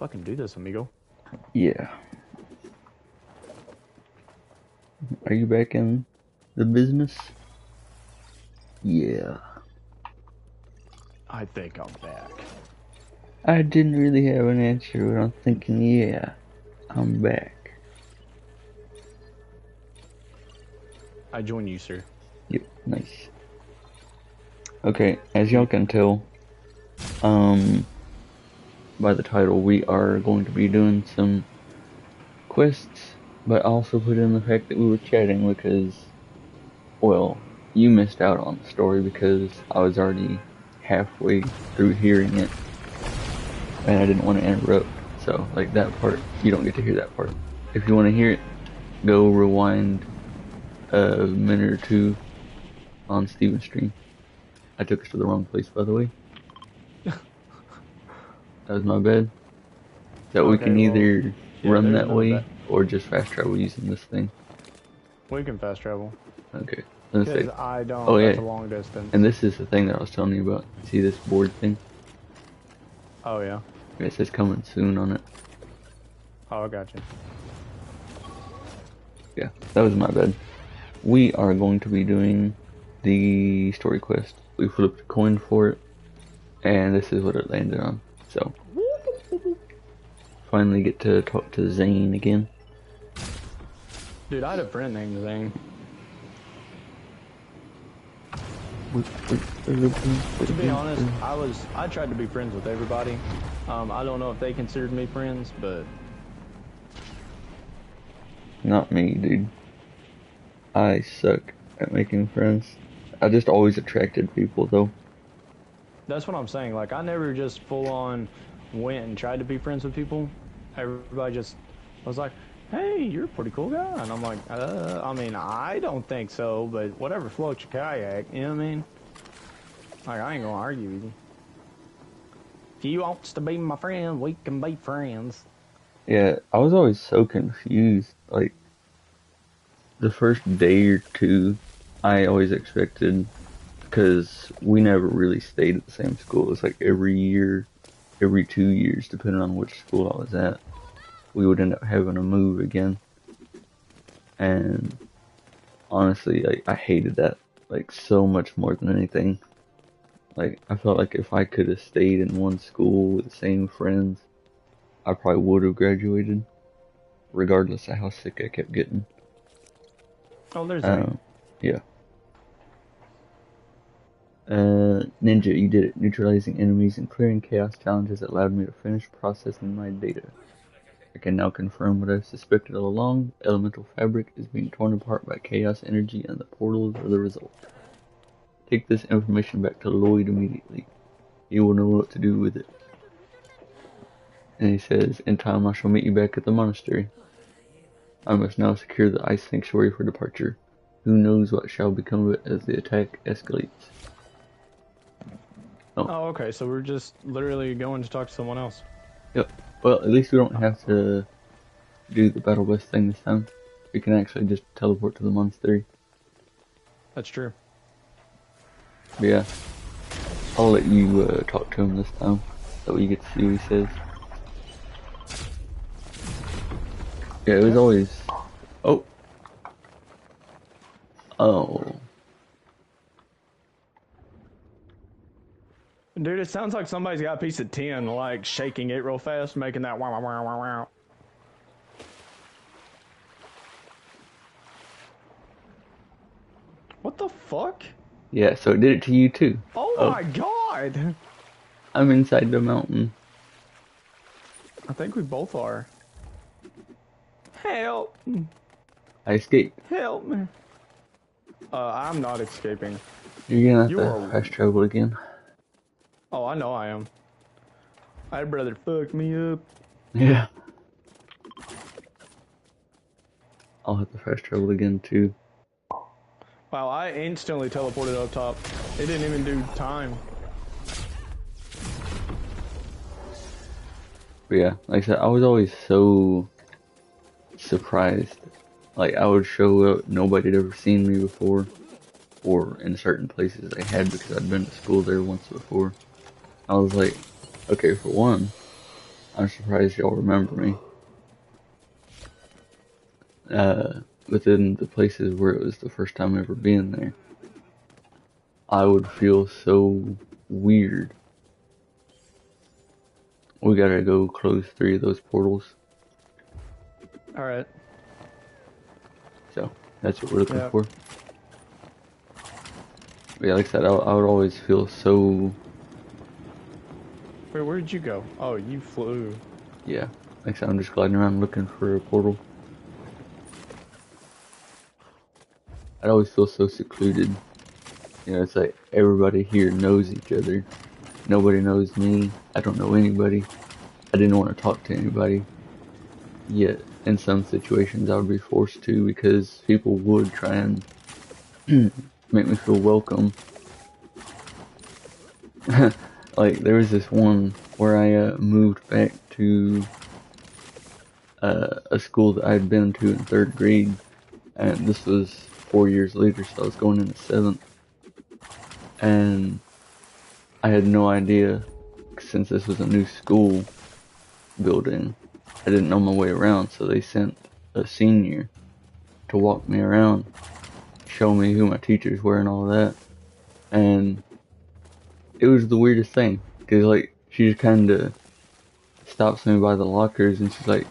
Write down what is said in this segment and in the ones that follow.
fucking do this, amigo. Yeah. Are you back in the business? Yeah. I think I'm back. I didn't really have an answer, but I'm thinking, yeah, I'm back. I join you, sir. Yep, nice. Okay, as y'all can tell, by the title, we are going to be doing some quests, but also put in the fact that we were chatting because, well, you missed out on the story because I was already halfway through hearing it, and I didn't want to interrupt. So, like, that part, you don't get to hear that part. If you want to hear it, go rewind a minute or two on Steven's stream. I took us to the wrong place, by the way. That was my bad. That we Okay, can well, either yeah, run there's that no way or just fast travel using this thing. We can fast travel. Okay. Let's say. Because I don't. Oh That's yeah. a long distance. And this is the thing that I was telling you about. See this board thing? Oh, yeah. It says coming soon on it. Oh, I got you. Yeah, that was my bad. We are going to be doing the story quest. We flipped a coin for it, and this is what it landed on. So, finally get to talk to Zane again. Dude, I had a friend named Zane. To be honest, I tried to be friends with everybody. I don't know if they considered me friends, but Not me, dude. I suck at making friends. I just always attracted people, though. that's what I'm saying. Like, I never just full on went and tried to be friends with people. Everybody just was like, hey, you're a pretty cool guy. And I'm like, I mean, I don't think so, but whatever floats your kayak, you know what I mean? Like, I ain't gonna argue with you. If you wants to be my friend, we can be friends. Yeah, I was always so confused. Like, the first day or two, I always expected, because we never really stayed at the same school. It's like every year, every 2 years, depending on which school I was at, we would end up having to move again. And honestly, I hated that, like, so much more than anything. Like, I felt like if I could have stayed in one school with the same friends, I probably would have graduated, regardless of how sick I kept getting. Oh, there's Zane. Yeah. Ninja, you did it. Neutralizing enemies and clearing chaos challenges allowed me to finish processing my data. I can now confirm what I've suspected all along. Elemental fabric is being torn apart by chaos energy and the portals are the result. Take this information back to Lloyd immediately. He will know what to do with it. And he says, in time I shall meet you back at the monastery. I must now secure the ice sanctuary for departure. Who knows what shall become of it as the attack escalates. Oh, okay, so we're just literally going to talk to someone else. Yep. Well, at least we don't have to do the battle bus thing this time. We can actually just teleport to the monastery. That's true. But yeah. I'll let you talk to him this time. So you get to see what he says. Yeah, it was always... Oh. Oh. Dude, it sounds like somebody's got a piece of tin, like, shaking it real fast, making that wow, wow, wow, wow, wow. What the fuck? Yeah, so it did it to you too. Oh my god! I'm inside the mountain. I think we both are. Help! I escaped. Help me! I'm not escaping. You're gonna have to fast travel again. Oh, I know I am. I'd rather fuck me up. Yeah. I'll have to fast travel again too. Wow, I instantly teleported up top. It didn't even do time. But yeah, like I said, I was always so surprised. Like, I would show up, nobody had ever seen me before. Or in certain places they had because I'd been to school there once before. I was like, okay, for one, I'm surprised y'all remember me. Within the places where it was the first time ever being there, I would feel so weird. We gotta go close 3 of those portals. All right. So that's what we're looking Yeah. for. But yeah, like I said, I would always feel so. Wait, where did you go? Oh, you flew. Yeah, like I said, I'm just gliding around looking for a portal. I'd always feel so secluded. You know, it's like everybody here knows each other. Nobody knows me. I don't know anybody. I didn't want to talk to anybody. Yet, in some situations, I would be forced to because people would try and make me feel welcome. Like, there was this one where I moved back to a school that I had been to in 3rd grade, and this was 4 years later, so I was going into 7th, and I had no idea, since this was a new school building, I didn't know my way around, so they sent a senior to walk me around, show me who my teachers were and all that, and it was the weirdest thing, because, like, she just kind of stops me by the lockers, and she's, like,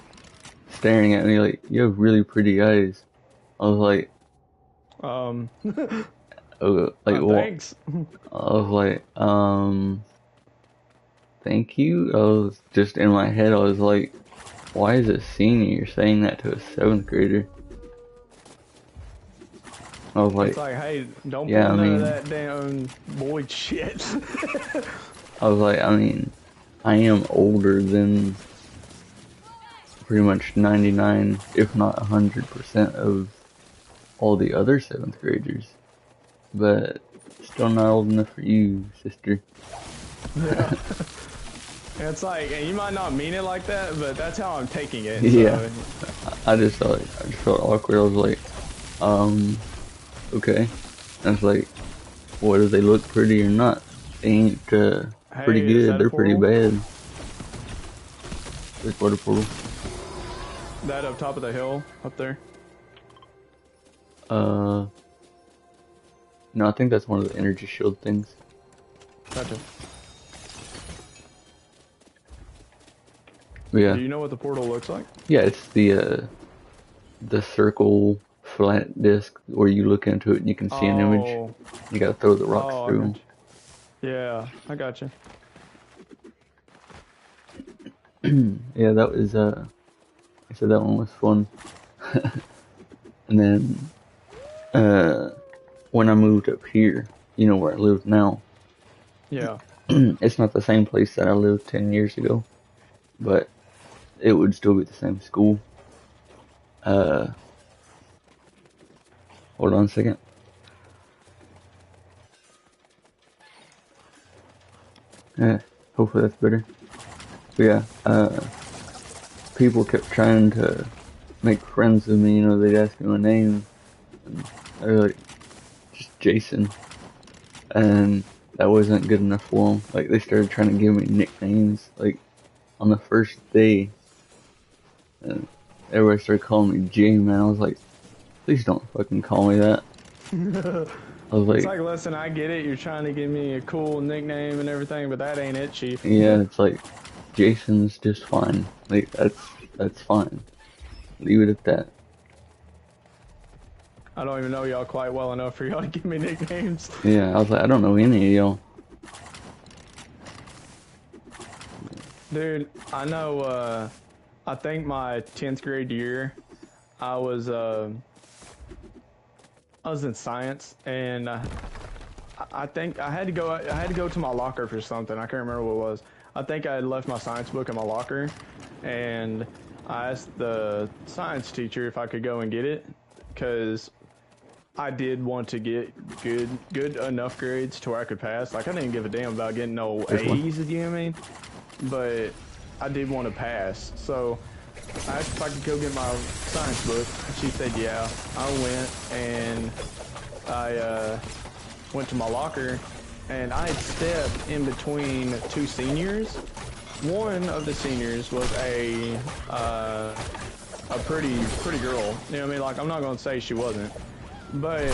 staring at me like, you have really pretty eyes. I was like, Um, oh, like, what? thanks. I was like, thank you. I was just in my head, I was like, why is a senior saying that to a 7th grader? I was It's like, like, hey, don't yeah, pull I none of mean, that damn boy shit. I was like, I mean, I am older than pretty much 99, if not 100% of all the other 7th graders, but still not old enough for you, sister. Yeah. And it's like, and you might not mean it like that, but that's how I'm taking it. Yeah, So, I just felt awkward. I was like, okay. I was like, what, do they look pretty or not? They ain't pretty hey, is good. that a They're pretty portal? bad. Like water portal. That up top of the hill, up there? Uh, no, I think that's one of the energy shield things. Gotcha. But yeah, Do you know what the portal looks like? yeah, it's the circle flat disc where you look into it and you can see an image. Oh, You gotta throw the rocks oh, I through got 'em. you. Yeah, I got you. Yeah, that was I said that one was fun. And then when I moved up here, you know where I live now. Yeah. It's not the same place that I lived 10 years ago, but it would still be the same school. Uh, hold on a second. Hopefully that's better. But yeah, people kept trying to make friends with me, you know, they'd ask me my name, and they were like, just Jason. And that wasn't good enough for them. Like, they started trying to give me nicknames, like, on the first day, and everybody started calling me J, man. I was like, please don't fucking call me that. I was It's like, like, listen, I get it. You're trying to give me a cool nickname and everything, but that ain't it, Chief. yeah, it's like, Jason's just fine. Like, that's fine. Leave it at that. I don't even know y'all quite well enough for y'all to give me nicknames. Yeah, I was like, I don't know any of y'all. Dude, I know, I think my 10th grade year, I was, uh, I was in science, and I think I had to go. I had to go to my locker for something. I can't remember what it was. I think I had left my science book in my locker, and I asked the science teacher if I could go and get it, because I did want to get good enough grades to where I could pass. Like, I didn't give a damn about getting no There's one. A's, you know what I mean? But I did want to pass, so I asked if I could go get my science book, and she said yeah. I went, and I went to my locker, and I had stepped in between two seniors, one of the seniors was a pretty girl. You know what I mean? Like, I'm not gonna say she wasn't, but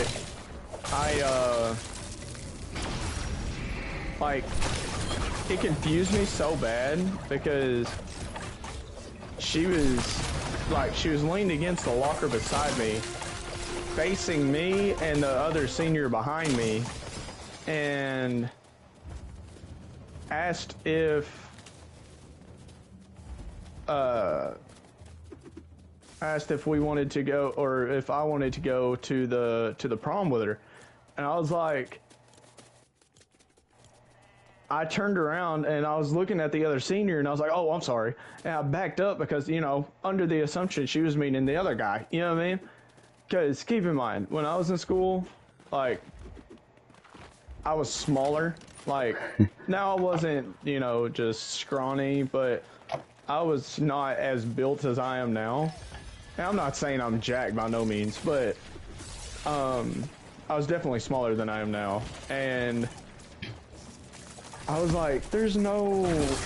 like, it confused me so bad because she was leaned against the locker beside me, facing me and the other senior behind me, and asked if we wanted to go, or if I wanted to go to the prom with her. And I was like, I turned around and I was looking at the other senior and I was like, oh, I'm sorry. And I backed up because, you know, under the assumption she was meaning the other guy. You know what I mean? Because keep in mind, when I was in school, like, I was smaller. Like, now I wasn't, you know, just scrawny, but I was not as built as I am now. And I'm not saying I'm jacked by no means, but I was definitely smaller than I am now. And I was like, there's no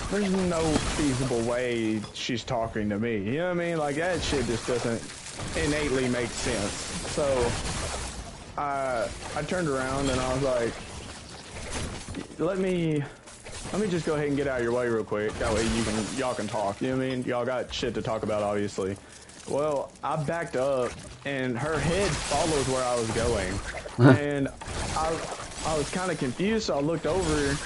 feasible way she's talking to me. You know what I mean? Like, that shit just doesn't innately make sense. So I turned around and I was like, let me just go ahead and get out of your way real quick. That way y'all can talk. You know what I mean? Y'all got shit to talk about, obviously. Well, I backed up and her head followed where I was going. And I was kind of confused, so I looked over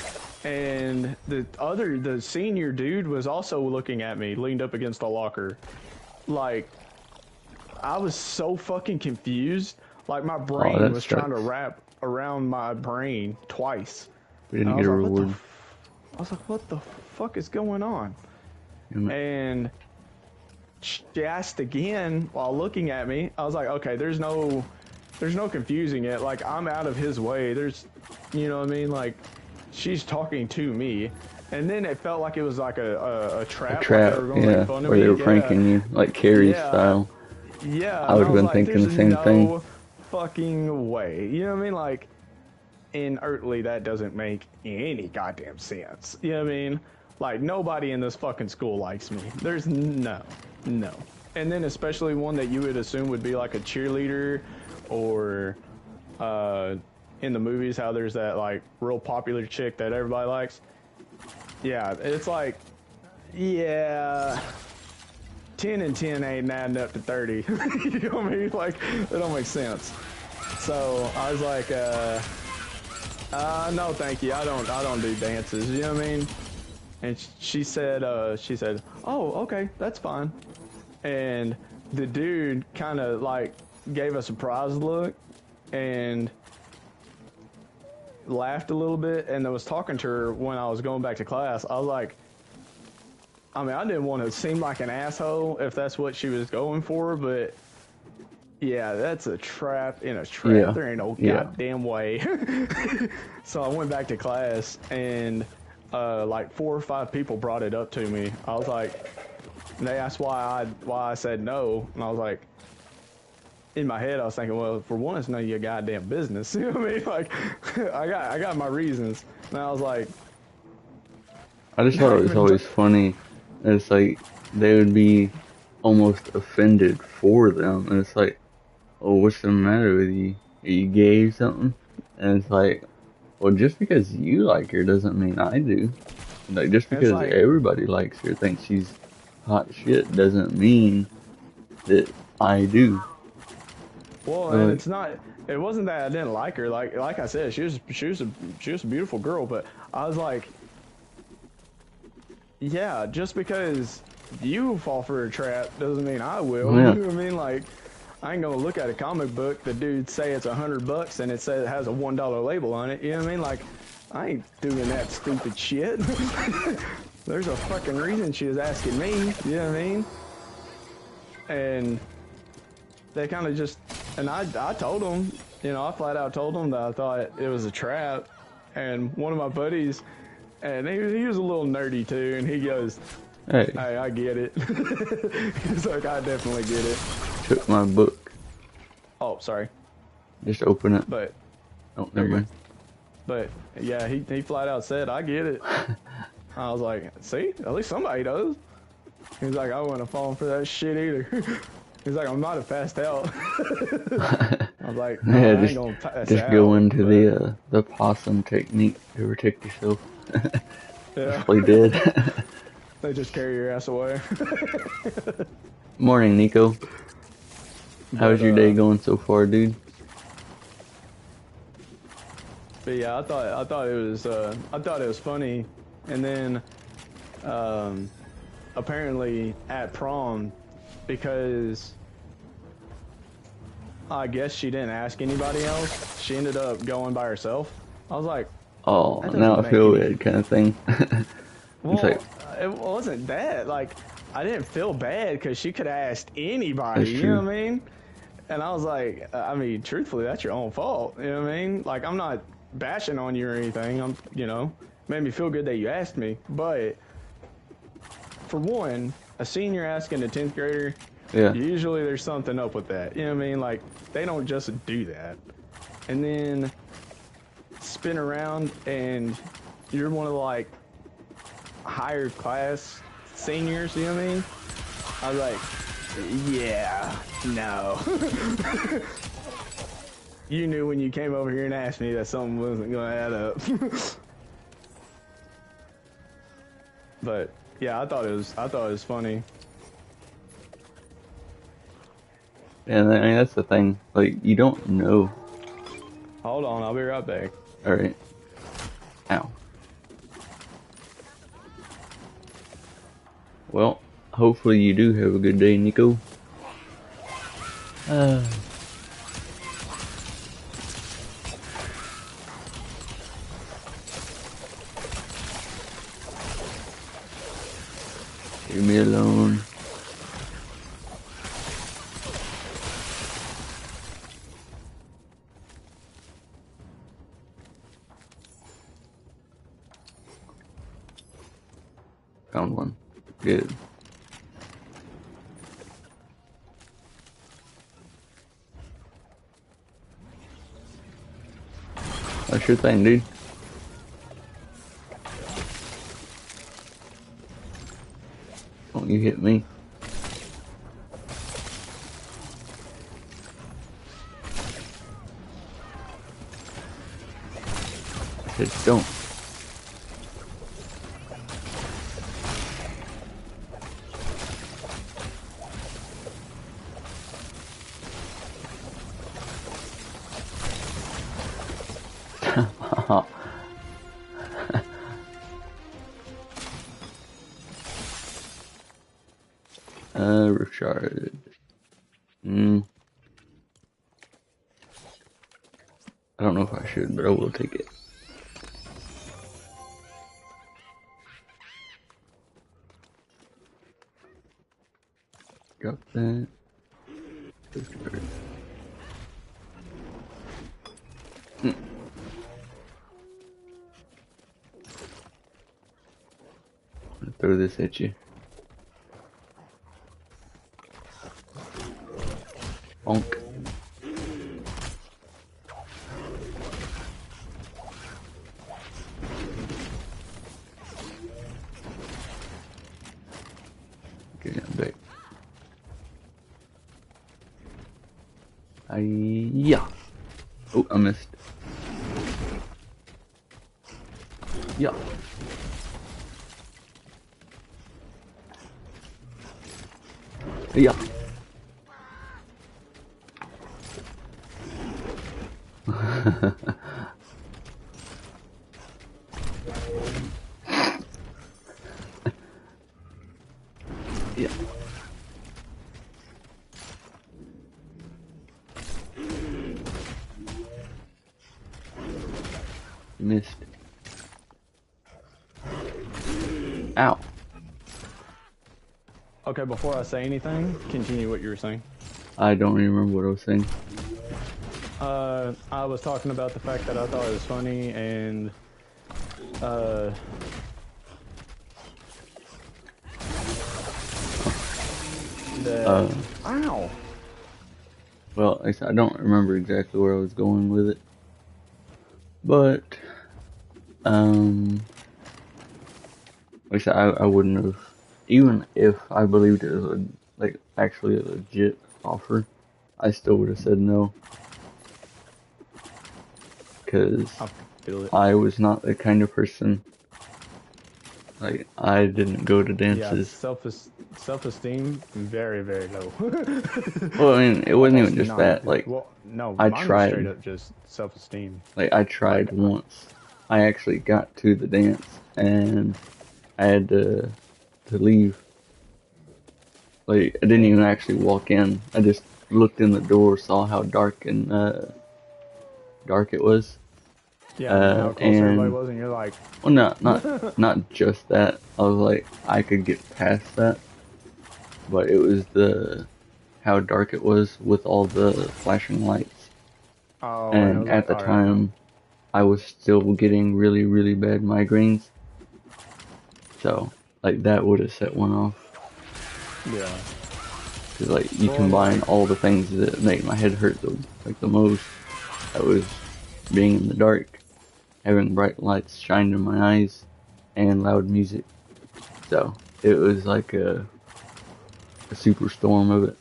and the senior dude was also looking at me, leaned up against the locker. Like, I was so fucking confused. Like, my brain was trying to wrap around my brain twice. We didn't get a reward. I was like, what the fuck is going on? And she asked again while looking at me. I was like, okay, there's no confusing it. Like, I'm out of his way. You know what I mean? Like, she's talking to me. And then it felt like it was like a trap. A trap, like they were going to make fun of me. They were pranking you, like Carrie style. Yeah. I would have been thinking the same thing. No fucking way. You know what I mean? Like, inertly, that doesn't make any goddamn sense. You know what I mean? Like, nobody in this fucking school likes me. There's no. And then especially one that you would assume would be like a cheerleader, or in the movies how there's that like real popular chick that everybody likes. Yeah, it's like, yeah, 10 and 10 ain't adding up to 30. You know what I mean? Like, it don't make sense. So I was like, no, thank you. I don't do dances. You know what I mean? And she said, oh, okay, that's fine. And the dude kind of like gave a surprised look and laughed a little bit, and I was talking to her when I was going back to class. I was like, I mean, I didn't want to seem like an asshole if that's what she was going for, but yeah, that's a trap in a trap. Yeah. There ain't no goddamn way. So I went back to class, and like 4 or 5 people brought it up to me. I was like, they asked why I said no, and I was like, in my head I was thinking, well, for one, it's none of your goddamn business. You know what I mean? Like, I got my reasons, and I was like, I just thought it was always funny. It's like they would be almost offended for them, and it's like, oh, what's the matter with you? Are you gay or something? And it's like, well, just because you like her doesn't mean I do. Like, just because like, everybody likes her, thinks she's hot shit, doesn't mean that I do. Well, and it's not. It wasn't that I didn't like her. Like I said, she was a beautiful girl. But I was like, yeah, just because you fall for a trap doesn't mean I will. Yeah. You know what I mean? Like, I ain't gonna look at a comic book, the dude say it's $100 and it says it has a $1 label on it. You know what I mean? Like, I ain't doing that stupid shit. There's a fucking reason she was asking me. You know what I mean? And they kind of just, and I told them, you know, I flat out told them that I thought it was a trap. And one of my buddies, and he was a little nerdy too, and he goes, hey, I get it. He's like, I definitely get it. Took my book. Oh, sorry. Just open it. But, oh, never mind. But yeah, he flat out said, I get it. I was like, see, at least somebody does. He's like, I wouldn't have fallen for that shit either. He's like, I might have passed out. I was like, no, Yeah, I ain't gonna pass just go out, into but the possum technique to protect yourself. yeah, Just play dead. they just carry your ass away. Morning, Nico. but How's your day going so far, dude? but yeah, I thought it was funny, and then um, apparently at prom, because I guess she didn't ask anybody else, she ended up going by herself. I was like, Oh, that now doesn't I make feel any. bad kind of thing. It's like, Well, it wasn't that. Like, I didn't feel bad because she could have asked anybody. that's You know true. what I mean? And I was like, I mean, truthfully, that's your own fault. You know what I mean? Like, I'm not bashing on you or anything. Made me feel good that you asked me. But for one, a senior asking a 10th grader, Yeah. usually there's something up with that. You know what I mean? Like, they don't just do that. And then spin around and you're one of the, like, higher class seniors, you know what I mean? I was like, yeah, no. You knew when you came over here and asked me that something wasn't going to add up. But yeah, I thought it was funny. And I mean, that's the thing. Like, you don't know. Hold on, I'll be right back. Alright. Ow. Well, hopefully you do have a good day, Nico. Uh, leave me alone. Found one. Good. That's your thing, dude. Don't you hit me. I said don't. Richard. I don't know if I should, but I will take it. Drop that. Richard. I'm gonna throw this at you. Bonk. Okay, I'm back. Yeah. Oh, I missed. Yeah. Yeah. Yeah. Missed. Ow. Okay, before I say anything, continue what you were saying. I don't remember what I was saying. I was talking about the fact that I thought it was funny and uh that ow. Well, like I said, I don't remember exactly where I was going with it. But, Like I said, I wouldn't have, even if I believed it was a, like actually a legit offer, I still would have said no because I feel it. I was not the kind of person. Like I didn't go to Yeah, dances. self-esteem very, very low. Well, I mean, it wasn't Almost even just none. that. Like Well, no, I mine was straight tried. up just self-esteem. Like I tried Like, once. I actually got to the dance and I had to leave. Like I didn't even damn. actually walk in. I just looked in the door, saw how dark it was, Yeah, and how close everybody and was, and you're like, well, not just that. I was like, I could get past that, but it was the how dark it was with all the flashing lights. oh, and I And was at like, the all right, no. time, I was still getting really, really bad migraines. So, like, that would have set one off. Yeah. Cause, like, you Well, and combine like, all the things that make my head hurt the most. That was being in the dark, having bright lights shine in my eyes, and loud music. So, it was like a super storm of it.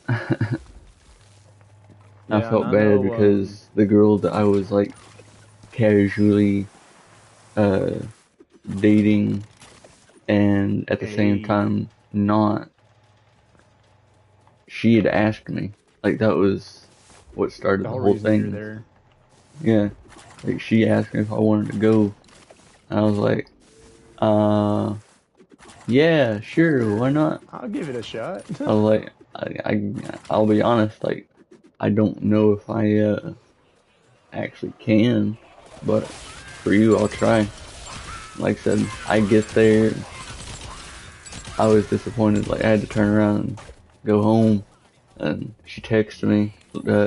I yeah, and felt I bad know, because the girl that I was, like, casually, uh, dating and at the same hey, time not, she had asked me. Like that was what started the the whole whole reason you're thing. there. Yeah. Like she asked me if I wanted to go. And I was like, uh yeah, sure, why not? I'll give it a shot. I was like, I'll be honest, like I don't know if I actually can, but for you I'll try. Like I said, I get there, I was disappointed, like I had to turn around and go home, and she texted me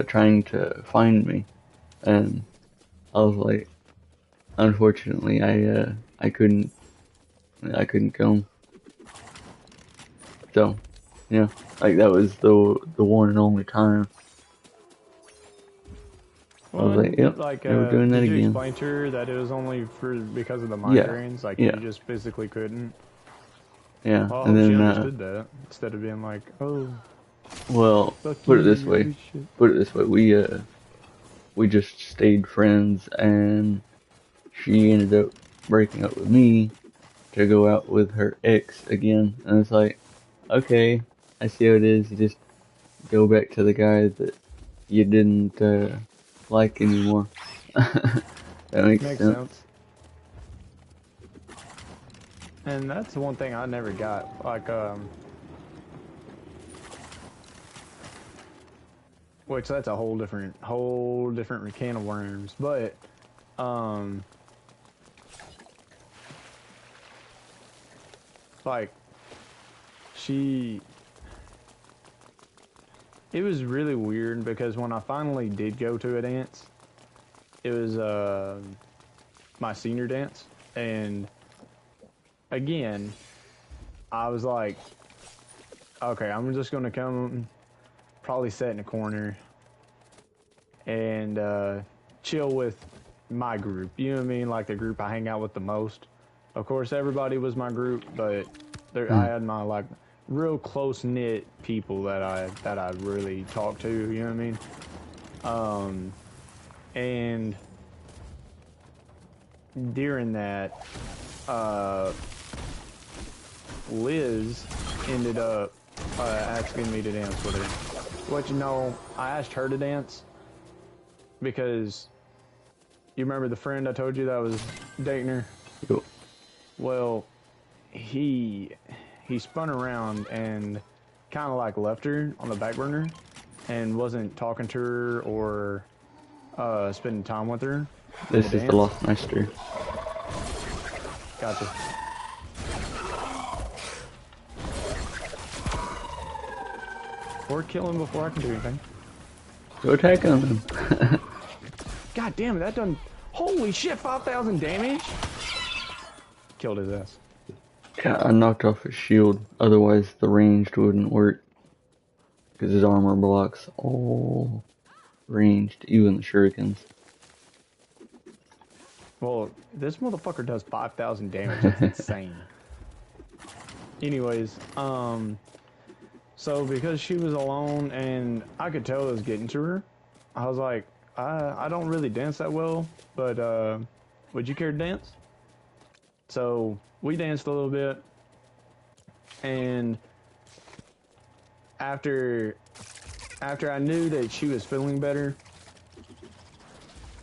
trying to find me, and I was like, unfortunately, I couldn't come. So yeah, like that was the one and only time. I Well, was like, and yep, like, never doing that did you again. explain to her that it was only for because of the Yeah, migraines? Like, you yeah, just physically couldn't. yeah. Well, I And hope she then, understood that instead of being like, "Oh, well, fuck put it you, this you're a way, piece of shit." we just stayed friends, and she ended up breaking up with me to go out with her ex again, and it's like, okay, I see how it is. You just go back to the guy that you didn't like anymore. That makes Makes sense. sense. And that's the one thing I never got. Like, which that's a whole different can of worms. But, um, like, she, it was really weird because when I finally did go to a dance, it was, my senior dance. And again, I was like, okay, I'm just gonna come, probably sit in a corner and chill with my group. You know what I mean? Like the group I hang out with the most. Of course, everybody was my group, but I Mm. had my like real close knit people that I really talked to. You know what I mean? And during that, uh, Liz ended up asking me to dance with her. What you know, I asked her to dance because you remember the friend I told you that was dating her? Yo, Well, he he spun around and kind of like left her on the back burner and wasn't talking to her or spending time with her in the this is the dance. Lost Master. Gotcha. Or kill him before I can do anything. Go attack him. God damn it, that done. Holy shit, 5,000 damage? Killed his ass. God, I knocked off his shield. Otherwise, the ranged wouldn't work because his armor blocks all ranged, even the shurikens. Well, this motherfucker does 5,000 damage. That's insane. anyways, so because she was alone and I could tell it was getting to her, I was like, I don't really dance that well, but would you care to dance? So we danced a little bit, and after after I knew that she was feeling better,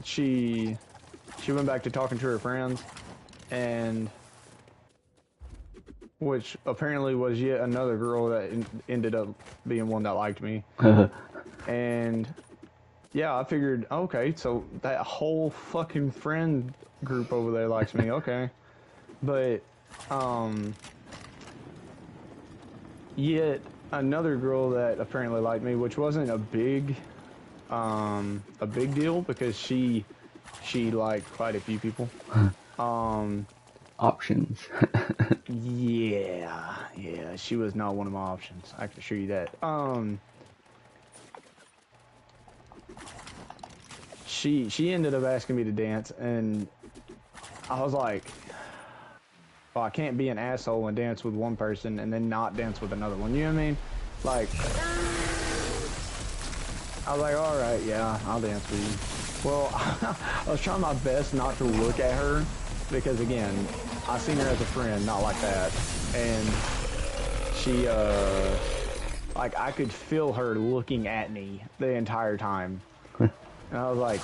she she went back to talking to her friends, and which apparently was yet another girl that ended up being one that liked me. And yeah, I figured, okay, so that whole fucking friend group over there likes me, okay. But, um, yet another girl that apparently liked me, which wasn't a big deal because she liked quite a few people. Um, Options. yeah, she was not one of my options. I can assure you that. She ended up asking me to dance, and I was like, well, I can't be an asshole and dance with one person and then not dance with another one. You know what I mean? Like, I was like, all right, yeah, I'll dance with you. Well, I was trying my best not to look at her because, again, I seen her as a friend, not like that. And she, like, I could feel her looking at me the entire time. And I was like,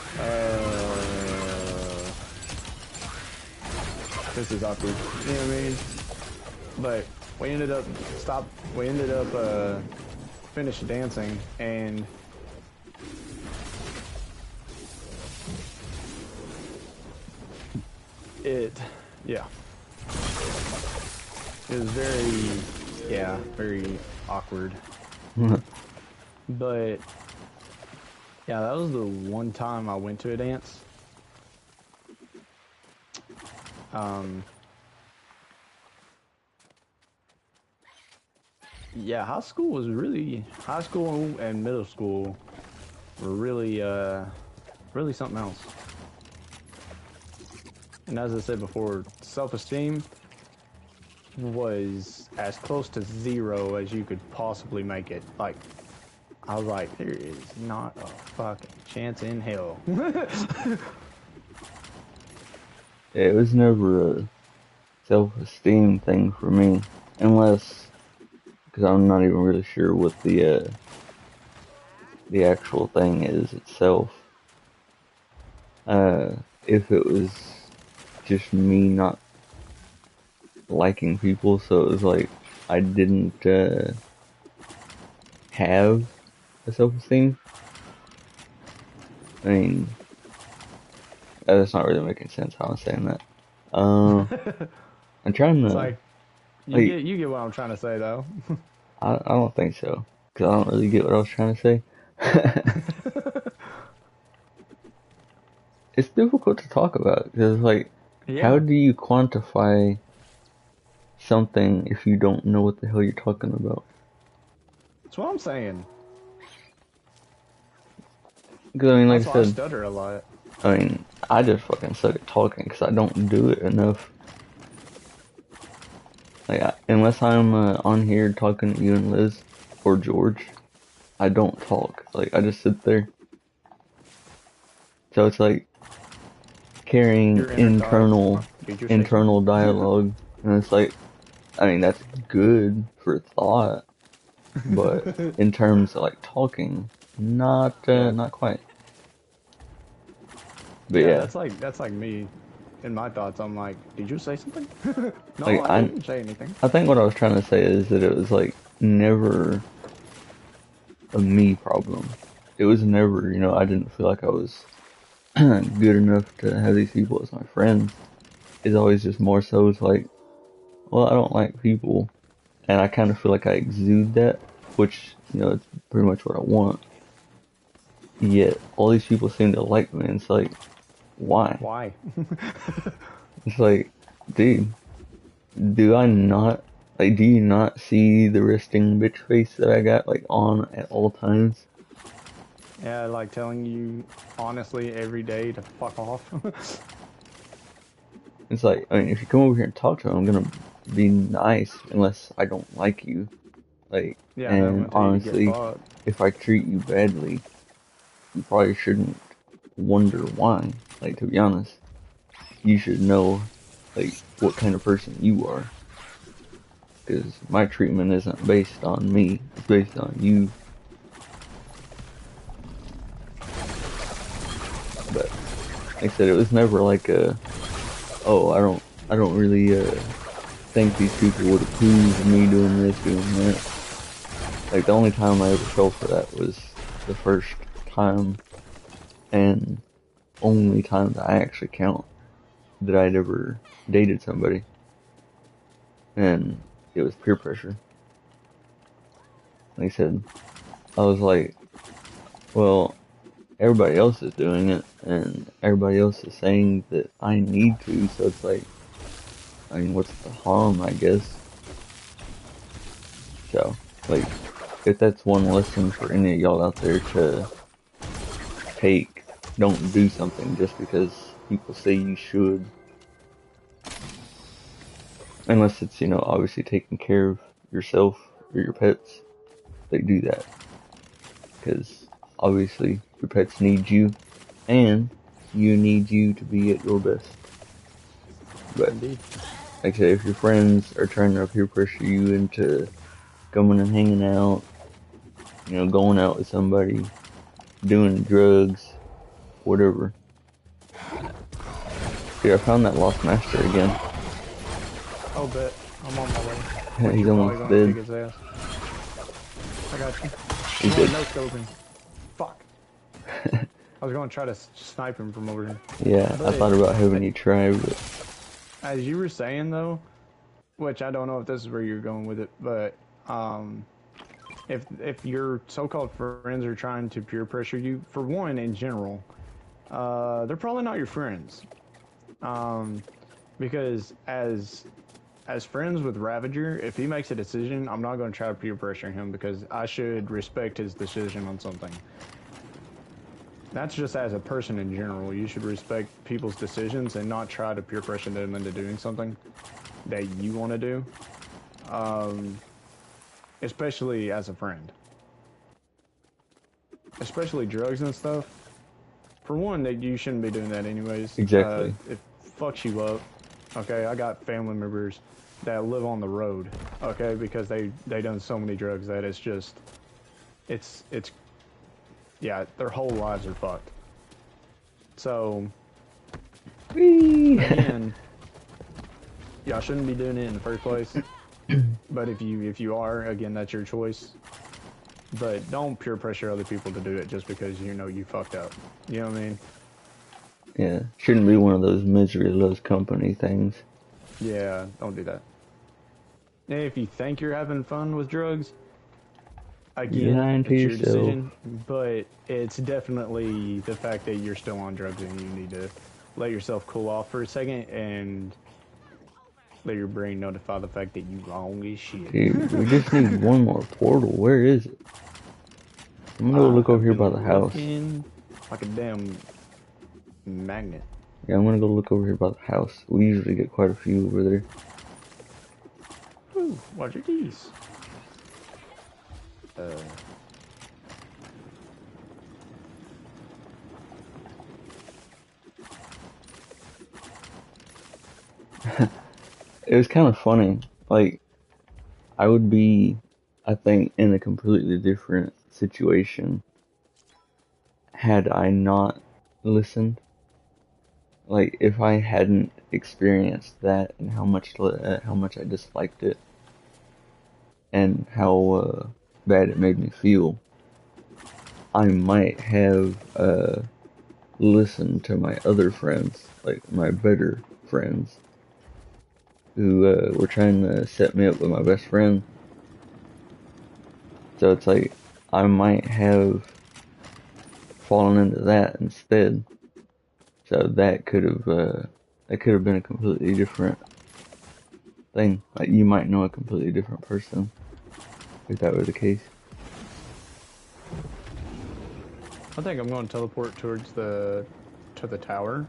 this is awkward. You know what I mean? But we ended up finished dancing, and yeah. It was very awkward. But yeah, that was the one time I went to a dance. Yeah, high school and middle school were really something else. And as I said before, self-esteem was as close to zero as you could possibly make it. Like, I was like, there is not a fucking chance in hell. It was never a self-esteem thing for me, unless because I'm not even really sure what the actual thing is itself. If it was just me not liking people, so it was like I didn't have a self-esteem. I mean, that's not really making sense how I'm saying that. I'm trying It's to like like you get what I'm trying to say though. I don't think so because I don't really get what I was trying to say. It's difficult to talk about because like how Yeah, do you quantify something if you don't know what the hell you're talking about? that's what I'm saying. Because I mean, like That's I why I said, stutter a lot. I mean, I just fucking suck at talking because I don't do it enough. Like, unless I'm on here talking to you and Liz or George, I don't talk. Like, I just sit there. So it's like carrying Your inner thoughts. Did you say something? internal dialogue, and it's like, I mean, that's good for thought, but in terms of like talking, Yeah, not quite. But yeah. yeah, That's like me. In my thoughts, I'm like, did you say something? No, like I didn't say anything. I think what I was trying to say is that it was like never a me problem. It was never, I didn't feel like I was good enough to have these people as my friends. It's always just more so it's like, well, I don't like people, and I kind of feel like I exude that, which, it's pretty much what I want. Yet, all these people seem to like me, and it's like, why? Why? It's like, dude, do I not, like, do you not see the resting bitch face that I got, like, on at all times? Yeah, like telling you honestly every day to fuck off. It's like, I mean, if you come over here and talk to me, I'm gonna be nice unless I don't like you. Like, Yeah, no, and until you get honestly, fucked. if I treat you badly, you probably shouldn't wonder why. Like, to be honest, you should know, like, what kind of person you are. Because my treatment isn't based on me, it's based on you. But, like I said, it was never like oh, I don't really, think these people would approve of me doing this, doing that. Like, the only time I ever fell for that was the first time and only time that I actually count that I'd ever dated somebody. And it was peer pressure. Like I said, I was like, well, everybody else is doing it, and everybody else is saying that I need to, so it's like, I mean, what's the harm, I guess? So, like, if that's one lesson for any of y'all out there to take, don't do something just because people say you should. Unless it's, obviously taking care of yourself or your pets, they do that. Because obviously your pets need you, and you need you to be at your best. But Indeed. like I said, if your friends are trying to peer pressure you into coming and hanging out, going out with somebody, doing drugs, whatever. Dude, I found that lost master again. Oh, bet. I'm on my way. But He's you're probably almost gonna dead. kick his ass. I got you. He's Come on, dead. no scoping. Fuck. I was gonna try to snipe him from over here. Yeah, I But thought about having you try, but as you were saying though, which I don't know if this is where you're going with it, but if your so-called friends are trying to peer pressure you, for one, in general, they're probably not your friends. Um, because as friends with Ravager, if he makes a decision, I'm not going to try to peer pressure him because I should respect his decision on something. That's just as a person in general. You should respect people's decisions and not try to peer pressure them into doing something that you want to do, um, especially as a friend. Especially drugs and stuff. For one, that you shouldn't be doing that anyways. exactly. It fucks you up. Okay, I got family members that live on the road. Okay, because they done so many drugs that it's yeah, their whole lives are fucked. So Whee! again, y'all shouldn't be doing it in the first place. But if you are, again, that's your choice. But don't peer pressure other people to do it just because you know you fucked up. You know what I mean? Yeah, shouldn't be one of those misery loves company things. Yeah, don't do that. And if you think you're having fun with drugs, You're again, lying to it's your yourself. decision. But it's definitely the fact that you're still on drugs and you need to let yourself cool off for a second and let your brain notify the fact that you wrong as shit. Dude, we just need one more portal. Where is it? I'm gonna go I look over have here by been the house. looking like a damn magnet. Yeah, I'm gonna go look over here by the house. We usually get quite a few over there. Ooh, what are these? Uh, It was kind of funny. Like, I would be, I think, in a completely different situation had I not listened. Like, if I hadn't experienced that and how much I disliked it and how bad it made me feel, I might have listened to my other friends, like my better friends, who were trying to set me up with my best friend. So it's like I might have fallen into that instead. So that could have been a completely different thing. Like you might know a completely different person if that were the case. I think I'm going to teleport towards the tower.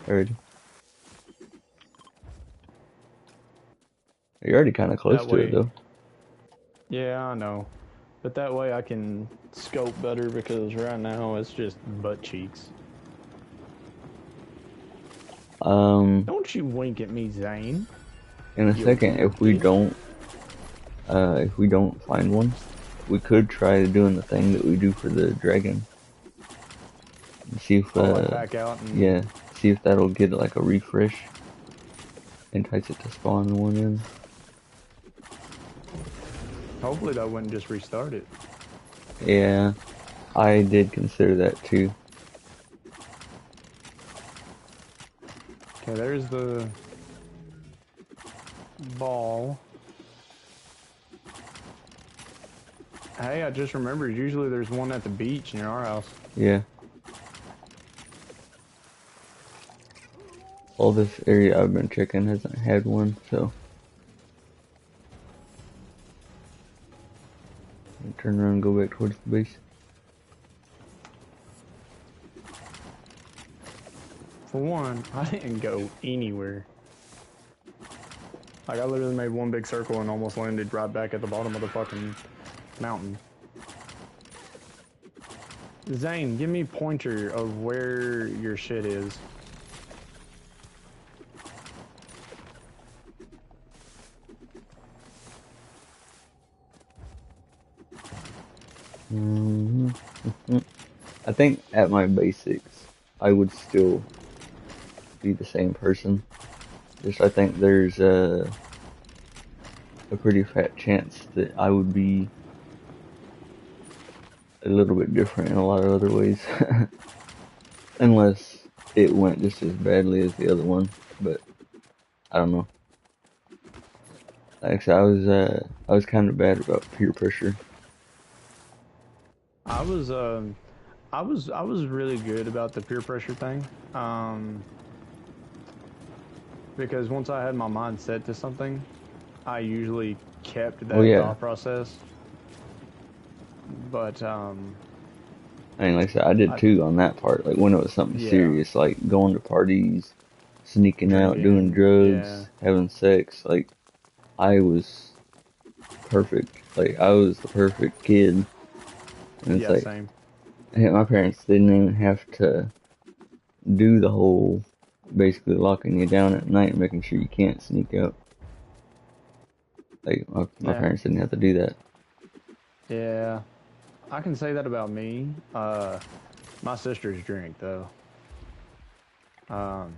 Already. You're already kind of close That to it way, though. yeah, I know. But that way I can scope better because right now it's just butt cheeks. Um, Don't you wink at me, Zane. in a You second, little bitch. if we don't find one, we could try doing the thing that we do for the dragon. And see if, Oh, like back out and yeah, see if that'll get like a refresh, entice it to spawn one in. hopefully that wouldn't just restart it. Yeah, I did consider that too. Okay, there's the ball. Hey, I just remembered usually there's one at the beach near our house. Yeah, all this area I've been checking hasn't had one, so I turn around and go back towards the base. For one, I didn't go anywhere. Like, I literally made one big circle and almost landed right back at the bottom of the fucking mountain. Zane, give me a pointer of where your shit is. hmm I think at my basics, I would still be the same person. Just I think there's a pretty fat chance that I would be a little bit different in a lot of other ways. Unless it went just as badly as the other one. But I don't know. Like I said, I was kind of bad about peer pressure. I was, I was really good about the peer pressure thing. Because once I had my mind set to something, I usually kept Oh that yeah, thought process. But, I mean, like I said, I did I, too on that part. Like when it was something yeah, serious, like going to parties, sneaking out, doing drinking, yeah, drugs, having sex. Like I was perfect. Like I was the perfect kid. And it's yeah, like, same. hey, my parents didn't even have to do the whole basically locking you down at night and making sure you can't sneak out. Like my Yeah, parents didn't have to do that. yeah. I can say that about me. My sisters drink though. Um,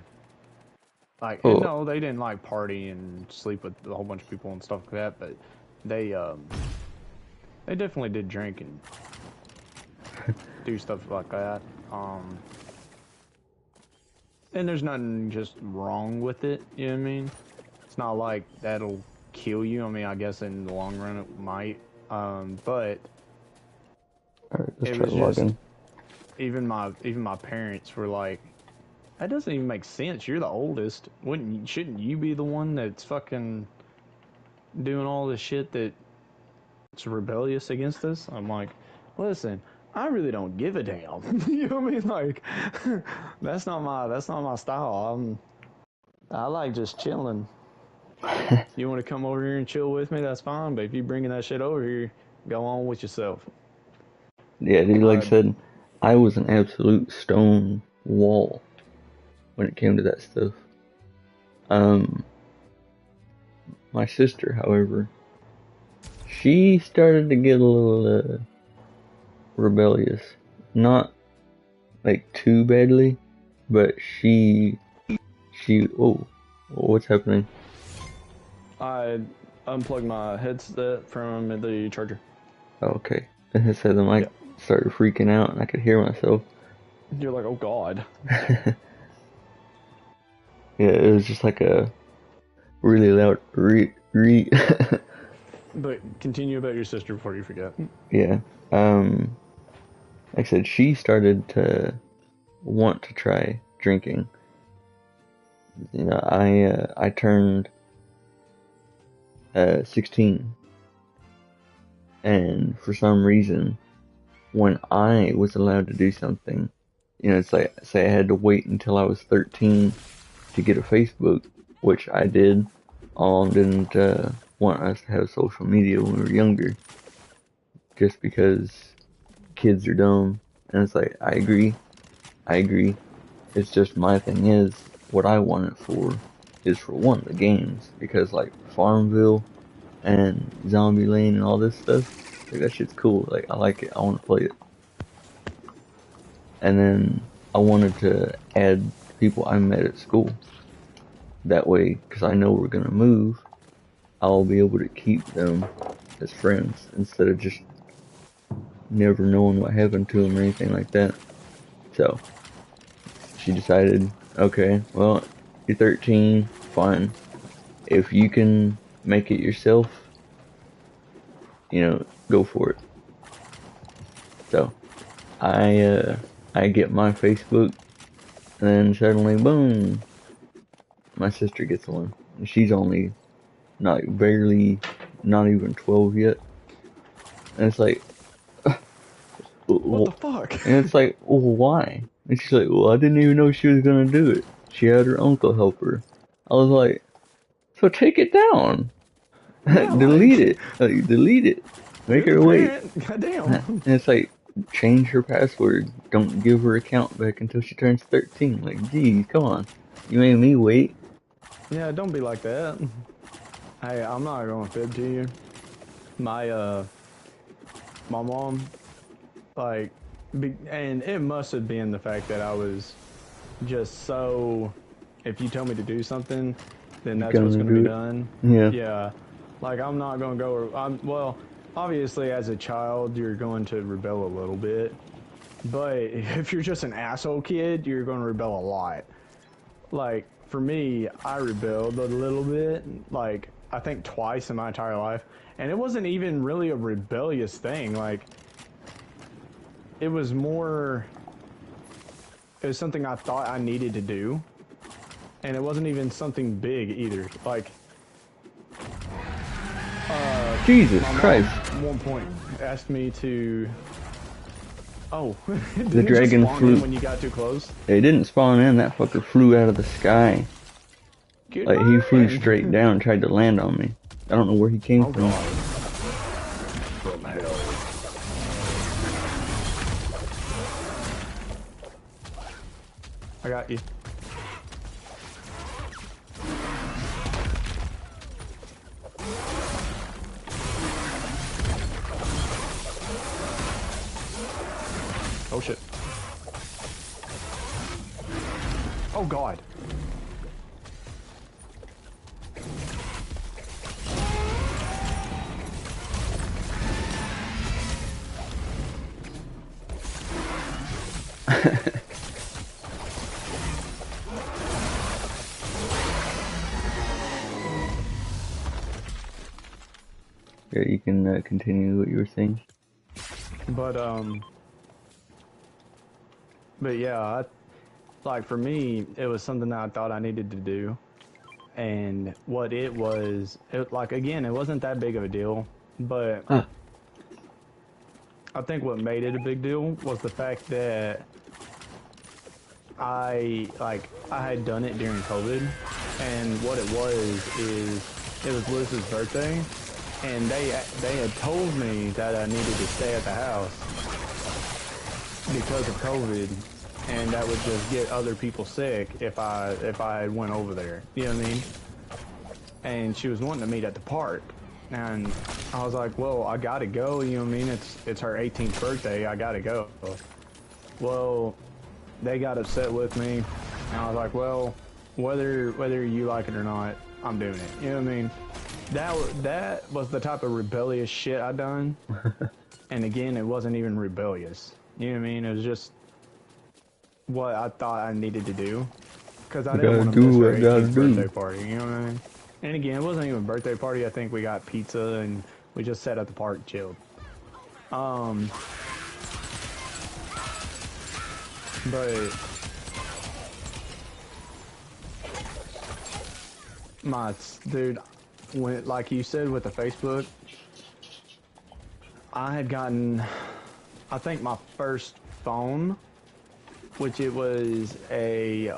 like, and Oh, no, they didn't like party and sleep with a whole bunch of people and stuff like that, but they, they definitely did drink and do stuff like that. Um, and there's nothing just wrong with it. You know what I mean? It's not like that'll kill you. I mean, I guess in the long run it might. But alright, let's it try was to log just in. even my parents were like, that doesn't even make sense. You're the oldest. Shouldn't you be the one that's fucking doing all this shit that's rebellious against us? I'm like, listen, I really don't give a damn. You know what I mean? Like, that's not my style. I like just chilling. You want to come over here and chill with me? That's fine. But if you bringing that shit over here, go on with yourself. Yeah, dude, like I I said, I was an absolute stone wall when it came to that stuff. Um, my sister, however, she started to get a little rebellious. Not like too badly, but oh, what's happening? I unplugged my headset from the charger. Oh, okay. And it said the mic Yeah. started freaking out and I could hear myself. You're like, oh god. Yeah, it was just like a really loud re. But continue about your sister before you forget. Yeah. Um, like I said, she started to want to try drinking. You know, I turned 16, and for some reason, when I was allowed to do something, you know, it's like say I had to wait until I was 13 to get a Facebook, which I did. all didn't want us to have social media when we were younger, just because kids are dumb. And it's like, I agree, I agree. It's just my thing is, what I want it for is for one, the games, because like Farmville and Zombie Lane and all this stuff, like that shit's cool. Like I like it, I want to play it. And then I wanted to add people I met at school. That way, because I know we're gonna move, I'll be able to keep them as friends instead of just never knowing what happened to them or anything like that. So she decided, okay, well, you're 13, fine. If you can make it yourself, go for it. So I get my Facebook, and then suddenly, boom, my sister gets one. And she's only not even 12 yet. And it's like, What and the fuck? it's like, well, why? And she's like, well, I didn't even know she was gonna do it. She had her uncle help her. I was like, so take it down. Yeah, Delete like it. Delete it. Make you're the her wait. parent. Goddamn. And it's like, change her password. Don't give her account back until she turns 13. Like, geez, come on. You made me wait. Yeah, don't be like that. Hey, I'm not going to fib to you. My my mom, like, and it must have been the fact that I was just so. If you tell me to do something, then You're that's what's gonna going to be do it. done. Yeah. Yeah, like I'm not going to go. Well, obviously as a child you're going to rebel a little bit, but if you're just an asshole kid, you're going to rebel a lot. Like for me, I rebelled a little bit, like I think twice in my entire life, and it wasn't even really a rebellious thing. Like it was more, it was something I thought I needed to do, and it wasn't even something big either. Like Jesus my mom Christ. at one point asked me to. Oh, The didn't it just dragon spawn in flew. when you got too close? It didn't spawn in. That fucker flew out of the sky. Like, he flew straight Goodbye. down and tried to land on me. I don't know where he came Oh from. god. From hell. I got you. Oh shit. Oh god. Yeah, you can continue what you were saying. But but yeah, like for me, it was something that I thought I needed to do, and what it was, like again, it wasn't that big of a deal, but Ah. I think what made it a big deal was the fact that I had done it during COVID, and what it was is it was Liz's birthday, and they had told me that I needed to stay at the house because of COVID, and that would just get other people sick if I went over there. You know what I mean? And she was wanting to meet at the park, and I was like, well, I gotta go. You know what I mean? It's her 18th birthday. I gotta go. Well, they got upset with me, and I was like, well, whether you like it or not, I'm doing it. You know what I mean? That was the type of rebellious shit I done. And again, it wasn't even rebellious. You know what I mean? It was just what I thought I needed to do. Because I I didn't gotta want to do miss her what I gotta 18th birthday do. party. You know what I mean? And again, it wasn't even a birthday party. I think we got pizza and we just sat at the park, chilled. But my dude, when like you said with the Facebook, I had gotten, I think my first phone, which it was a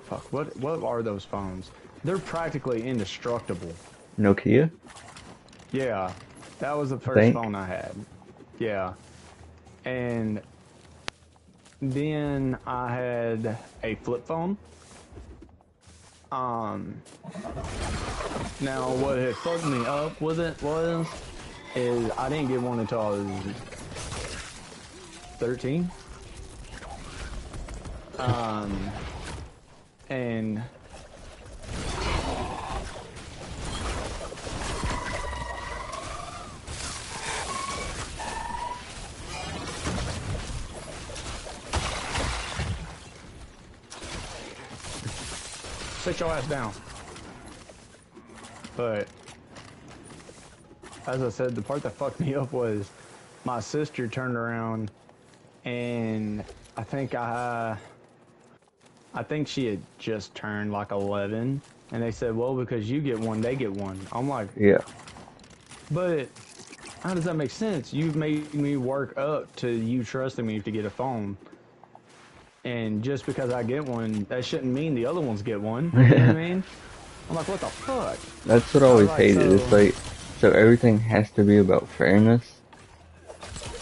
fuck, what are those phones? They're practically indestructible. Nokia, Yeah, that was the I first think. phone I had. Yeah, and then I had a flip phone. Um, Now what had fucked me up with it is I didn't get one until I was 13. Um, and sit your ass down. But as I said, the part that fucked me up was my sister turned around and I think I think she had just turned like 11, and they said, "Well, because you get one, they get one." I'm like, Yeah. "But how does that make sense? You've made me work up to you trusting me to get a phone, and just because I get one, that shouldn't mean the other ones get one." You know what I mean? I'm like, "What the fuck?" That's what I I was always like, hated. It's "So, like, so everything has to be about fairness.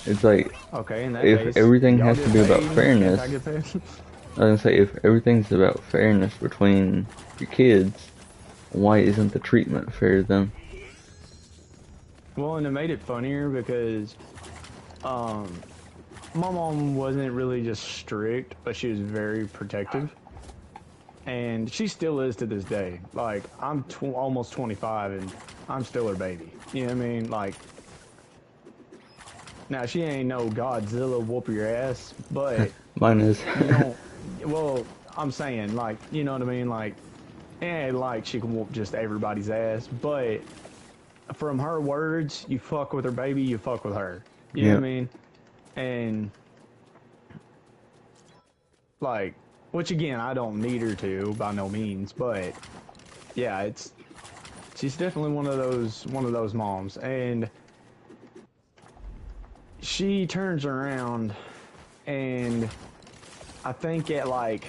It's like, okay, in that if case, everything y'all has to get be about paid. Can't fairness, I get paid?" I was gonna say, if everything's about fairness between your kids, why isn't the treatment fair then? Well, and it made it funnier because um, my mom wasn't really just strict, but she was very protective. And she still is to this day. Like, I'm almost 25 and I'm still her baby. You know what I mean? Like, now she ain't no Godzilla whoop your ass, but Mine is. you don't, well, I'm saying, like, you know what I mean? Like, it ain't like she can whoop just everybody's ass, but from her words, you fuck with her baby, you fuck with her. You know Yeah. what I mean? And like, which again, I don't need her to by no means, but yeah, she's definitely one of those moms, and she turns around, and I think at like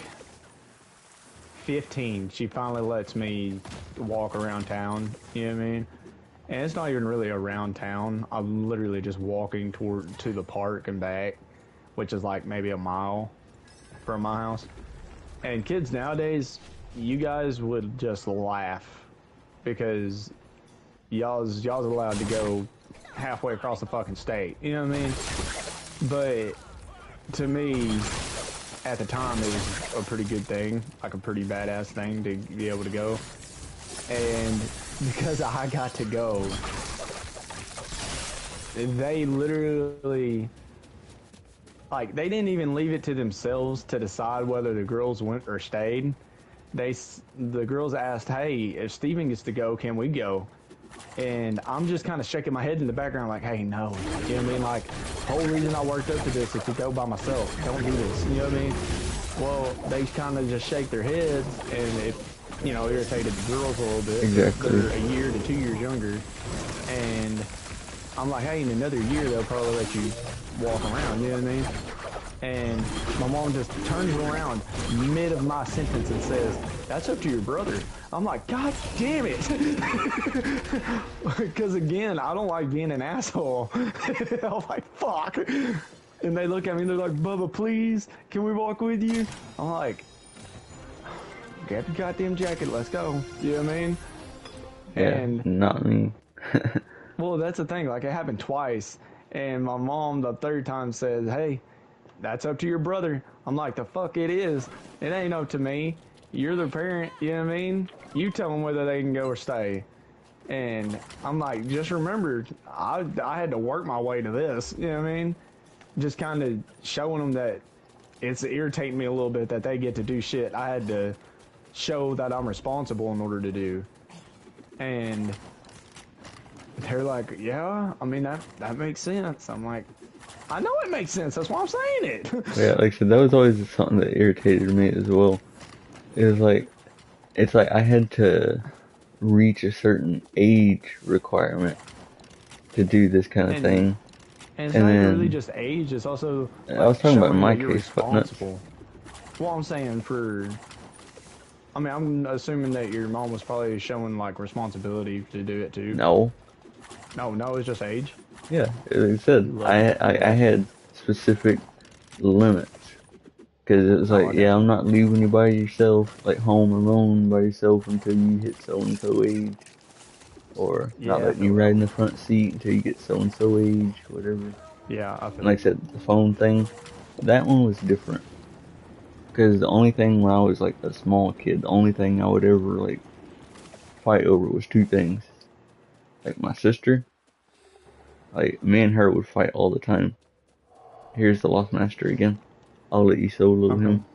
15, she finally lets me walk around town. You know what I mean? And it's not even really around town. I'm literally just walking to the park and back, which is like maybe a mile from my house. And kids nowadays, you guys would just laugh because y'all's allowed to go halfway across the fucking state. You know what I mean? But to me, at the time, it was a pretty good thing, like a pretty badass thing to be able to go. And because I got to go, they literally, like, they didn't even leave it to themselves to decide whether the girls went or stayed. The girls asked, "Hey, if Steven gets to go, can we go?" And I'm just kind of shaking my head in the background like, "Hey, no." You know what I mean? Like, whole reason I worked up to this is to go by myself. Don't do this. You know what I mean? Well, they kind of just shake their heads, and it, irritated the girls a little bit. Exactly. They're a year to 2 years younger. And I'm like, "Hey, in another year, they'll probably let you walk around." You know what I mean? And my mom just turns around mid of my sentence and says, "That's up to your brother." I'm like, "God damn it." Because again, I don't like being an asshole. I'm like, "Fuck." And they look at me and they're like, "Bubba, please, can we walk with you?" I'm like, "Grab your goddamn jacket, let's go." You know what I mean? Yeah, And not me. well, that's the thing. Like, it happened twice. And my mom, the third time, says, "Hey, that's up to your brother." I'm like, "The fuck it is. It ain't up to me. You're the parent, you know what I mean? You tell them whether they can go or stay." And I'm like, "Just remember, I had to work my way to this, you know what I mean?" Just kind of showing them that it's irritating me a little bit that they get to do shit I had to show that I'm responsible in order to do. And they're like, "Yeah, I mean, that makes sense." I'm like, "I know it makes sense. That's why I'm saying it." Yeah, like I said, that was always something that irritated me as well. It was like, it's like I had to reach a certain age requirement to do this kind of and thing. and it's And not even really then, just age. It's also I was like talking about in showing my that you're case, but nuts. responsible. Well, I'm saying for I mean, I'm assuming that your mom was probably showing like responsibility to do it too. No. No, no, it's just age. Yeah, like I said, You lucky. I Yeah. had specific limits. Because it was Oh, like, I yeah, got I'm you. not leaving you by yourself, like home alone by yourself until you hit so and so age. Or not Yeah, I letting feel you that ride in one. the front seat until you get so and so age, whatever. Yeah, I And feel like I it. said, the phone thing, that one was different. Because the only thing when I was like a small kid, the only thing I would ever like fight over was two things. Like my sister, like me and her would fight all the time. Here's the Lost Master again. I'll let you solo Okay. him.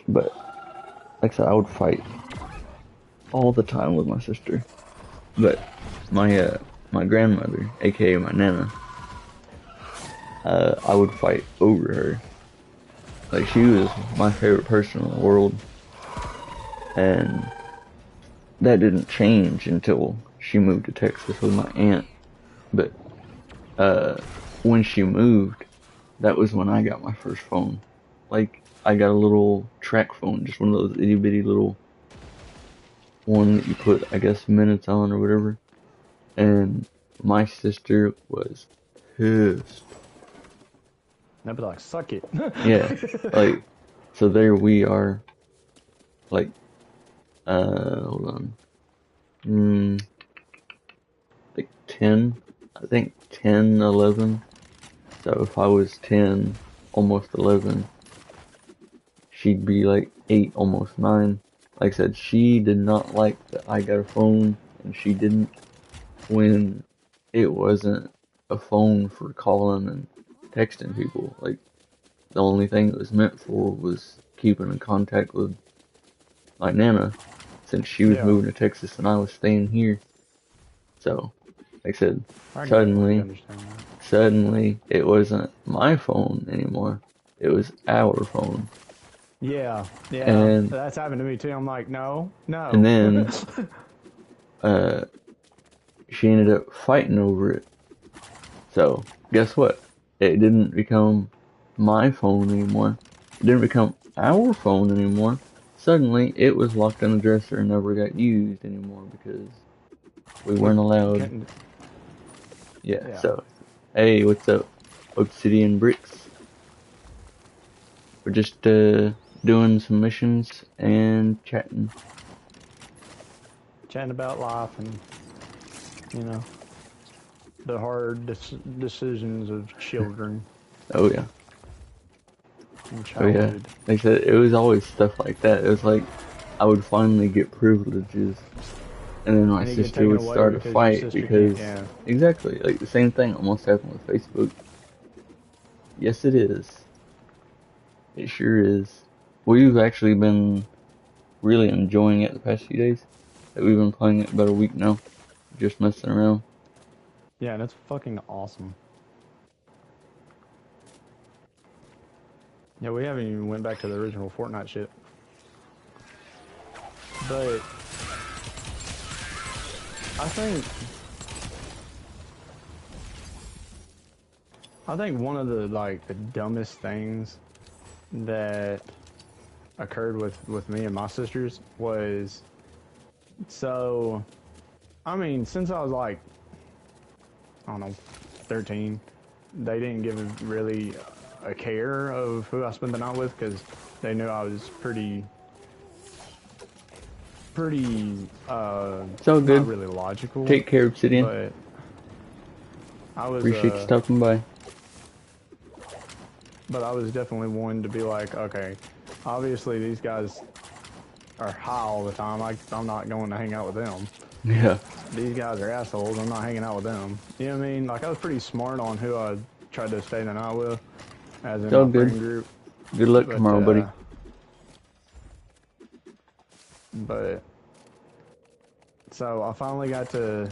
But like I said, I would fight all the time with my sister. But my grandmother, aka my nana, I would fight over her. Like she was my favorite person in the world, and that didn't change until she moved to Texas with my aunt. But uh, when she moved, that was when I got my first phone. Like I got a little track phone, just one of those itty bitty little one that you put, I guess, minutes on or whatever. And my sister was pissed. I'd be like, suck it. Yeah, like so there we are, like hold on, mm, like 10, I think 10, 11. So if I was 10, almost 11, she'd be like 8, almost 9. Like I said, she did not like that I got a phone, and she didn't when it wasn't a phone for calling and texting people. Like the only thing it was meant for was keeping in contact with my nana, since she was Yeah, moving to Texas and I was staying here. So, like I said, I can definitely suddenly, understand that. suddenly it wasn't my phone anymore. It was our phone. Yeah, yeah, And that's happened to me too. I'm like, no, and no. then uh she ended up fighting over it. So, guess what? It didn't become my phone anymore. It didn't become our phone anymore. Suddenly, it was locked in the dresser and never got used anymore because we We weren't allowed. couldn't. Yeah, Yeah, so, hey, what's up? Obsidian Bricks. We're just doing some missions and chatting. chatting about life and you know the hard decisions of children Oh yeah, and oh yeah. childhood. Like I said, it was always stuff like that. It was like I would finally get privileges, and then my And you get sister taken would away start a because your fight sister can't. because Yeah, exactly like the same thing almost happened with Facebook. Yes, it is. It sure is. We've actually been really enjoying it the past few days. Like, we've been playing it about a week now, just messing around. yeah, and it's fucking awesome. Yeah, we haven't even went back to the original Fortnite shit, but I think one of the like the dumbest things that occurred with me and my sisters was so I mean since I was like I don't know 13 they didn't give really a care of who I spent the night with because they knew I was pretty It's all not good. really logical Take care, Obsidian. but I was Appreciate you stopping by. definitely one to be like okay obviously these guys are high all the time I'm not going to hang out with them. Yeah, These guys are assholes. I'm not hanging out with them. You know what I mean? Like I was pretty smart on who I tried to stay the night with, as it's in all my good. friend group. Good luck But tomorrow, buddy. but so I finally got to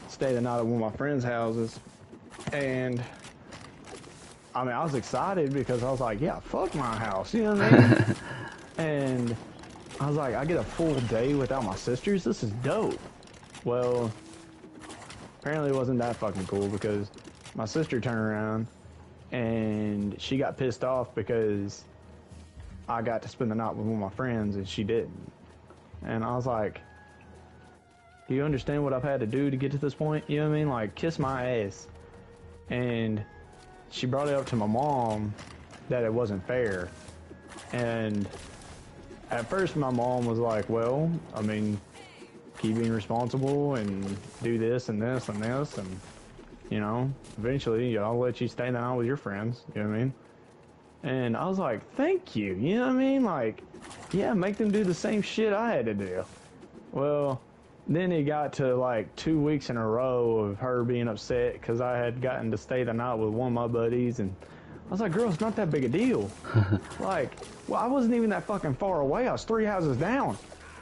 stay the night at one of my friends' houses, and I mean I was excited because I was like, yeah, fuck my house. You know what I mean? And I was like, I get a full day without my sisters. This is dope. Well, apparently it wasn't that fucking cool because my sister turned around and she got pissed off because I got to spend the night with one of my friends and she didn't. And I was like, do you understand what I've had to do to get to this point? You know what I mean? Like, kiss my ass. And she brought it up to my mom that it wasn't fair. And at first my mom was like, well, I mean, keep being responsible and do this and this and this. And, you know, eventually I'll let you stay the night with your friends. You know what I mean? And I was like, thank you. You know what I mean? Like, yeah, make them do the same shit I had to do. Well, then it got to like 2 weeks in a row of her being upset because I had gotten to stay the night with one of my buddies. And I was like, girl, it's not that big a deal. Like, well, I wasn't even that fucking far away. I was 3 houses down.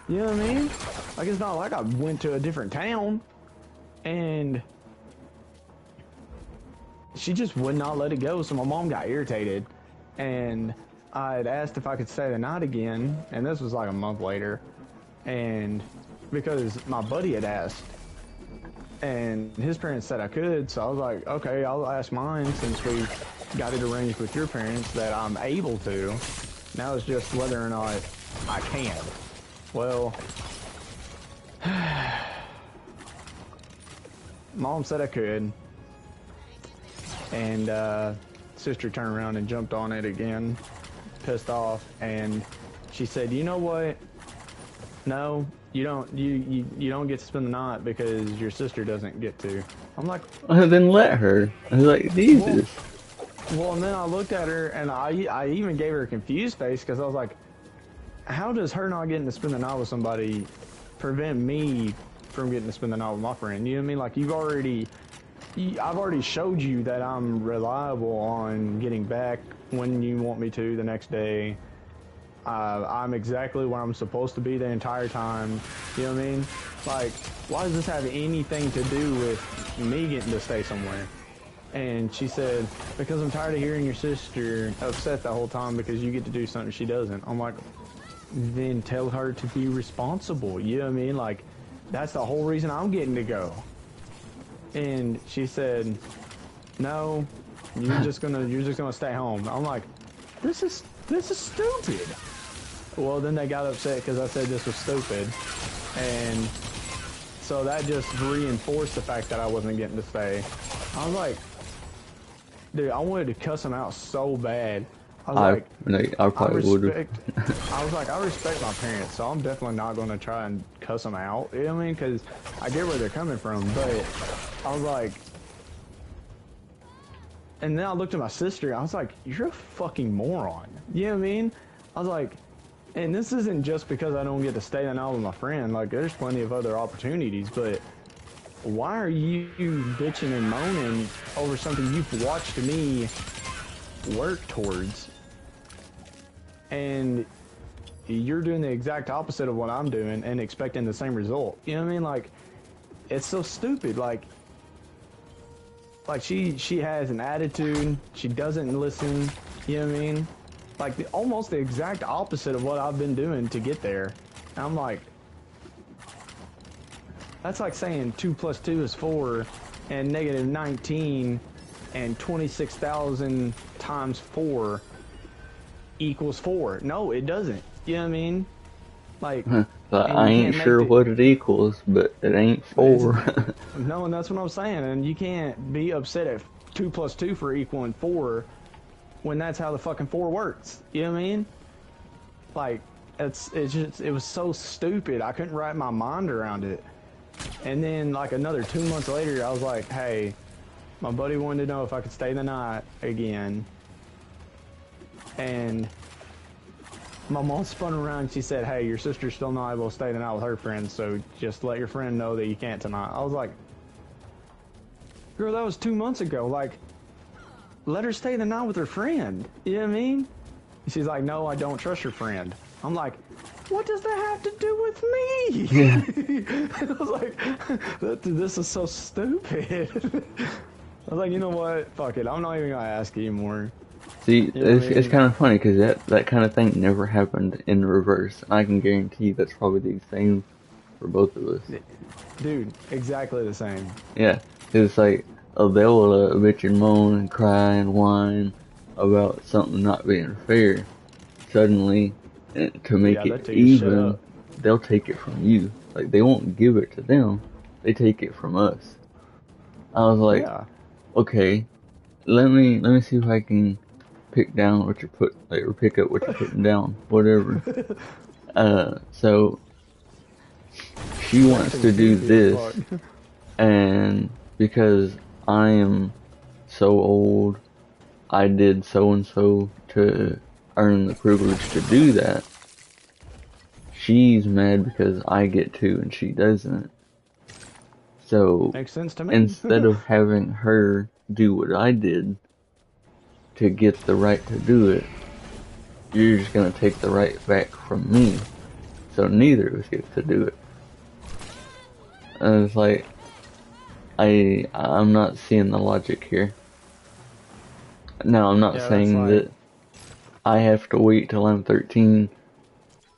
You know what I mean? Like, it's not like I went to a different town. And she just would not let it go. So my mom got irritated. And I had asked if I could stay the night again, and this was like a month later, and because my buddy had asked, and his parents said I could, so I was like, okay, I'll ask mine since we got it arranged with your parents that I'm able to. Now it's just whether or not I can. Well, mom said I could, and sister turned around and jumped on it again, pissed off, and she said, you know what, no, you don't get to spend the night because your sister doesn't get to. I'm like, Then let her. I was like, Jesus. well, and then I looked at her and I even gave her a confused face because I was like, how does her not getting to spend the night with somebody prevent me from getting to spend the night with my friend? You know what I mean? Like, I've already showed you that I'm reliable on getting back when you want me to the next day. I'm exactly where I'm supposed to be the entire time. You know what I mean? Like, why does this have anything to do with me getting to stay somewhere? And she said, because I'm tired of hearing your sister upset the whole time because you get to do something she doesn't. I'm like, then tell her to be responsible. You know what I mean? Like, that's the whole reason I'm getting to go. And she said, no, you're just gonna stay home. I'm like, this is stupid. Well, then they got upset because I said this was stupid, and so that just reinforced the fact that I wasn't getting to stay. I was like, dude, I wanted to cuss him out so bad. I probably would. I was like, I respect my parents, so I'm definitely not going to try and cuss them out. You know what I mean? Because I get where they're coming from, but I was like, and then I looked at my sister. I was like, you're a fucking moron. You know what I mean? I was like, and this isn't just because I don't get to stay the night with my friend. Like, there's plenty of other opportunities, but why are you bitching and moaning over something you've watched me work towards? And you're doing the exact opposite of what I'm doing and expecting the same result. You know what I mean? Like, it's so stupid. Like she has an attitude. She doesn't listen. You know what I mean? Like, almost the exact opposite of what I've been doing to get there. And I'm like, that's like saying 2 + 2 is 4 and negative 19 and 26,000 times 4 equals 4. No, it doesn't. You know what I mean? Like, I ain't sure what it equals, but it ain't 4. No, and that's what I'm saying. And you can't be upset at 2 + 2 for equaling 4 when that's how the fucking 4 works. You know what I mean? Like, it was so stupid. I couldn't wrap my mind around it. And then, like, another 2 months later, I was like, hey, my buddy wanted to know if I could stay the night again. And my mom spun around and she said, hey, your sister's still not able to stay the night with her friends, so just let your friend know that you can't tonight. I was like, girl, that was 2 months ago. Like, let her stay the night with her friend. You know what I mean? She's like, no, I don't trust your friend. I'm like, what does that have to do with me? Yeah. I was like, this is so stupid. I was like, you know what? Fuck it. I'm not even going to ask anymore. See, You know what I it's mean? kind of funny because that kind of thing never happened in reverse. I can guarantee that's probably the same for both of us. Dude, exactly the same. Yeah, it's like they'll bitch and moan and cry and whine about something not being fair. suddenly, to make Yeah, it that tell you to shut even, up. they'll take it from you. Like, they won't give it to them, they take it from us. I was like, Yeah. okay, let me see if I can pick down what you're put like or pick up what you're putting down, whatever. So she That wants to seems do goofy as this, fuck. and because I am so old, I did so and so to earn the privilege to do that. She's mad because I get to and she doesn't. So Makes sense to me. instead of having her do what I did to get the right to do it, you're just gonna take the right back from me. So neither of us get to do it. And it's like I'm not seeing the logic here. Now I'm not Yeah, that's saying like, that I have to wait till I'm 13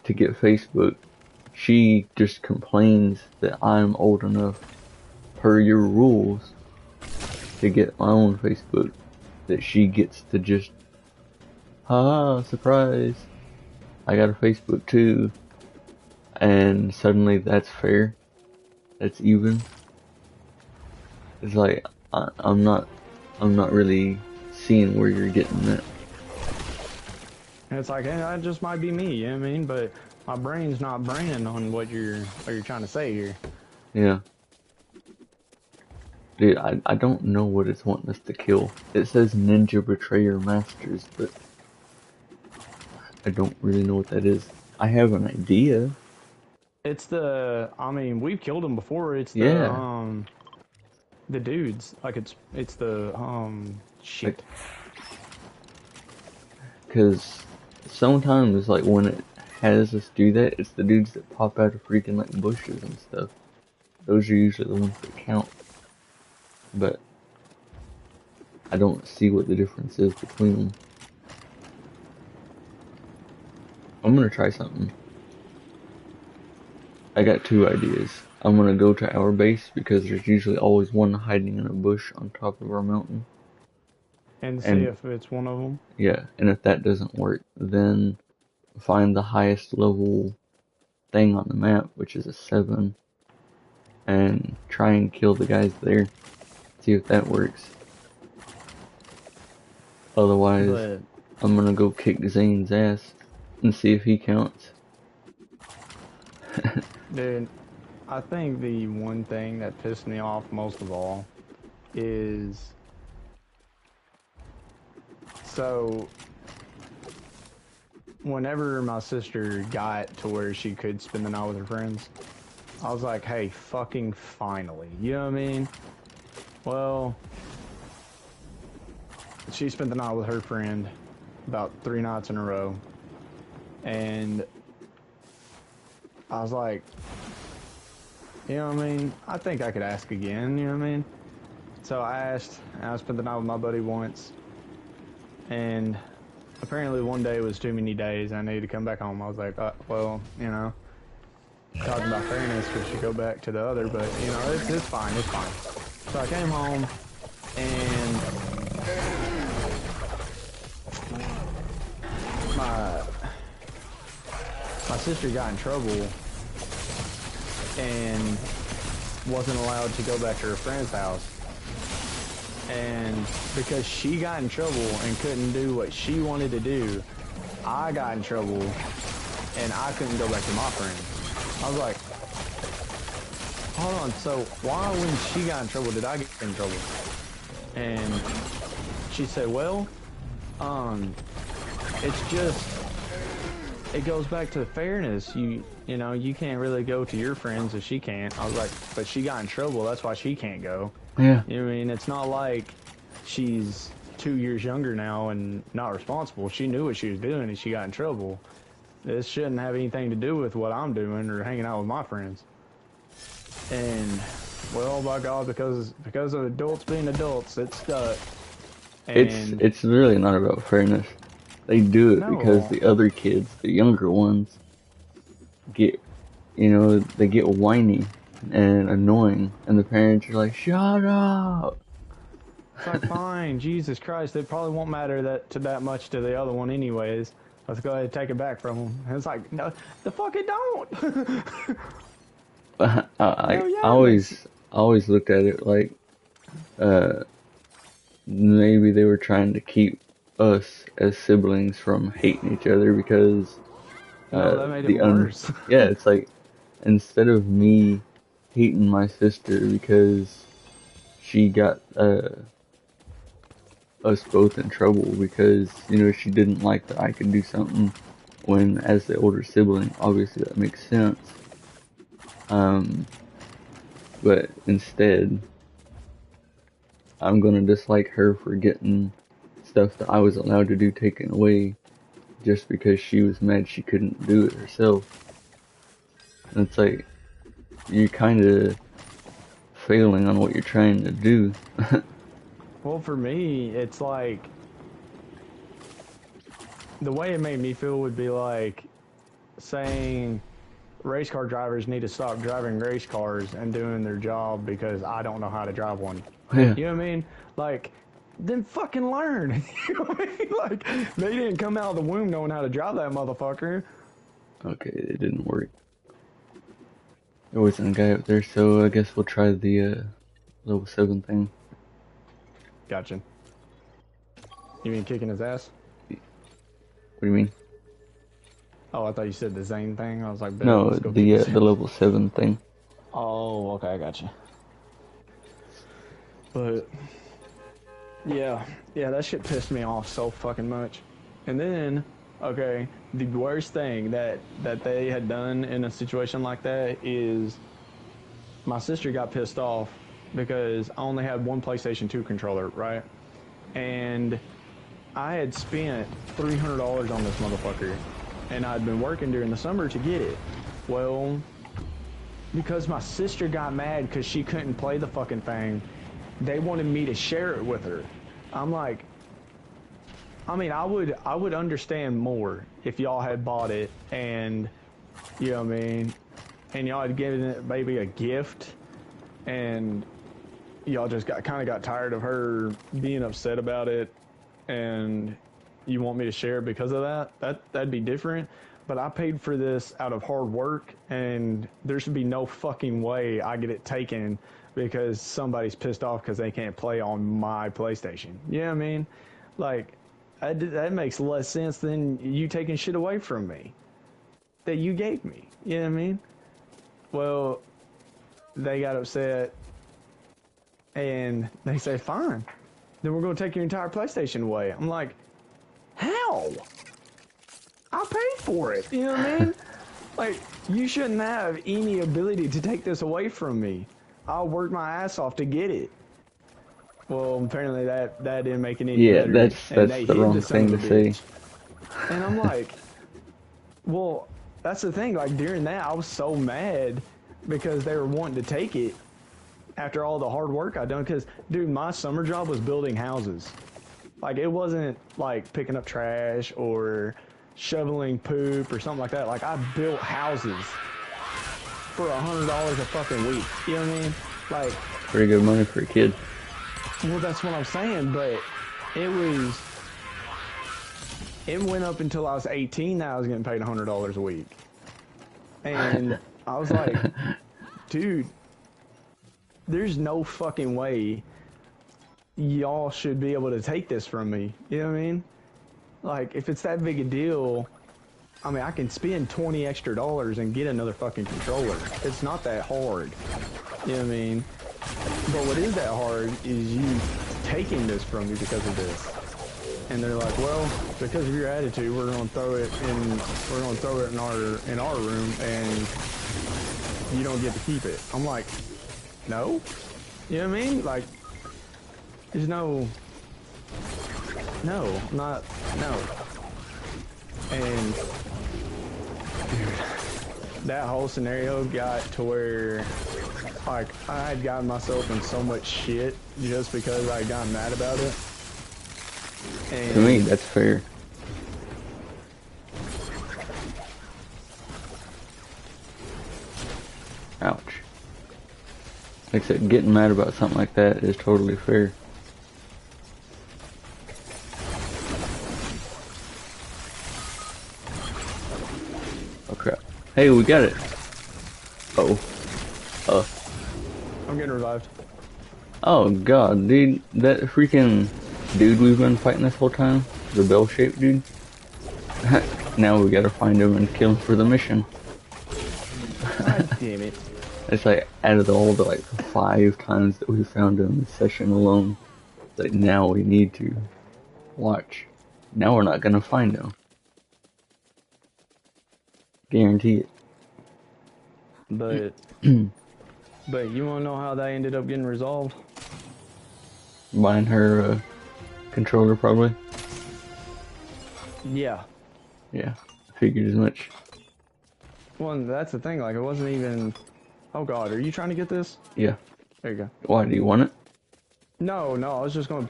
to get Facebook. She just complains that I'm old enough per your rules to get my own Facebook. That she gets to just, haha, surprise, I got a Facebook too. And suddenly that's fair. That's even. It's like, I'm not really seeing where you're getting that. it's like, hey, that just might be me, you know what I mean? But my brain's not braining on what you're trying to say here. Yeah. Dude, I don't know what it's wanting us to kill. It says Ninja Betrayer Masters, but I don't really know what that is. I have an idea. It's I mean, we've killed them before. It's Yeah. the dudes. Like it's the Like, shit. cause sometimes, like, when it has us do that, it's the dudes that pop out of freaking, like, bushes and stuff. Those are usually the ones that count. But I don't see what the difference is between them. I'm gonna try something. I got two ideas. I'm gonna go to our base because there's usually always one hiding in a bush on top of our mountain. And see And if it's one of them. yeah, and if that doesn't work, then find the highest level thing on the map, which is a 7, and try and kill the guys there. See if that works. Otherwise, But I'm gonna go kick Zane's ass and see if he counts. dude, I think the one thing that pissed me off most of all is so whenever my sister got to where she could spend the night with her friends, I was like, hey, fucking finally. You know what I mean? Well, she spent the night with her friend about 3 nights in a row. And I was like, you know what I mean? I think I could ask again, you know what I mean? So I asked, and I spent the night with my buddy once. And apparently one day was too many days. I needed to come back home. I was like, well, you know, talking about fairness, we should go back to the other, but, you know, it's fine, it's fine. So I came home, and my my sister got in trouble and wasn't allowed to go back to her friend's house. And because she got in trouble and couldn't do what she wanted to do, I got in trouble and I couldn't go back to my friend. I was like, hold on, so why when she got in trouble did I get in trouble? And she said, well, it's just, it goes back to fairness. You know, you can't really go to your friends if she can't. I was like, but she got in trouble, that's why she can't go. Yeah. You know what I mean? It's not like she's 2 years younger now and not responsible. She knew what she was doing and she got in trouble. This shouldn't have anything to do with what I'm doing or hanging out with my friends. And, well, by God, because of adults being adults, it stuck. And, It's really not about fairness. They do it because no, the other kids, the younger ones, get, they get whiny and annoying, and the parents are like, "Shut up!" it's like, fine, Jesus Christ, it probably won't matter that much to the other one anyways. Let's go ahead and take it back from him. And it's like, no, the fuck it don't. I Hell yeah, it makes. always looked at it like uh maybe they were trying to keep us as siblings from hating each other because No, that made it the un worse. yeah, it's like instead of me hating my sister because she got us both in trouble because she didn't like that I could do something when as the older sibling obviously that makes sense. um but instead I'm gonna dislike her for getting stuff that I was allowed to do taken away just because she was mad she couldn't do it herself. And it's like you're kind of failing on what you're trying to do. Well, for me, it's like the way it made me feel would be like saying race car drivers need to stop driving race cars and doing their job because I don't know how to drive one. Yeah. You know what I mean? Like, then fucking learn. You know what I mean? Like, they didn't come out of the womb knowing how to drive that motherfucker. Okay, it didn't work. There wasn't a guy up there, so I guess we'll try the level 7 thing. Gotcha. You mean kicking his ass? What do you mean? Oh, I thought you said the Zane thing. I was like, bet, No, let's go kick his the ass. level 7 thing. Oh, okay, I gotcha. But yeah, yeah, that shit pissed me off so fucking much. And then, okay, the worst thing that they had done in a situation like that is my sister got pissed off because I only had one PlayStation 2 controller, right? And I had spent $300 on this motherfucker, and I'd been working during the summer to get it. Well, because my sister got mad because she couldn't play the fucking thing, they wanted me to share it with her. I'm like, I mean, I would understand more if y'all had bought it and, you know what I mean, and y'all had given it maybe a gift, and y'all just got tired of her being upset about it, and you want me to share because of that'd be different. But I paid for this out of hard work, and there should be no fucking way I get it taken because somebody's pissed off because they can't play on my PlayStation. You know what I mean? Like, that makes less sense than you taking shit away from me that you gave me. You know what I mean? Well, they got upset, and they say, fine, then we're going to take your entire PlayStation away. I'm like, how? I paid for it. You know what I mean? Like, you shouldn't have any ability to take this away from me. I worked my ass off to get it. Well, apparently that didn't make it any Yeah, better. And that's they the hid the wrong son thing of to the say. bitch. And I'm like, well, that's the thing. Like, during that, I was so mad because they were wanting to take it after all the hard work I'd done. Because, dude, my summer job was building houses. Like, it wasn't like picking up trash or shoveling poop or something like that. Like, I built houses for $100 a fucking week. You know what I mean? Like, Pretty good money for a kid. well, that's what I'm saying, but it went up until I was 18 that I was getting paid $100 a week. And I was like, dude, there's no fucking way y'all should be able to take this from me. You know what I mean? Like, if it's that big a deal, I mean, I can spend 20 extra dollars and get another fucking controller. It's not that hard. You know what I mean? But what is that hard is you taking this from me because of this. And they're like, well, because of your attitude, we're gonna throw it in our room, and you don't get to keep it. I'm like, no, you know what I mean? Like, there's no, not no. And dude, that whole scenario got to where, like, I had gotten myself in so much shit just because I got mad about it. And To me, that's fair. Ouch. Like I said, getting mad about something like that is totally fair. Hey, we got it. Oh. Uh. I'm getting revived. Oh god, dude. That freaking dude we've been fighting this whole time. The bell-shaped dude. Now we gotta find him and kill him for the mission. God damn it. It's like out of all the like 5 times that we found him in this session alone, like now we need to watch. Now we're not gonna find him. Guarantee it. But but you wanna know how that ended up getting resolved? Buying her controller probably. Yeah. Yeah, figured as much. Well, that's the thing, like it wasn't even. Oh god, are you trying to get this? Yeah. There you go. Why do you want it? No, I was just gonna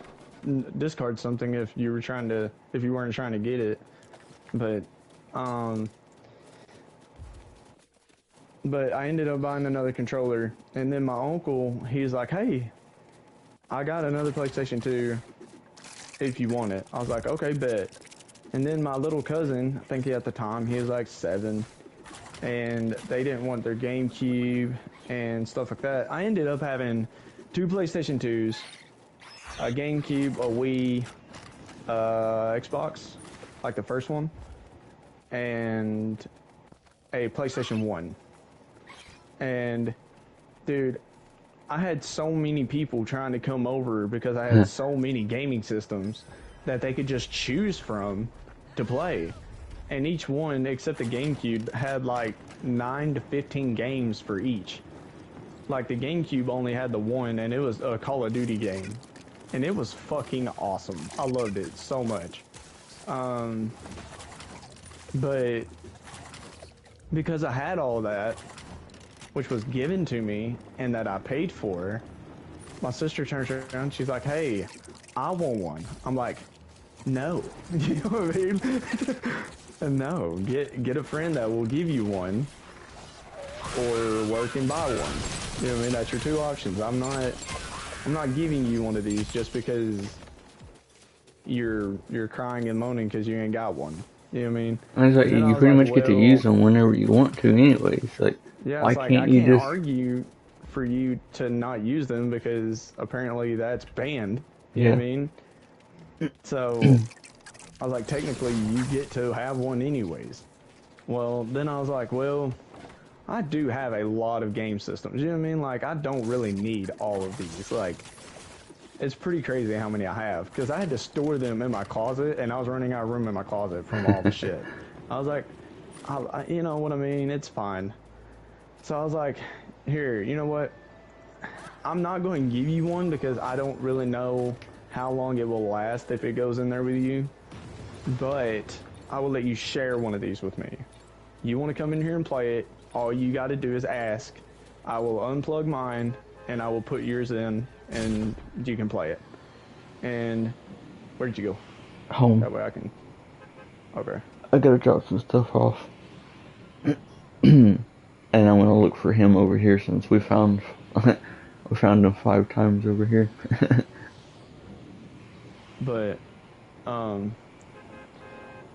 discard something if you weren't trying to get it. But but I ended up buying another controller, and then my uncle, he's like, hey, I got another PlayStation 2 if you want it. I was like, okay, bet. And then my little cousin, I think at the time, he was like 7, and they didn't want their GameCube and stuff like that. I ended up having 2 PlayStation 2s, a GameCube, a Wii, Xbox, like the first one, and a PlayStation 1. And, dude, I had so many people trying to come over because I had so many gaming systems that they could just choose from to play. And each one, except the GameCube, had like 9 to 15 games for each. Like the GameCube only had the one, and it was a Call of Duty game. And it was fucking awesome. I loved it so much. But because I had all that, which was given to me and that I paid for, my sister turns around, she's like, hey, I want one. I'm like, no. You know what I mean? No, get a friend that will give you one, or work and buy one. You know what I mean? That's your 2 options. I'm not giving you one of these just because you're crying and moaning because you ain't got one. You know what I mean? And it's like And then you I was pretty like, much get to use them whenever you want to, anyways. Like, yeah, why it's like I can't you can't just? argue for you to not use them because apparently that's banned. You know Yeah. what I mean? So I was like, technically you get to have one anyways. Well, then I was like, well, I do have a lot of game systems. You know what I mean? Like, I don't really need all of these. Like, it's pretty crazy how many I have because I had to store them in my closet, and I was running out of room in my closet from all the shit. I was like, you know what I mean? It's fine. So I was like, here, you know what? I'm not going to give you one because I don't really know how long it will last if it goes in there with you. But I will let you share one of these with me. You want to come in here and play it, all you got to do is ask. I will unplug mine, and I will put yours in, and you can play it. And where did you go? Home. That way I can... Okay. I gotta drop some stuff off. And I'm gonna look for him over here since we found him 5 times over here. But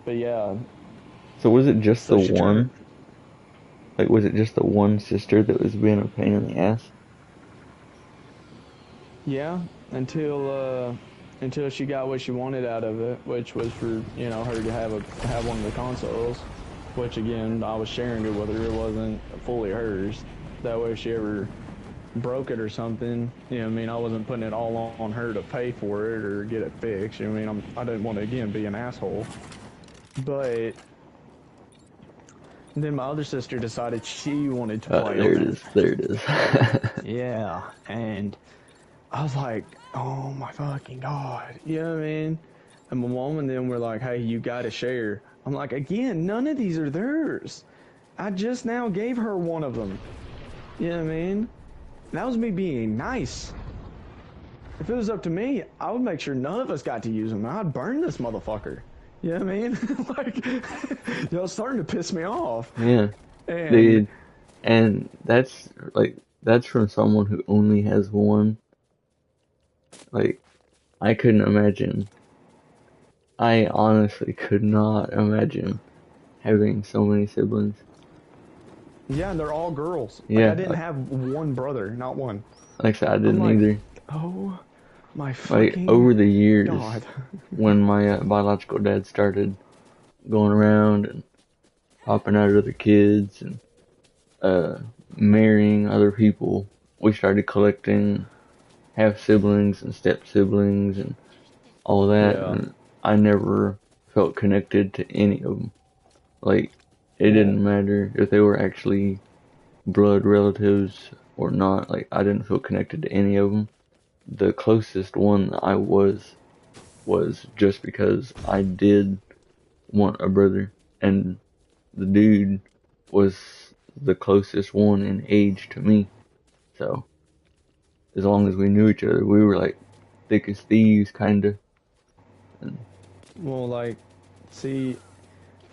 yeah. So was it just So the she one? Like, was it just the one sister that was being a pain in the ass? Yeah, until she got what she wanted out of it, which was for, you know, her to have one of the consoles, which again I was sharing it with her. It wasn't fully hers. That way, if she ever broke it or something, you know what I mean, I wasn't putting it all on her to pay for it or get it fixed. You know what I mean, I didn't want to again be an asshole. But then my other sister decided she wanted to play There on it it. is. There it is. Yeah, and I was like, oh my fucking god, you know what I mean? And my mom and them were like, hey, you gotta share. I'm like, again, none of these are theirs. I just now gave her one of them. You know what I mean? That was me being nice. If it was up to me, I would make sure none of us got to use them. I'd burn this motherfucker. You know what I mean? Like, y'all starting to piss me off. Yeah, And dude. And that's from someone who only has one. Like, I couldn't imagine. I honestly could not imagine having so many siblings. Yeah, and they're all girls. Like I Yeah, didn't have one brother, not one. like I said, I I'm didn't like, either. oh my Like fucking over the years, god. when my biological dad started going around and popping out other kids and uh, marrying other people, we started collecting half siblings and step siblings and all that. Yeah. And I never felt connected to any of them. Like it Well, didn't matter if they were actually blood relatives or not. Like I didn't feel connected to any of them. The closest one I was just because I did want a brother, and the dude was the closest one in age to me. So as long as we knew each other, we were like thick as thieves, kinda. And like, see,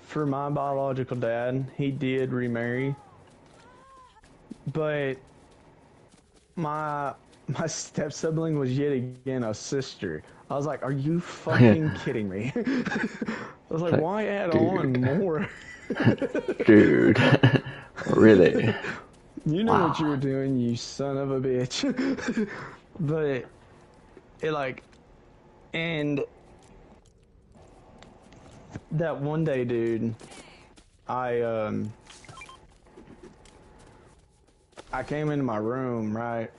for my biological dad, he did remarry, but my my step sibling was yet again a sister. I was like, are you yeah, fucking kidding me? I was it's like, like, why add on dude, more? dude, really? You knew what you Wow. were doing, you son of a bitch. But it like, and that one day, dude, I I came into my room, right?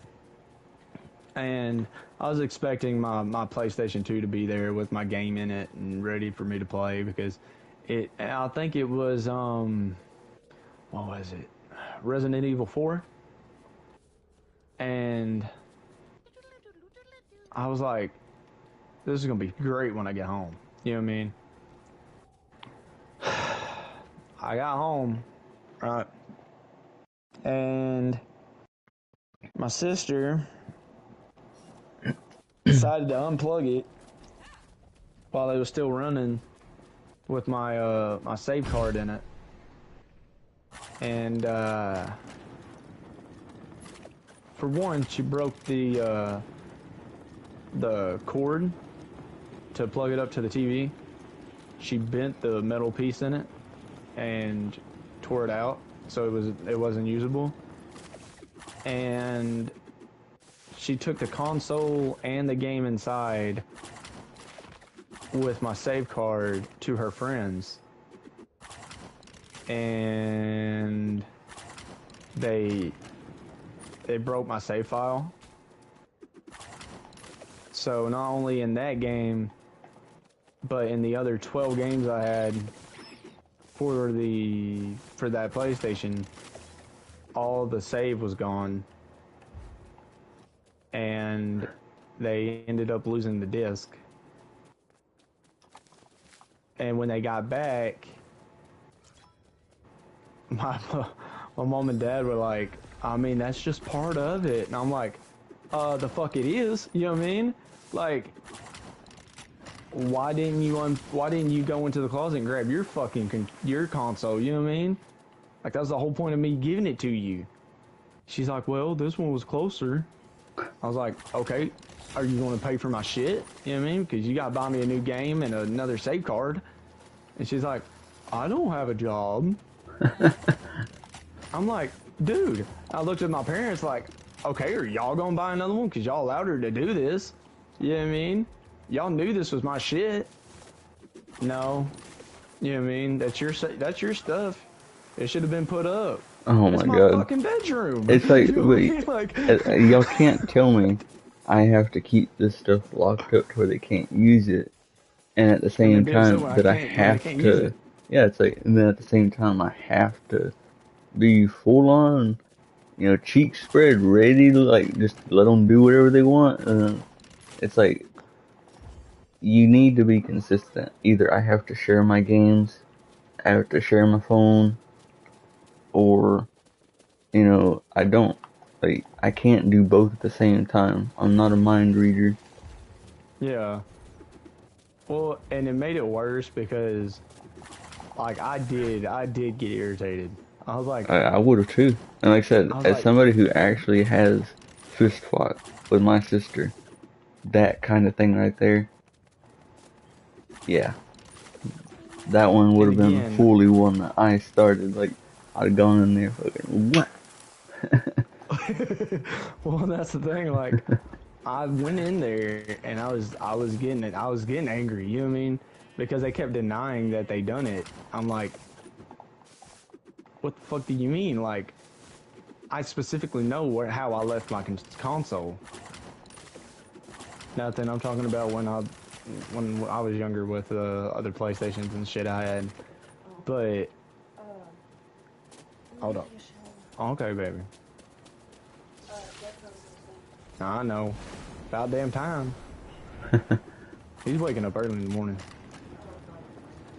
And I was expecting my PlayStation 2 to be there with my game in it and ready for me to play because I think it was what was it? Resident Evil 4. And I was like, this is going to be great when I get home. You know what I mean? I got home, right? And my sister decided to unplug it while it was still running with my save card in it. And for one, she broke the cord to plug it up to the TV. She bent the metal piece in it and tore it out, so it wasn't usable. And she took the console and the game inside with my save card to her friends, and they broke my save file. So not only in that game, but in the other 12 games I had for that PlayStation, all the save was gone, and they ended up losing the disc. And when they got back, my my mom and dad were like, I mean, that's just part of it. And I'm like, the fuck it is. You know what I mean? Like, why didn't you go into the closet and grab your fucking your console? You know what I mean? Like that was the whole point of me giving it to you. She's like, well, this one was closer. I was like, okay, are you going to pay for my shit? You know what I mean? Because you got to buy me a new game and another save card. And she's like, I don't have a job. I'm like, dude. I looked at my parents like, okay, are y'all going to buy another one? Because y'all allowed her to do this. You know what I mean? Y'all knew this was my shit. No. You know what I mean? That's your stuff. It should have been put up. Oh It's my my god. fucking bedroom. It's like, You know what I wait, mean? Like, y'all can't tell me I have to keep this stuff locked up to where they can't use it, and at the and same then being so time when I that I can't when they have can't use to, it. yeah, it's like, and then at the same time I have to be full on, cheek spread, ready to like just let them do whatever they want. It's like you need to be consistent. Either I have to share my games, I have to share my phone, or I don't. Like I can't do both at the same time. I'm not a mind reader. Yeah. Well, and it made it worse because like I did get irritated. I was like I would have too. And like I said, I was as like somebody who actually has fist fought with my sister, that kind of thing right there, yeah, that one would and have been again, fully one that I started. Like I'd have gone in there fucking what? Well, that's the thing. Like, I went in there and I was getting angry. You know what I mean? Because they kept denying that they done it. I'm like, what the fuck do you mean? Like, I specifically know how I left my console. Nothing. I'm talking about when I was younger with other PlayStations and shit I had. But hold up. Okay, baby. I know. About damn time. He's waking up early in the morning.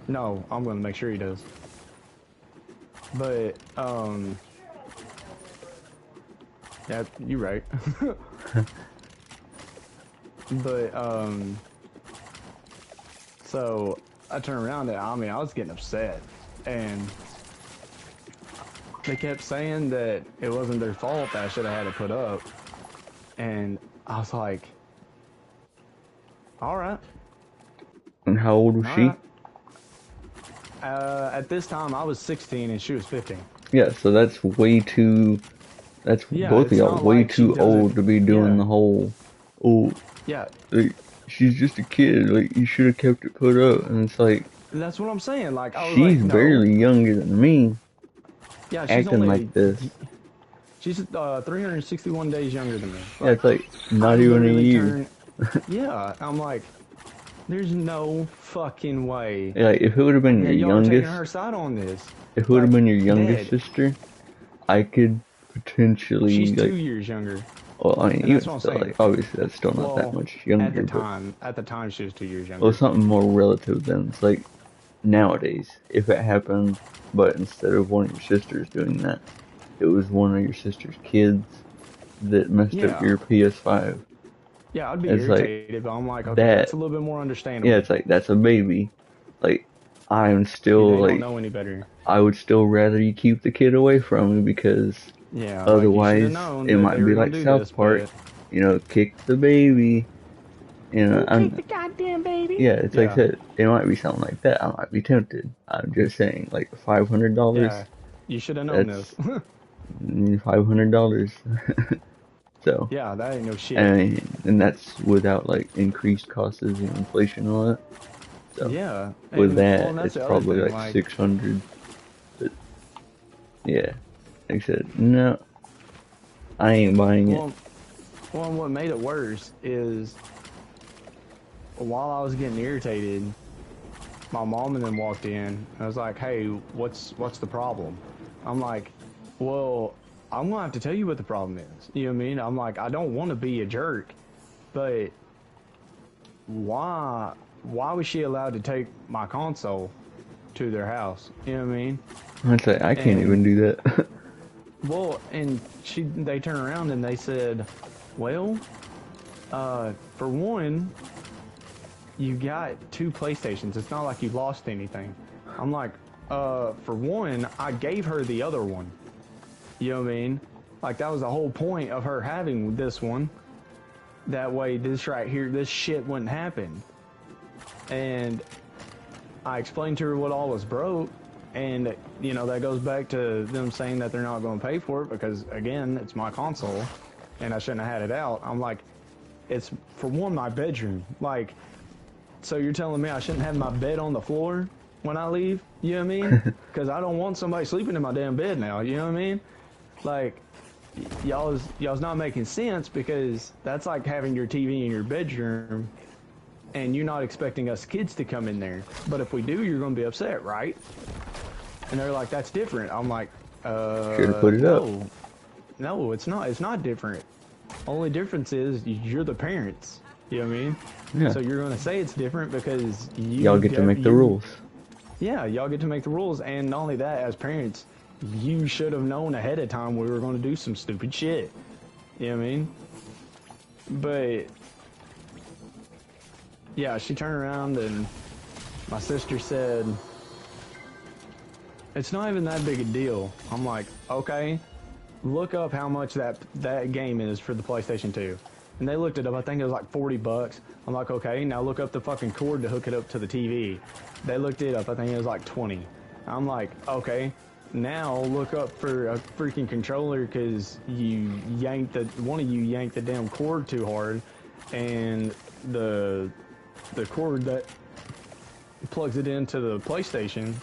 No, I'm gonna make sure he does. But yeah, you're right. But so I turned around and I was getting upset, and they kept saying that it wasn't their fault that I should have had it put up, and I was like, all right. And how old was All she? right. At this time, I was 16 and she was 15. Yeah, so that's way too. That's Yeah, both of it's y'all not way like she too old doesn't. to be doing Yeah, the whole. Oh, yeah. like, she's just a kid. Like you should have kept it put up. And it's like That's what I'm saying. Like, I was she's like, no. barely younger than me, Yeah, acting like this. she's 361 days younger than me. Yeah, Like, it's like I not even a literally year. turned. Yeah, I'm like, there's no fucking way Like if it would have been your that y'all are taking youngest, her side on this. if it would have Like, been your youngest dead. sister, I could potentially She's like. 2 years younger, Well, I mean, and even that's what I'm still, saying. like obviously that's still not that Well, much younger, but at the time, she was 2 years well, younger. something more relative than it's like nowadays. If it happened, but instead of one of your sisters doing that, it was one of your sister's kids that messed up Yeah, your PS5. yeah, I'd be It's like irritated, but I'm like, okay, that. that's a little bit more Yeah, understandable. it's like that's a baby. Like I'm Yeah, still they don't like know any better. I would still rather you keep the kid away from me because Yeah, like you should have otherwise known it that they might were be gonna like do South this, Park, but kick the baby. who kicked I'm the goddamn baby? yeah, it's like Yeah, that. It might be something like that. I might be tempted. I'm just saying, like $500. yeah, you should have known That's this. $500. So, Yeah, that ain't no shit. and that's without like increased costs and inflation and all that. So, Yeah, with and well, that, and that's it's the other probably thing. like Like, 600. But yeah, like I said, no, I ain't buying it. well, well, what made it worse is while I was getting irritated, my mom and them walked in. I was like, "Hey, what's the problem?" I'm like, "Well, I'm gonna have to tell you what the problem is." You know what I mean? I'm like, I don't want to be a jerk, but why why was she allowed to take my console to their house? You know what I mean? I'd say I can't even And do that. well, and they turned around and they said, "Well, for one, you got two PlayStations. It's not like you lost anything." I'm like, for one, I gave her the other one. You know what I mean? Like, that was the whole point of her having this one. That way, this right here, this shit wouldn't happen. And I explained to her what all was broke. And, you know, that goes back to them saying that they're not going to pay for it because, again, it's my console and I shouldn't have had it out. I'm like, it's, for one, my bedroom. Like, so you're telling me I shouldn't have my bed on the floor when I leave? You know what I mean? Because I don't want somebody sleeping in my damn bed now. You know what I mean? Like, y'all's not making sense because that's like having your TV in your bedroom and you're not expecting us kids to come in there. But if we do, you're going to be upset, right? And they're like, that's different. I'm like, Should have put it up. no. No, it's not. It's not different. Only difference is you're the parents. You know what I mean? Yeah, So you're going to say it's different because y'all get to make the rules. Yeah, y'all get to make the rules. And not only that, as parents, you should have known ahead of time we were going to do some stupid shit. You know what I mean? But yeah, she turned around and my sister said, it's not even that big a deal. I'm like, okay, look up how much that game is for the PlayStation 2. And they looked it up. I think it was like $40. I'm like, okay, now look up the fucking cord to hook it up to the TV. They looked it up. I think it was like 20. I'm like, okay, now look up for a freaking controller because one of you yanked the damn cord too hard, and the cord that plugs it into the PlayStation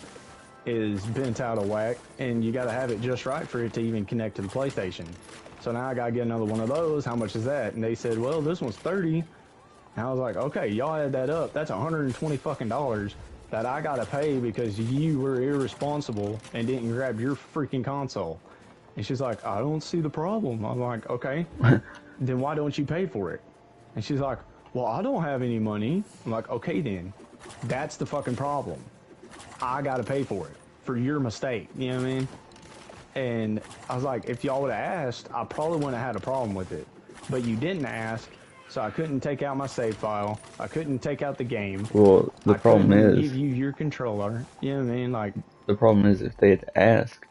is bent out of whack, and you got to have it just right for it to even connect to the PlayStation. So now I got to get another one of those. How much is that? And they said, well, this one's 30. And I was like, okay, y'all add that up. That's 120 fucking dollars that I got to pay because you were irresponsible and didn't grab your freaking console. And she's like, I don't see the problem. I'm like, okay, then why don't you pay for it? And she's like, well, I don't have any money. I'm like, okay, then that's the fucking problem. I got to pay for it for your mistake. You know what I mean? And I was like, if y'all would have asked, I probably wouldn't have had a problem with it. But you didn't ask, so I couldn't take out my save file. I couldn't take out the game. Well, the problem is, give you your controller. You know what I mean? Like, the problem is if they had asked,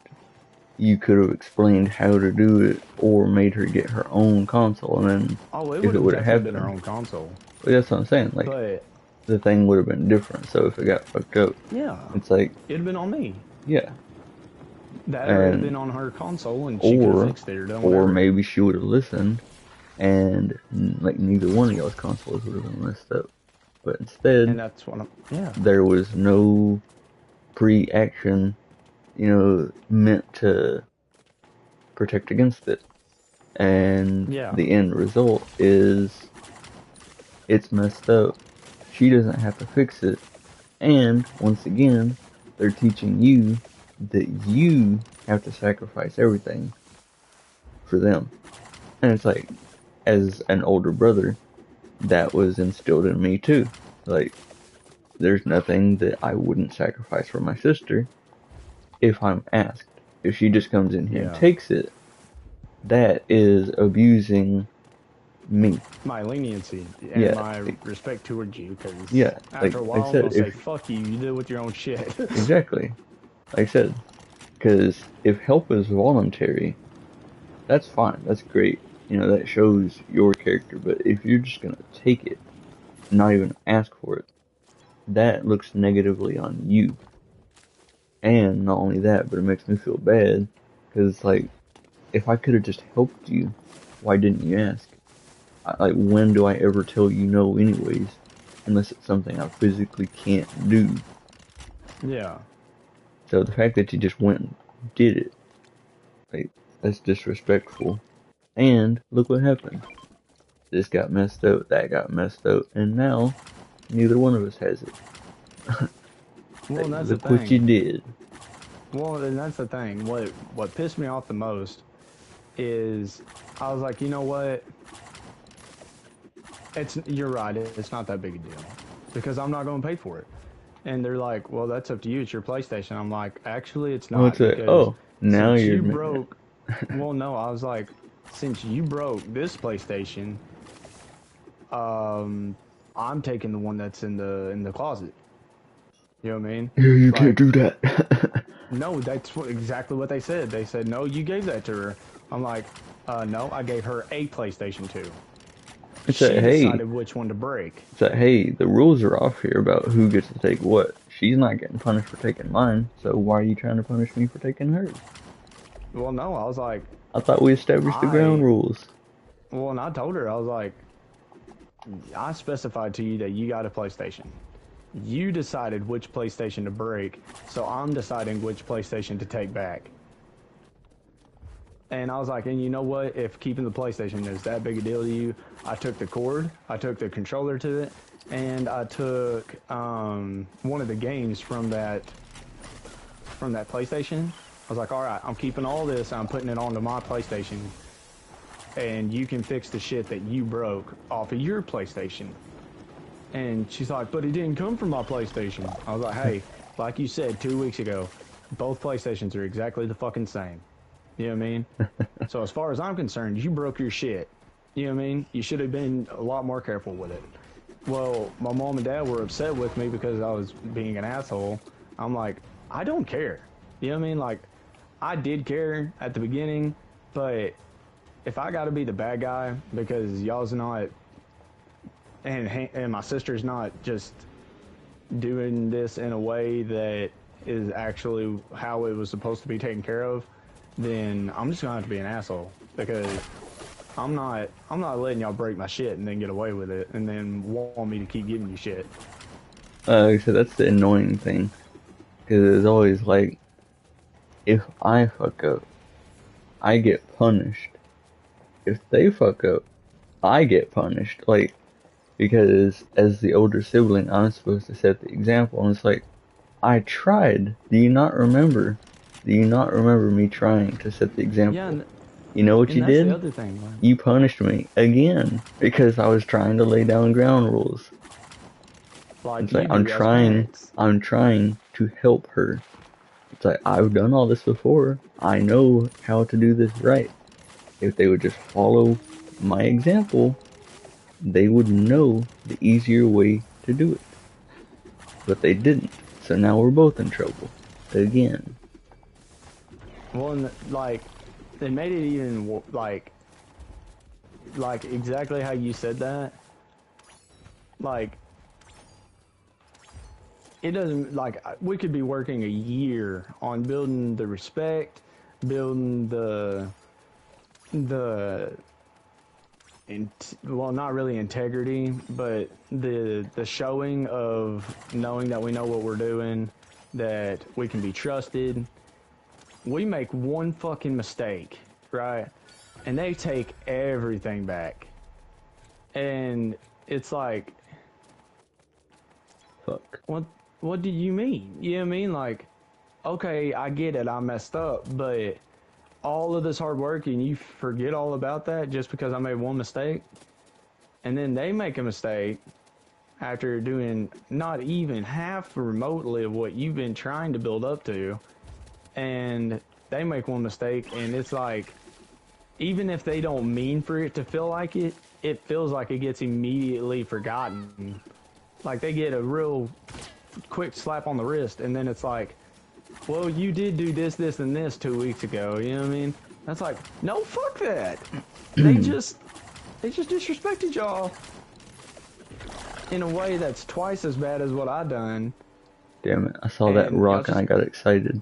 you could have explained how to do it or made her get her own console, and then it would have definitely been her own console. Well, that's what I'm saying. Like, but the thing would have been different. So if it got fucked up, yeah, it's like it'd have been on me. Yeah, that would have been on her console, and she could have fixed it. Or maybe she would have listened, and like neither one of y'all's consoles would have been messed up. But instead, and that's what there was no pre-action, meant to protect against it. And the end result is it's messed up. She doesn't have to fix it. And once again, they're teaching you that you have to sacrifice everything for them. And it's like, as an older brother, that was instilled in me too. Like, there's nothing that I wouldn't sacrifice for my sister if I'm asked. If she just comes in here and takes it, that is abusing me. My leniency and my respect towards you, because after a while, I'm gonna say, fuck you, you did it with your own shit. Exactly. Like I said, because if help is voluntary, that's fine, that's great. That shows your character, but if you're just gonna take it, not even ask for it, that looks negatively on you. And not only that, but it makes me feel bad, because it's like, if I could have just helped you, why didn't you ask? Like, when do I ever tell you no anyways? Unless it's something I physically can't do. Yeah. So the fact that you just went and did it, like, that's disrespectful. And look what happened. This got messed up, that got messed up, and now neither one of us has it. Well, that's look the thing. What you did. Well, and that's the thing. What pissed me off the most is I was like, you know what? You're right. It's not that big a deal because I'm not going to pay for it. And they're like, well, that's up to you. It's your PlayStation. I'm like, actually, it's not. Now you broke. Well, no, I was like, since you broke this PlayStation, I'm taking the one that's in the closet. You know what I mean? You can't do that. No, that's exactly what they said. They said, no, you gave that to her. I'm like, no, I gave her a PlayStation 2. She decided which one to break. It's like, hey, the rules are off here about who gets to take what. She's not getting punished for taking mine, so why are you trying to punish me for taking hers? Well, no, I was like... I thought we established the ground rules. Well, and I told her, I was like, I specified to you that you got a PlayStation. You decided which PlayStation to break, so I'm deciding which PlayStation to take back. And I was like, and you know what? If keeping the PlayStation is that big a deal to you, I took the cord, I took the controller to it, and I took one of the games from that PlayStation. I was like, all right, I'm keeping all this, I'm putting it onto my PlayStation, and you can fix the shit that you broke off of your PlayStation. And she's like, but it didn't come from my PlayStation. I was like, hey, like you said 2 weeks ago, both PlayStations are exactly the fucking same. You know what I mean? So as far as I'm concerned, you broke your shit. You know what I mean? You should have been a lot more careful with it. Well, my mom and dad were upset with me because I was being an asshole. I'm like, I don't care. You know what I mean? Like, I did care at the beginning, but if I gotta be the bad guy because y'all's not, and my sister's not just doing this in a way that is actually how it was supposed to be taken care of, then I'm just gonna have to be an asshole because I'm not letting y'all break my shit and then get away with it and then want me to keep giving you shit. So that's the annoying thing, because it's always like, if I fuck up, I get punished. If they fuck up, I get punished. Like, because as the older sibling, I'm supposed to set the example, and it's like, I tried. Do you not remember? Do you not remember me trying to set the Yeah, example? You know what and you that's the did? other thing, man. You punished me again because I was trying to lay down ground rules. Like It's you like do as parents. I'm trying to help her. It's like, I've done all this before. I know how to do this right. If they would just follow my example, they would know the easier way to do it. But they didn't. So now we're both in trouble. Again. Well, and, like they made it even like exactly how you said that. Like it doesn't like we could be working a year on building the respect, building the well, not really integrity, but the showing of knowing that we know what we're doing, that we can be trusted. We make one fucking mistake, right? And they take everything back. And it's like, Fuck. what do you mean? You know what I mean? Like, okay, I get it, I messed up, but all of this hard work and you forget all about that just because I made one mistake? And then they make a mistake after doing not even half remotely of what you've been trying to build up to, and they make one mistake, and it's like, even if they don't mean for it to feel like it, it feels like it gets immediately forgotten. Like they get a real quick slap on the wrist, and then it's like, well, you did do this, this, and this 2 weeks ago. You know what I mean? That's like, no, fuck that. They just, they just disrespected y'all in a way that's twice as bad as what I done. Damn it. I saw that And y'all rock and just, I got excited.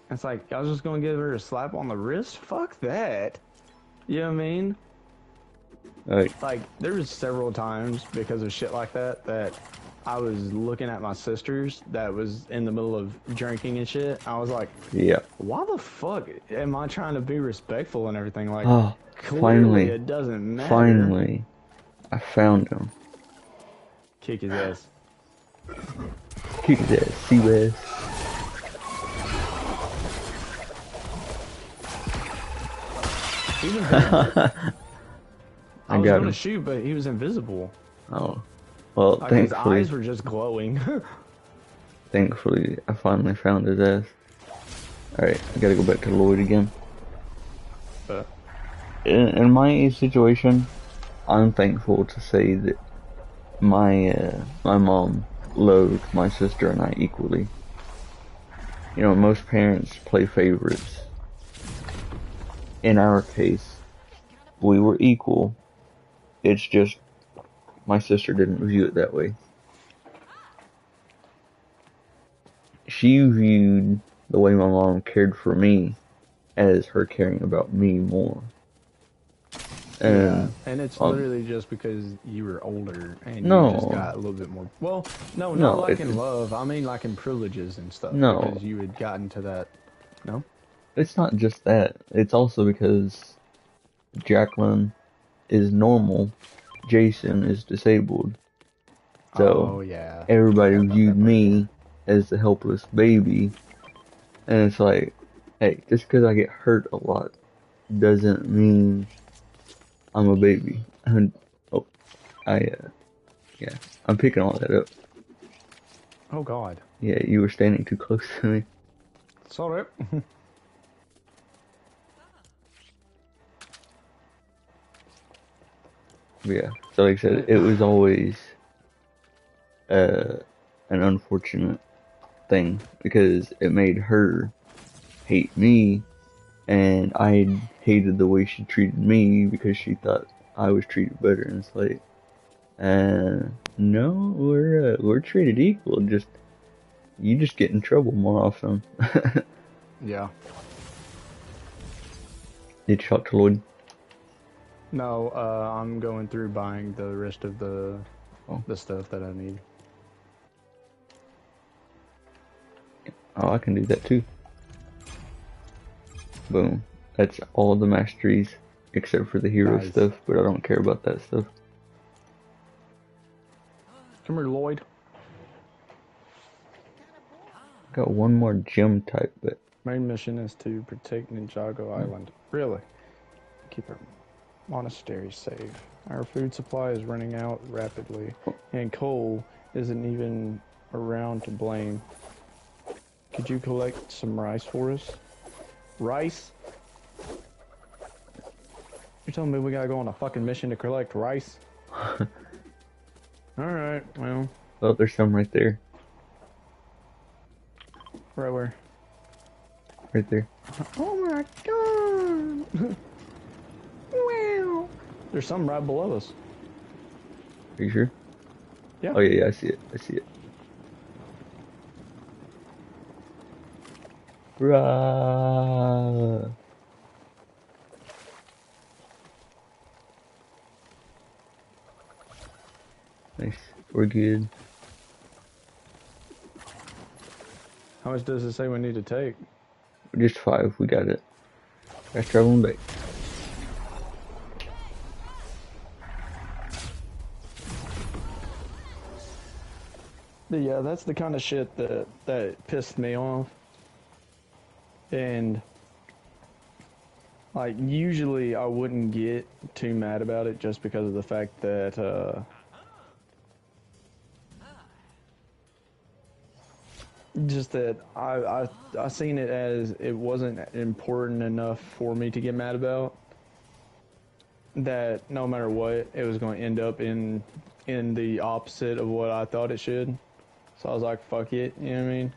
it's like, y'all just gonna give her a slap on the wrist? Fuck that. You know what I mean? Like, Like, there was several times because of shit like that that I was looking at my sisters that was in the middle of drinking and shit. I was like, yeah. why the fuck am I trying to be respectful and everything? Like, Oh, clearly finally. it doesn't matter. Finally. I found him. Kick his ass. Kick his ass, Seabass. He was invisible. I I was got gonna him. shoot, but he was invisible. Oh. Well, Like, his thankfully, eyes were just glowing. thankfully, I finally found his ass. Alright, I gotta go back to Lloyd again. But, In my situation, I'm thankful to say that my mom loved my sister and I equally. You know, most parents play favorites. In our case, we were equal. It's just my sister didn't view it that way. She viewed the way my mom cared for me as her caring about me more. yeah, And and it's um, literally just because you were older and you just no, got a little bit more. Well, no, not no, like in love. I mean, like in privileges and stuff no, because you had gotten to that. No. it's not just that. It's also because Jacqueline is normal, Jason is disabled. So Oh yeah, I everybody forgot about viewed that part. Yeah. me as the helpless baby, and it's like, hey, just because I get hurt a lot doesn't mean I'm a baby. And, oh, yeah, I'm picking all that up. Oh God. Yeah, you were standing too close to me. Sorry. But yeah, so like I said, it was always uh, an unfortunate thing because it made her hate me, and I hated the way she treated me because she thought I was treated better. And it's like, no, we're treated equal. Just You just get in trouble more often. Yeah. Did you talk to Lloyd? No, I'm going through buying the rest of Oh, the stuff that I need. oh, I can do that too. Boom. That's all the masteries except for the hero Nice. stuff, but I don't care about that stuff. Come here, Lloyd. Got one more gem type, but Main mission is to protect Ninjago Island. Really? Keep our monastery safe. Our food supply is running out rapidly, and coal isn't even around to blame. Could you collect some rice for us? Rice? You're telling me we gotta go on a fucking mission to collect rice? Alright, well, oh, there's some right there. right where? Right there. Oh my god! Wow! There's some right below us. Are you sure? Yeah. Oh yeah, I see it. I see it. Bruh. Nice. We're good. How much does it say we need to take? Just 5. We got it. Fast traveling back. But yeah, that's the kind of shit that pissed me off. And like usually I wouldn't get too mad about it just because of the fact that just that I seen it as it wasn't important enough for me to get mad about. That no matter what, it was going to end up in the opposite of what I thought it should. So I was like, fuck it, you know what I mean?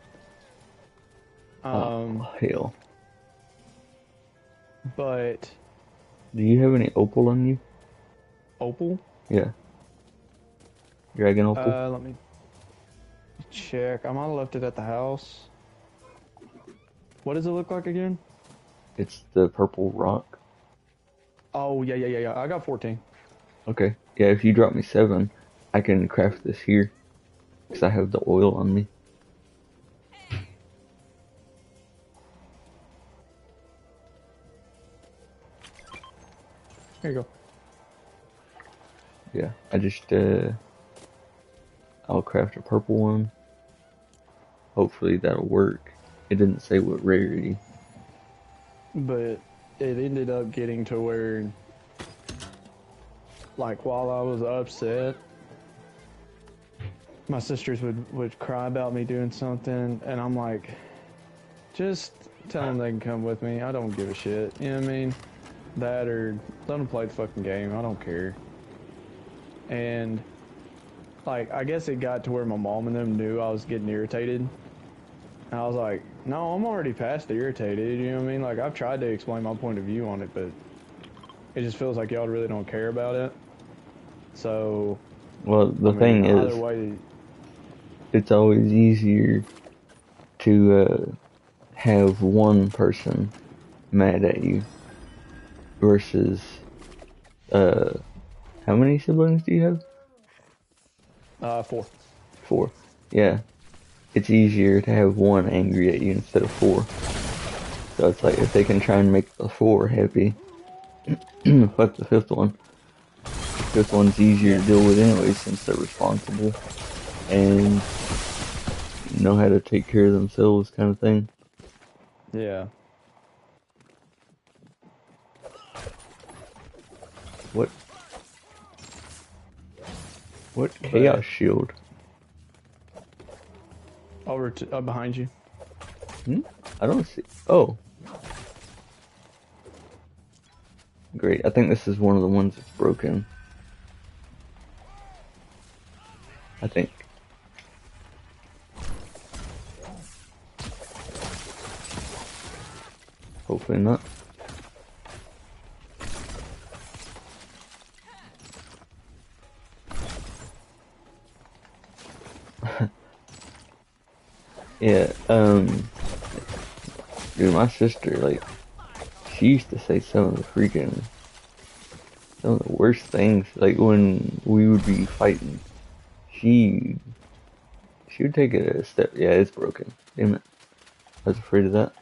Oh, hell. But Do you have any opal on you? Opal? Yeah. Dragon opal? Let me check. I might have left it at the house. What does it look like again? It's the purple rock. Oh, yeah. I got 14. Okay. Yeah, if you drop me 7, I can craft this here. Because I have the oil on me. Here you go. Yeah, I just, I'll craft a purple one. Hopefully that'll work. It didn't say what rarity. But it ended up getting to where, like, while I was upset, my sisters would cry about me doing something, and I'm like, just tell them they can come with me. I don't give a shit. You know what I mean? That or let them play the fucking game. I don't care. And, like, I guess it got to where my mom and them knew I was getting irritated. And I was like, no, I'm already past irritated. You know what I mean? Like, I've tried to explain my point of view on it, but it just feels like y'all really don't care about it. So, Well, the I mean, thing either is, way, it's always easier to have one person mad at you versus, how many siblings do you have? 4. 4. Yeah. It's easier to have one angry at you instead of 4. So it's like, if they can try and make the 4 happy, fuck the 5th one. The 5th one's easier Yeah. to deal with anyway since they're responsible and know how to take care of themselves kind of thing. Yeah. What? What But chaos shield? over to behind you. Hmm? I don't see. Oh. Great. I think this is one of the ones that's broken. I think. Hopefully not. Yeah, dude, my sister, like, she used to say some of the worst things. Like, when we would be fighting, she, she would take it a step. Yeah, it's broken. Damn it. I was afraid of that.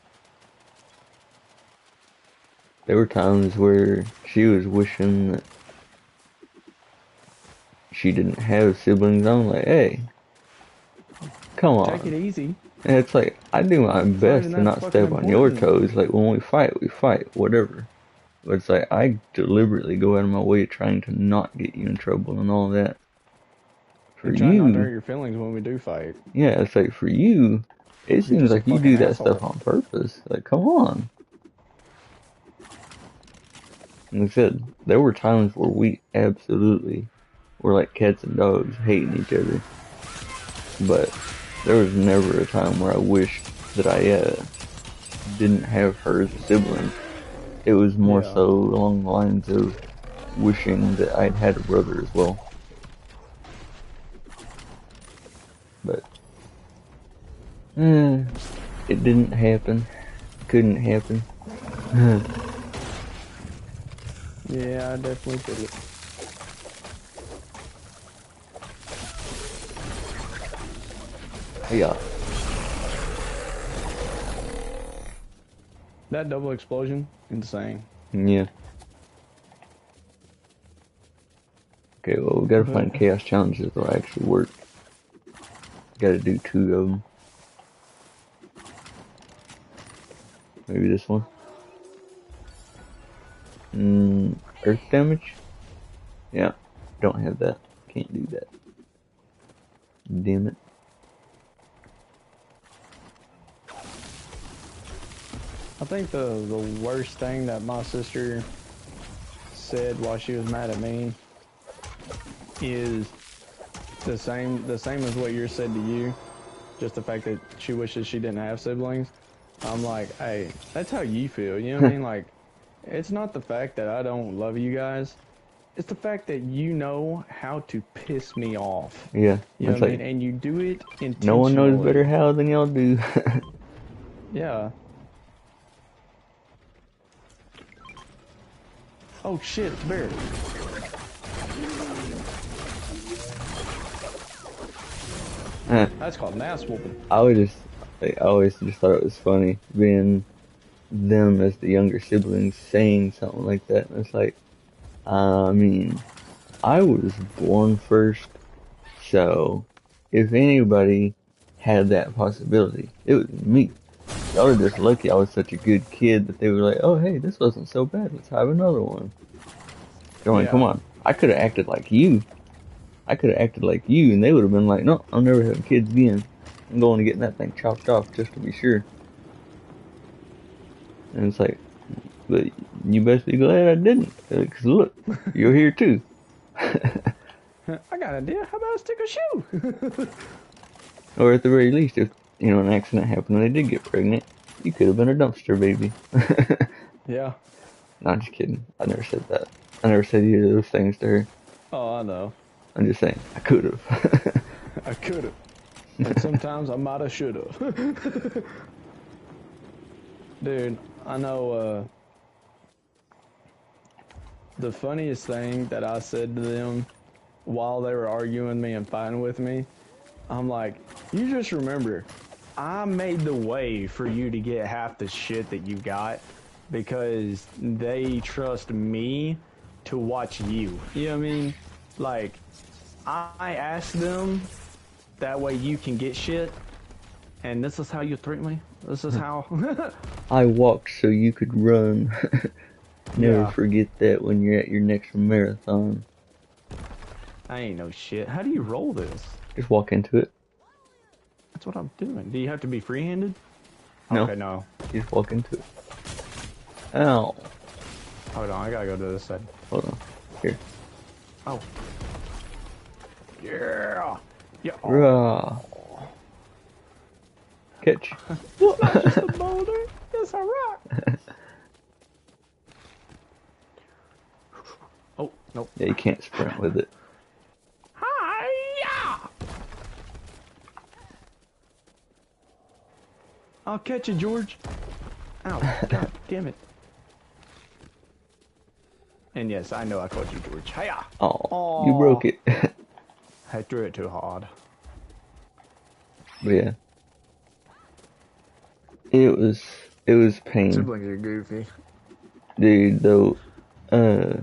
There were times where she was wishing that she didn't have siblings. I'm like, hey, come Take it on. easy. And it's like, I do my It's not even best to that not fucking step on your important. toes. Like, when we fight, whatever. But it's like, I deliberately go out of my way trying to not get you in trouble and all that. For We try not to you, hurt your feelings when we do fight. yeah, it's like, for you, it You're seems just a like you fucking do that stuff asshole. on purpose. Like, come on. Like I said, there were times where we absolutely were like cats and dogs hating each other. But there was never a time where I wished that I didn't have her as a sibling. It was more Yeah. so along the lines of wishing that I'd had a brother as well. But eh, it didn't happen. Couldn't happen. Yeah, I definitely feel it. Yeah. That double explosion, insane. Yeah. Okay, well, we gotta But find chaos challenges that'll actually work. Gotta do 2 of them. Maybe this one. Earth damage? Yeah. Don't have that. Can't do that. Damn it. I think the worst thing that my sister said while she was mad at me is the same as what yours said to you. Just the fact that she wishes she didn't have siblings. I'm like, hey, that's how you feel. You know what I mean? Like, it's not the fact that I don't love you guys. It's the fact that you know how to piss me off. Yeah. You know It's what I mean? like, And you do it no one knows better intentionally. how than y'all do. Yeah. Oh shit, it's a bear. That's called an ass whooping. I would just, like, I always just thought it was funny being them as the younger siblings saying something like that. And it's like, I mean, I was born first, so if anybody had that possibility, it was me. Y'all are just lucky I was such a good kid that they were like, oh hey, this wasn't so bad, let's have another one. I'm like, come Yeah. on. I could have acted like you. I could have acted like you, and they would have been like, no, I'm never having kids again. I'm going to getting that thing chopped off just to be sure. And it's like, but you best be glad I didn't. Because look, you're here too. I got an idea. How about I stick a shoe? Or at the very least, if, an accident happened and they did get pregnant, you could have been a dumpster baby. Yeah. No, I'm just kidding. I never said that. I never said either of those things to her. Oh, I know. I'm just saying, I could have. I could have. And sometimes I might have should have. Dude, I know the funniest thing that I said to them while they were arguing me and fighting with me, I'm like, you just remember, I made the way for you to get half the shit that you got because they trust me to watch you. You know what I mean? Like, I asked them that way you can get shit, and this is how you treat me? This is how. I walked so you could run. Never Yeah, forget that when you're at your next marathon. I ain't no shit. How do you roll this? Just walk into it. That's what I'm doing. Do you have to be free-handed? No, Okay, no. you just walk into it. Ow. Hold on, I gotta go to this side. Hold on. Here. Oh. Yeah! Yeah. Rah. Oh. Catch. It's not just a boulder, it's a rock. Oh, nope. Yeah, you can't sprint with it. Hi-ya! I'll catch you, George. Ow, god damn it. And yes, I know I called you George. Hiya! Oh, you Oh, broke it. I threw it too hard. But yeah, it was it was pain, Siblings are goofy. dude. Though, uh,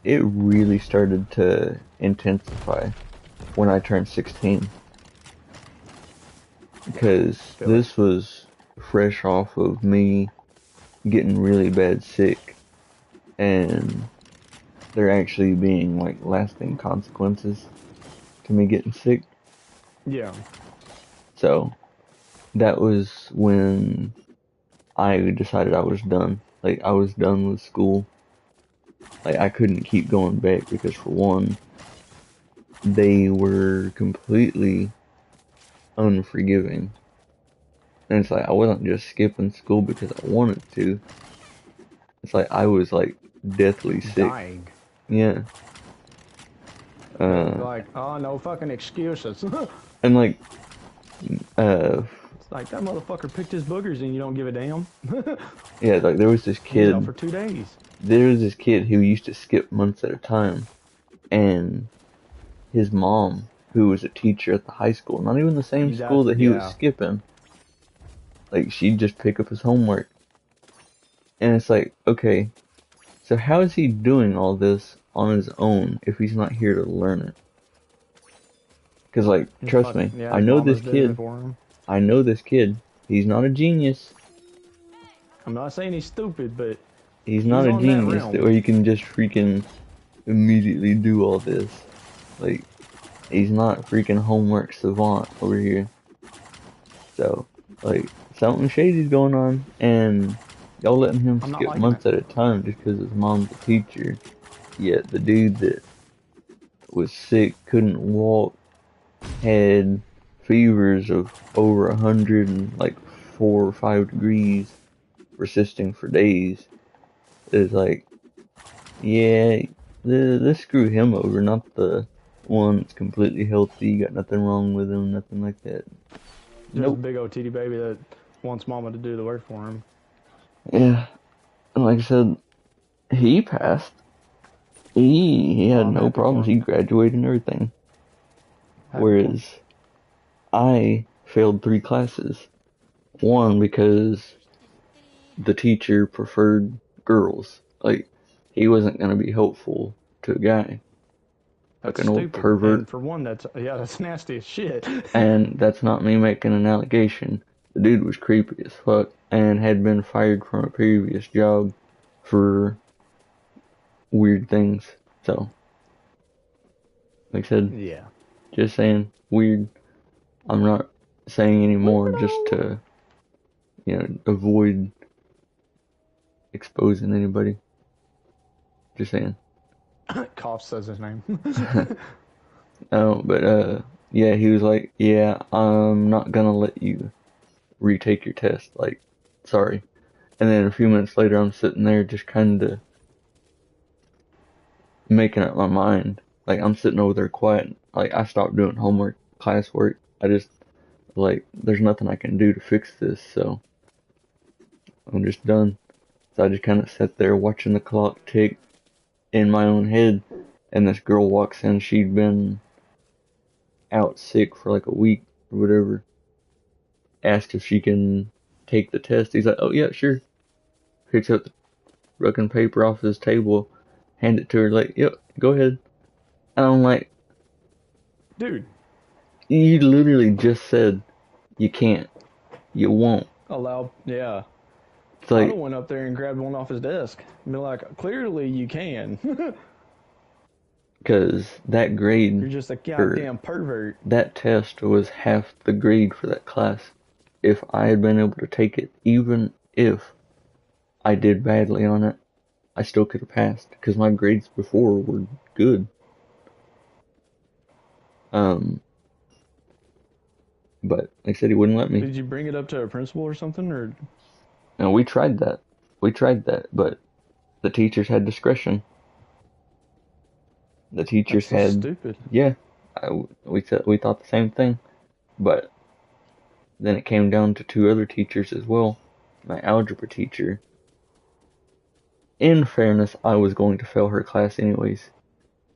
it really started to intensify when I turned 16 because Feel it. this was fresh off of me getting really bad sick and there actually being like lasting consequences to me getting sick. Yeah. So that was when I decided I was done. Like I was done with school. Like I couldn't keep going back because for one, they were completely unforgiving. And it's like I wasn't just skipping school because I wanted to. It's like I was like deathly sick. Dying. Yeah. They're Uh, like, oh, no fucking excuses. and like, uh, It's like, that motherfucker picked his boogers and you don't give a damn. yeah, like He's out for 2 days. there was this kid who used to skip months at a time, and his mom, who was a teacher at the high school, not even the same school that he was Yeah. skipping, like she'd just pick up his homework. And it's like, okay, so how is he doing all this on his own if he's not here to learn it? Because, like, trust me, Yeah, I his know this mama's doing it kid. for him. I know this kid. He's not a genius. I'm not saying he's stupid, but He's he's not a on that genius that realm. where you can just freaking immediately do all this. Like, he's not freaking homework savant over here. So, like, something shady's going on, and y'all letting him I'm not skip liking it. months at a time just because his mom's a teacher. Yet the dude that was sick, couldn't walk, had fevers of over 100 and like 4 or 5 degrees, persisting for days, is like, yeah, let's screw him over, not the one that's completely healthy, got nothing wrong with him, nothing like that. Just a Nope. big old titty baby that wants mama to do the work for him. Yeah, and like I said, he passed. He Oh, had I'm no happy for problems. He him. graduated and everything. Happy for him. Whereas I failed 3 classes. One because the teacher preferred girls. Like he wasn't gonna be helpful to a guy, like That's an old stupid. pervert. And for one, that's nasty as shit. And that's not me making an allegation. The dude was creepy as fuck and had been fired from a previous job for weird things. So, like I said, Yeah. just saying weird. I'm not saying anymore just Weirdo. to, avoid exposing anybody. Just saying. Cough says his name. Oh, but yeah, he was like, yeah, I'm not gonna let you retake your test. Like, sorry. And then a few minutes later, I'm sitting there just kind of making up my mind. Like, I'm sitting over there quiet. Like, I stopped doing homework, classwork. I just, like, there's nothing I can do to fix this, so I'm just done. So I just kind of sat there watching the clock tick in my own head. And this girl walks in. She'd been out sick for like a week or whatever. Asked if she can take the test. He's like, oh yeah, sure. Picks up the fucking paper off his table, hand it to her, like, yep, go ahead. And I'm like, Dude, you literally just said you can't, you won't. yeah. It's I'd have like, went up there and grabbed one off his desk. And be like, clearly you can. because that You're grade, just a or goddamn pervert. that test was half the grade for that class. If I had been able to take it, even if I did badly on it, I still could have passed because my grades before were good. Um, but like I said, he wouldn't let me. Did you bring it up to a principal or something? Or And we tried that. We tried that, but the teachers had discretion. The teachers that's just had, stupid. yeah, we thought the same thing, but Then it came down to two other teachers as well. My algebra teacher. In fairness, I was going to fail her class anyways.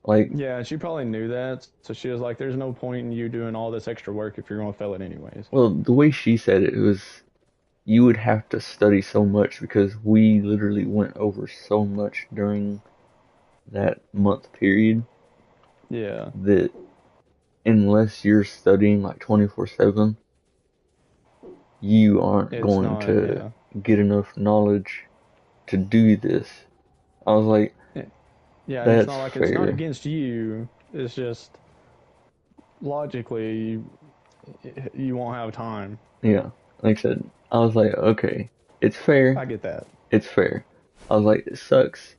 Like, Yeah, she probably knew that, so she was like, "There's no point in you doing all this extra work if you're gonna fail it anyways." well, the way she said it was you would have to study so much because we literally went over so much during that month period Yeah, that unless you're studying like 24/7, you aren't it's going not. to Yeah, get enough knowledge to do this. I was like, yeah, and it's that's not like it's not fair. against you. It's just logically you won't have time. Yeah, like I said, I was like, okay, it's fair. I get that. It's fair. I was like, it sucks,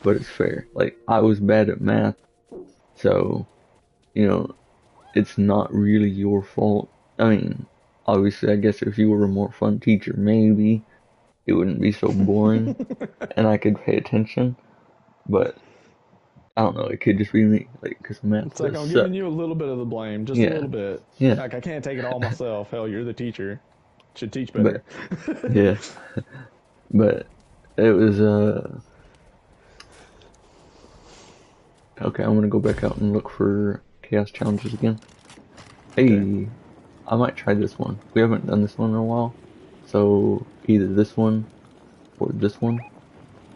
but it's fair. Like, I was bad at math, so, you know, it's not really your fault. I mean, obviously, I guess if you were a more fun teacher, maybe it wouldn't be so boring and I could pay attention, but I don't know, it could just be me, like, because math It's like does I'm suck. giving you a little bit of the blame, just a Yeah, little bit. yeah, Like I can't take it all myself. Hell, you're the teacher. Should teach better. but, yeah, but it was, okay, I'm gonna go back out and look for chaos challenges again. Okay. Hey, I might try this one. We haven't done this one in a while, so either this one or this one.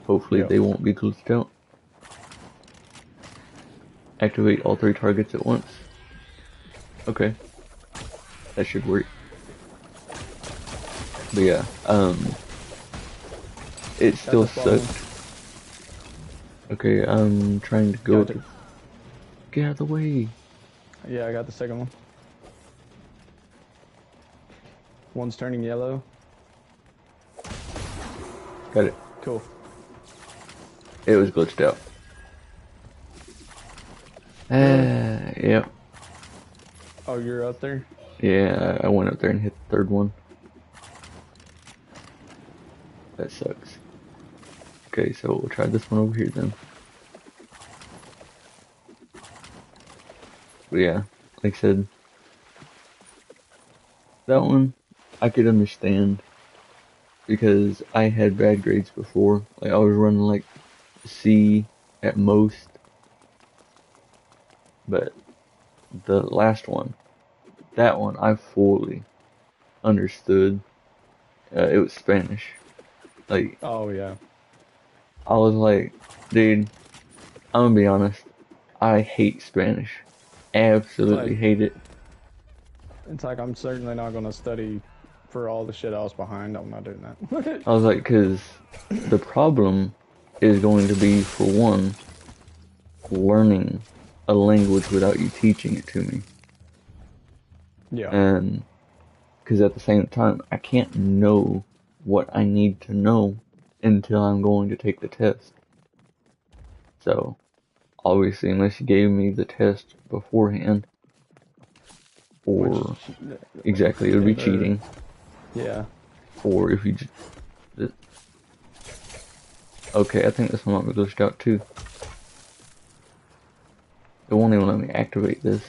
Hopefully Yep. they won't be glitched out. Activate all three targets at once. Okay, that should work. But yeah, it Got still the spawn one. sucked. Okay, I'm trying to go Got it. to get out of the way. Yeah, I got the second one. One's turning yellow. Got it. Cool. It was glitched out. Really? Yep. Oh, you're up there? Yeah, I went up there and hit the third one. That sucks. Okay, so we'll try this one over here then. But yeah, like I said, that one I could understand because I had bad grades before. Like I was running like C at most, but the last one, that one I fully understood. It was Spanish. Like Oh yeah. I was like, dude, I'm gonna be honest. I hate Spanish. It's Absolutely like hate it. I'm certainly not gonna study for all the shit I was behind. I'm not doing that. I was like, cause the problem is going to be for one, learning a language without you teaching it to me. Yeah. And because at the same time, I can't know what I need to know until I'm going to take the test. So, obviously, unless you gave me the test beforehand, Which or exactly, it would be in the cheating. yeah. Or if you just. Okay, I think this one might be glitched out too. It won't even let me activate this.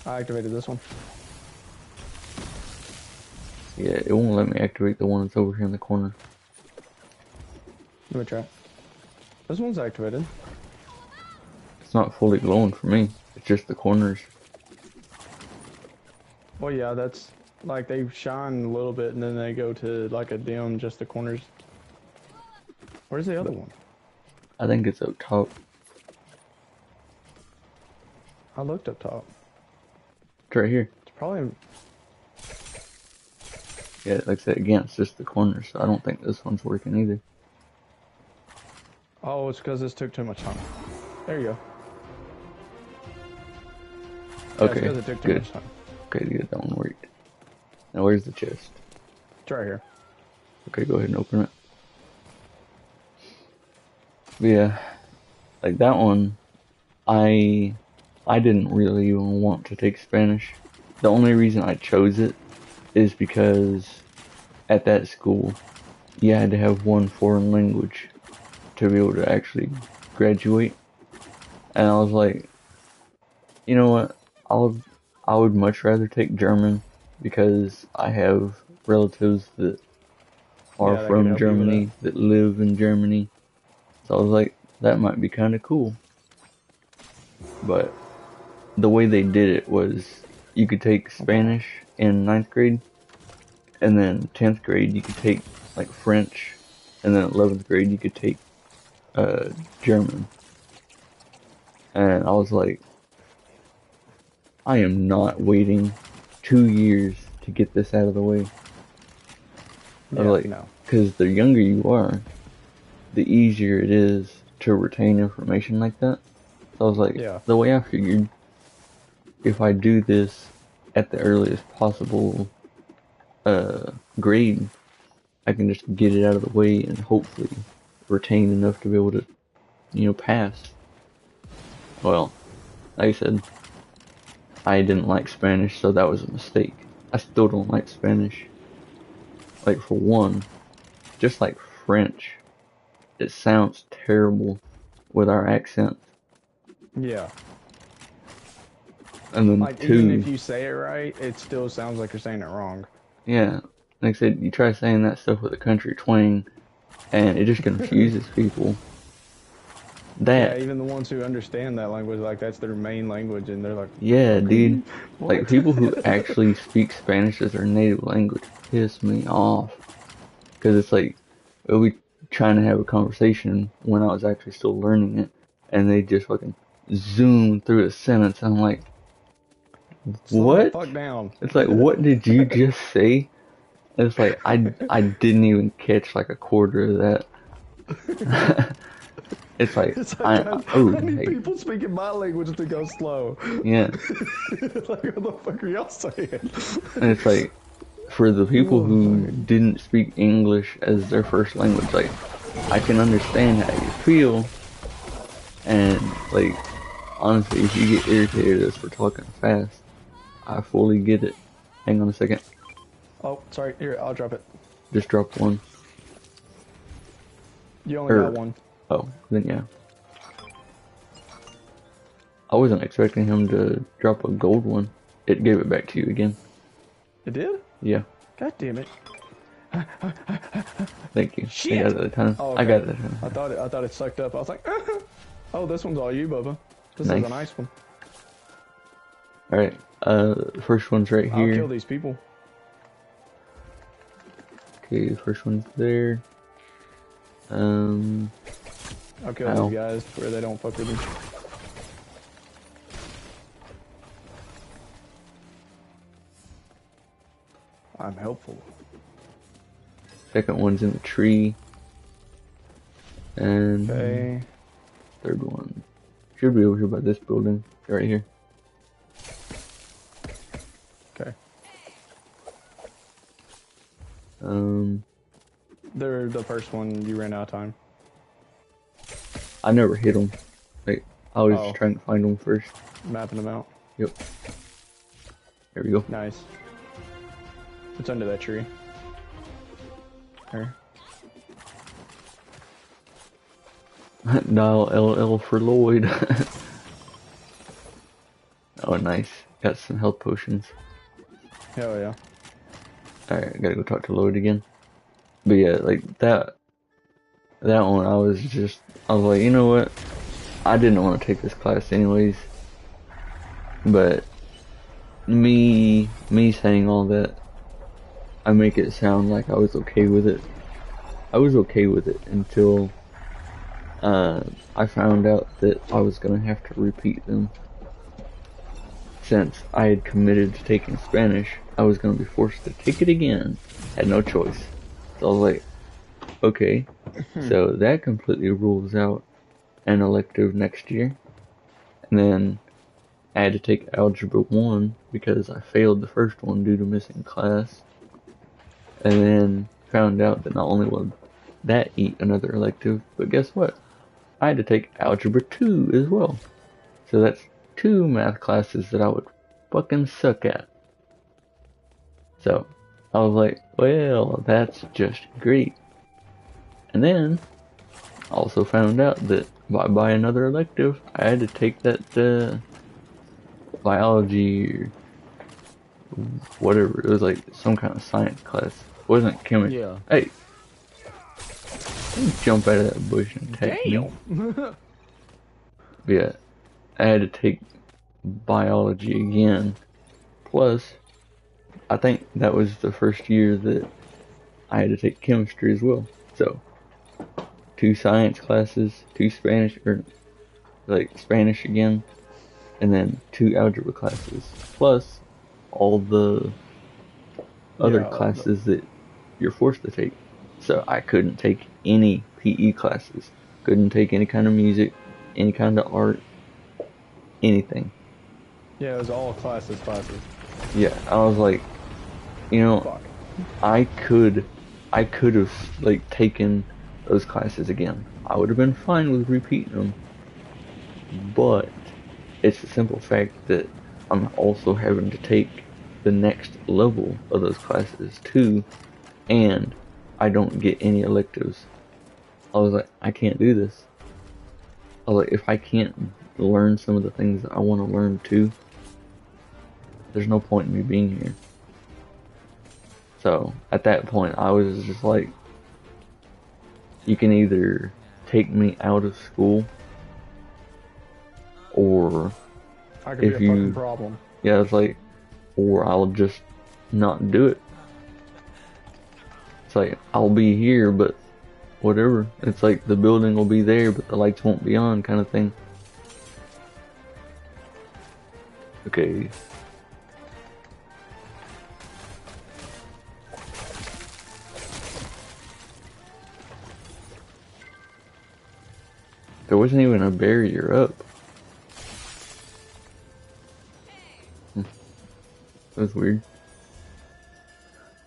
I activated this one. Yeah, it won't let me activate the one that's over here in the corner. Let me try. This one's activated. It's not fully glowing for me. It's just the corners. Well, yeah, that's like they shine a little bit and then they go to like a dim, just the corners. Where's the other But one? I think it's up top. I looked up top. It's right here. It's probably. Yeah, like I said, again, it's just the corners, so I don't think this one's working either. Oh, it's because this took too much time. There you go. Yeah, it's Okay, because it took too good. much time. Okay, good, that one worked. Now where's the chest? It's right here. Okay, go ahead and open it. But yeah, like that one, I didn't really even want to take Spanish. The only reason I chose it is because at that school, you had to have one foreign language to be able to actually graduate. And I was like, you know what? I would much rather take German because I have relatives that are Yeah, that could from help you with that. Germany, that live in Germany. So I was like, that might be kind of cool. But the way they did it was you could take Spanish in ninth grade, and then 10th grade you could take like French, and then 11th grade you could take uh, German. And I was like, I am not waiting 2 years to get this out of the way. I Yeah, was like, no. because the younger you are, the easier it is to retain information like that. So I was like, Yeah. the way I figured, if I do this at the earliest possible grade, I can just get it out of the way and hopefully retain enough to be able to, pass. Well, like I said, I didn't like Spanish, so that was a mistake. I still don't like Spanish. Like, for one, just like French, it sounds terrible with our accent. Yeah. And then Like, even if two, you say it right, it still sounds like you're saying it wrong. yeah, like I said, you try saying that stuff with a country twang, and it just confuses people. Yeah, That, even the ones who understand that language, like, that's their main language, and they're like, yeah, dude. okay, Like, what? people who actually speak Spanish as their native language piss me off. Because it's like, we'll be trying to have a conversation when I was actually still learning it, and they just fucking zoom through a sentence. I'm like, Slow the what? fuck down. It's like, what did you just say? It's like, I didn't even catch like a quarter of that. It's like, It's like, guys, oh, I need hey, people speaking my language to go slow. yeah. Like, what the fuck are y'all saying? And it's like, for the people Oh, who fuck. didn't speak English as their first language, like, I can understand how you feel, and, like, honestly, if you get irritated as we're talking fast, I fully get it. Hang on a second. Oh, sorry. Here, I'll drop it. Just drop one. You only got Or, one. oh, then yeah. I wasn't expecting him to drop a gold one. It gave it back to you again. It did? Yeah, God damn it. thank you. I Shit! got it that time. Oh, I okay. got it that time. I thought it sucked up. I was like, oh, this one's all you, Bubba. This is Nice. a nice one. Alright, first one's right I'll here. kill these people. Okay, the first one's there. I'll kill Ow. these guys where they don't fuck with me. I'm helpful. Second one's in the tree. And Okay. third one should be over here by this building. Right here. Okay. They're the first one. You ran out of time. I never hit them. Like, I was Oh. just trying to find them first. Mapping them out. Yep. There we go. Nice. It's under that tree. Here. Dial LL for Lloyd. Oh, nice. Got some health potions. Hell yeah. Alright, I gotta go talk to Lloyd again. But yeah, like that one, I was like, you know what? I didn't want to take this class anyways. But me saying all that, I make it sound like I was okay with it. I was okay with it until I found out that I was gonna have to repeat them. Since I had committed to taking Spanish, I was gonna be forced to take it again. Had no choice. So I was like, okay, so that completely rules out an elective next year. And then I had to take Algebra 1 because I failed the first one due to missing class. And then found out that not only would that eat another elective, but guess what? I had to take Algebra 2 as well. So that's 2 math classes that I would fucking suck at. So I was like, well, that's just great. And then also found out that by another elective, I had to take that biology whatever. It was like some kind of science class. It wasn't chemistry. Yeah. Hey, you jump out of that bush and attack me. Damn. But yeah, I had to take biology again. Plus, I think that was the first year that I had to take chemistry as well. So, 2 science classes, 2 Spanish, or like Spanish again, and then 2 algebra classes. Plus, all the other Yeah. classes that you're forced to take. So I couldn't take any PE classes, couldn't take any kind of music, any kind of art, anything. Yeah, it was all classes. Yeah, I was like, you know, Fuck. I could, I could have like taken those classes again. I would have been fine with repeating them, but it's the simple fact that I'm also having to take the next level of those classes too, and I don't get any electives. I was like, I can't do this. I was like, if I can't learn some of the things that I want to learn too, there's no point in me being here. So at that point, I was just like, you can either take me out of school, or I could if be a fucking you, problem. yeah, it's like, or I'll just not do it. It's like, I'll be here, but whatever. It's like the building will be there, but the lights won't be on, kind of thing. Okay. There wasn't even a barrier up. That was weird.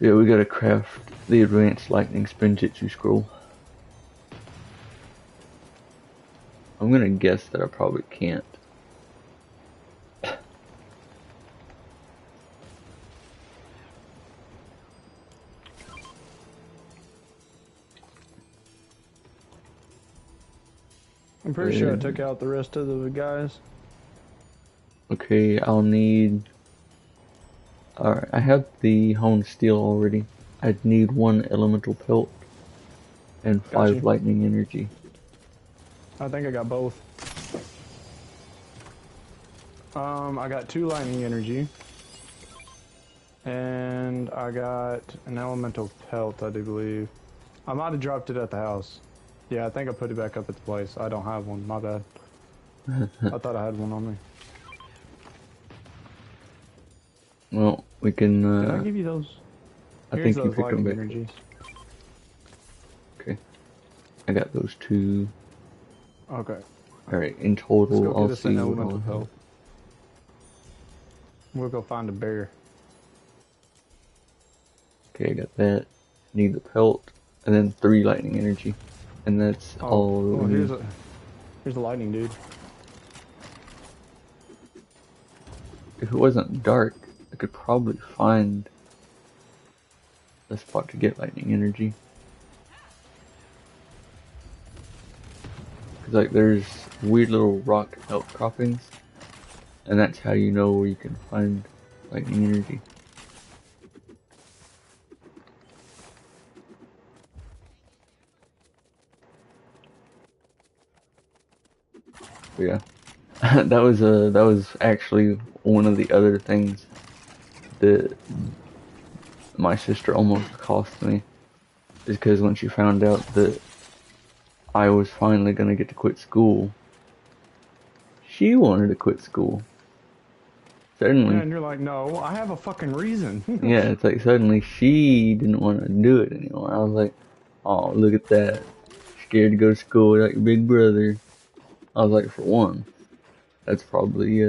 Yeah, we gotta craft the advanced lightning spinjitzu scroll. I'm gonna guess that I probably can't. I'm pretty sure I took out the rest of the guys. Okay, I'll need... Alright, I have the honed steel already. I'd need 1 elemental pelt and 5 lightning energy. I think I got both. I got 2 lightning energy. And I got an elemental pelt, I do believe. I might have dropped it at the house. Yeah, I think I put it back up at the place. I don't have one, my bad. I thought I had one on me. Well, we can, Did I give you those? I Here's think you those picked them lightning back. energies. Okay. I got those 2. Okay. Alright, in total, Let's go I'll get us see an what elemental I'll have. pelt. We'll go find a bear. Okay, I got that. Need the pelt, and then 3 lightning energy. And that's all that well, we need. here's the lightning dude. If it wasn't dark, I could probably find a spot to get lightning energy. Cause like there's weird little rock outcroppings, and that's how you know where you can find lightning energy. But yeah, that was actually one of the other things that my sister almost cost me, is because when she found out that I was finally gonna get to quit school, she wanted to quit school. Suddenly, Yeah, and you're like, no, I have a fucking reason. yeah, it's like suddenly she didn't want to do it anymore. I was like, oh, look at that. Scared to go to school without your big brother. I was like, for one, that's probably,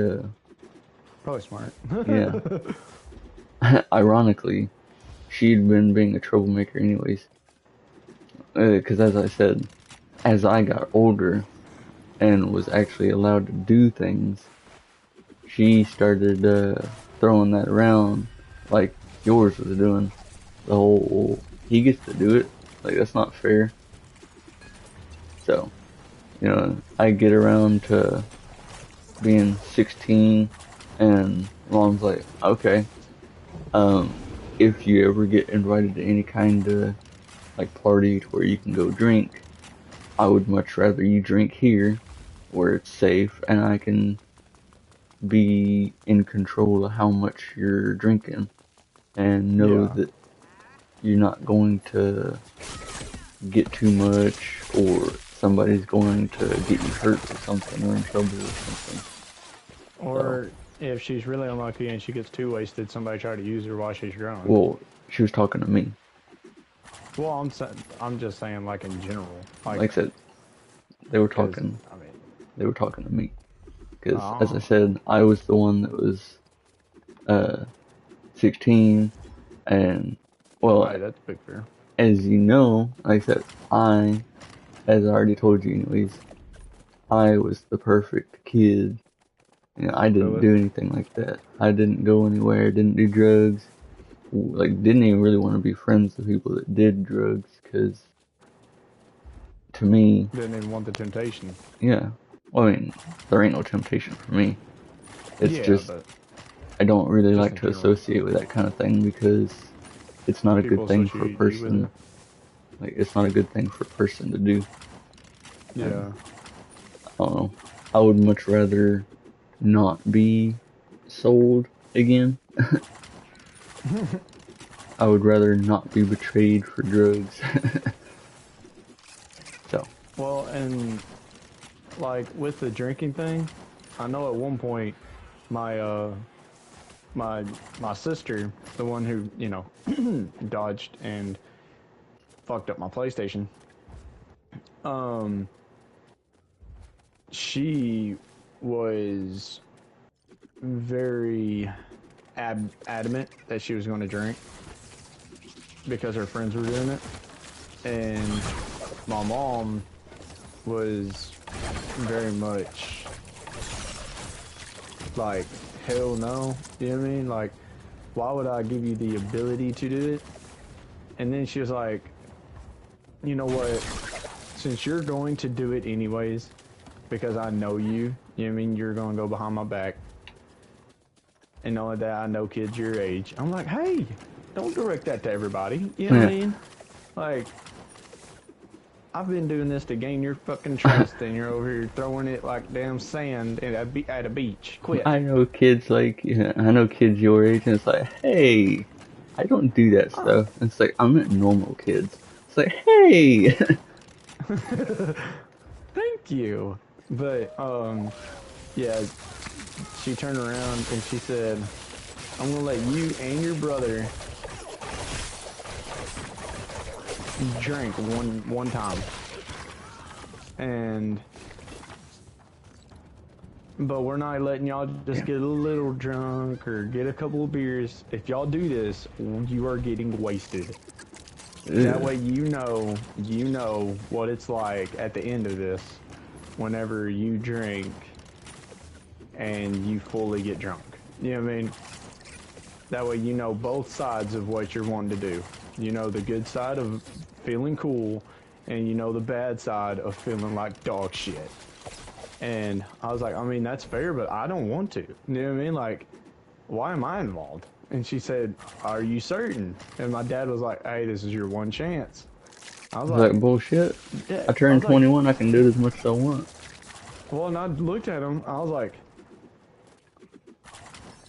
Probably smart. yeah. Ironically, she'd been being a troublemaker anyways. Because as I said, as I got older and was actually allowed to do things, she started throwing that around like yours was doing. The whole, he gets to do it. Like, that's not fair. So, you know, I get around to being 16 and mom's like, okay, Um, if you ever get invited to any kind of like party to where you can go drink, I would much rather you drink here where it's safe and I can be in control of how much you're drinking and know Yeah. that you're not going to get too much or somebody's going to get you hurt or something or in trouble or something. So, Or if she's really unlucky and she gets too wasted, somebody try to use her while she's drunk. well, she was talking to me. Well, I'm just saying, like in general, like, Like I said, they were cause talking. I mean, They were talking to me because, as I oh, said, I was the one that was uh 16, and well, right, that's big fear. as you know, like I said, as I already told you, anyways, I was the perfect kid. You know, I didn't Really? do anything like that. I didn't go anywhere. Didn't do drugs. Like, didn't even really want to be friends with people that did drugs, because to me, Didn't even want the temptation. yeah. Well, I mean, there ain't no temptation for me. It's Yeah, just but I don't really just like in to general, associate with that kind of thing because it's not a people good thing for a associate you with person. it. Like, it's not a good thing for a person to do. And Yeah. I don't know. I would much rather not be sold again. I would rather not be betrayed for drugs. So, Well, and like with the drinking thing, I know at one point my my my sister, the one who dodged and fucked up my PlayStation, um, she was very adamant that she was going to drink because her friends were doing it, and my mom was very much like, hell no. You know what I mean? Like, why would I give you the ability to do it? And then she was like, you know what? Since you're going to do it anyways, because I know you know what I mean? You're going to go behind my back. And knowing that I know kids your age, I'm like, hey, don't direct that to everybody. You know what I yeah. mean? Like, I've been doing this to gain your fucking trust, and you're over here throwing it like damn sand at a beach. Quit. I know kids like, yeah, I know kids your age, and it's like, hey, I don't do that Ah, stuff. And it's like, I'm not normal kids. It's like, hey, thank you. But yeah, she turned around and she said, "I'm gonna let you and your brother drink one time, and but we're not letting y'all just yeah, get a little drunk or get a couple of beers. If y'all do this, you are getting wasted. That ugh, way you know what it's like at the end of this whenever you drink and you fully get drunk. You know what I mean? That way you know both sides of what you're wanting to do. You know the good side of feeling cool, and you know the bad side of feeling like dog shit." And I was like, I mean, that's fair, but I don't want to. You know what I mean? Like, why am I involved? And she said, are you certain? And my dad was like, hey, this is your one chance. I was it's like like, bullshit. yeah. I I turned was like, 21, I can do it as much as I want. well, and I looked at him. I was like,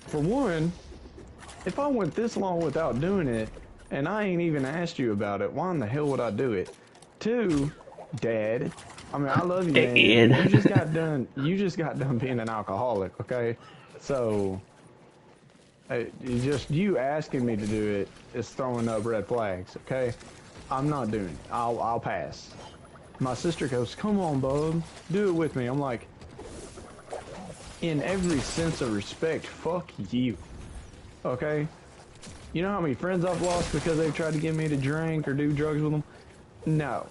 for one, if I went this long without doing it, and I ain't even asked you about it, why in the hell would I do it? Two, Dad, I mean, I love you, man. You just Dead. got done. You just got done being an alcoholic, okay? So, just you asking me to do it is throwing up red flags, okay? I'm not doing it. I'll pass. My sister goes, come on, bub, do it with me. I'm like, in every sense of respect, fuck you, okay? You know how many friends I've lost because they've tried to get me to drink or do drugs with them? No.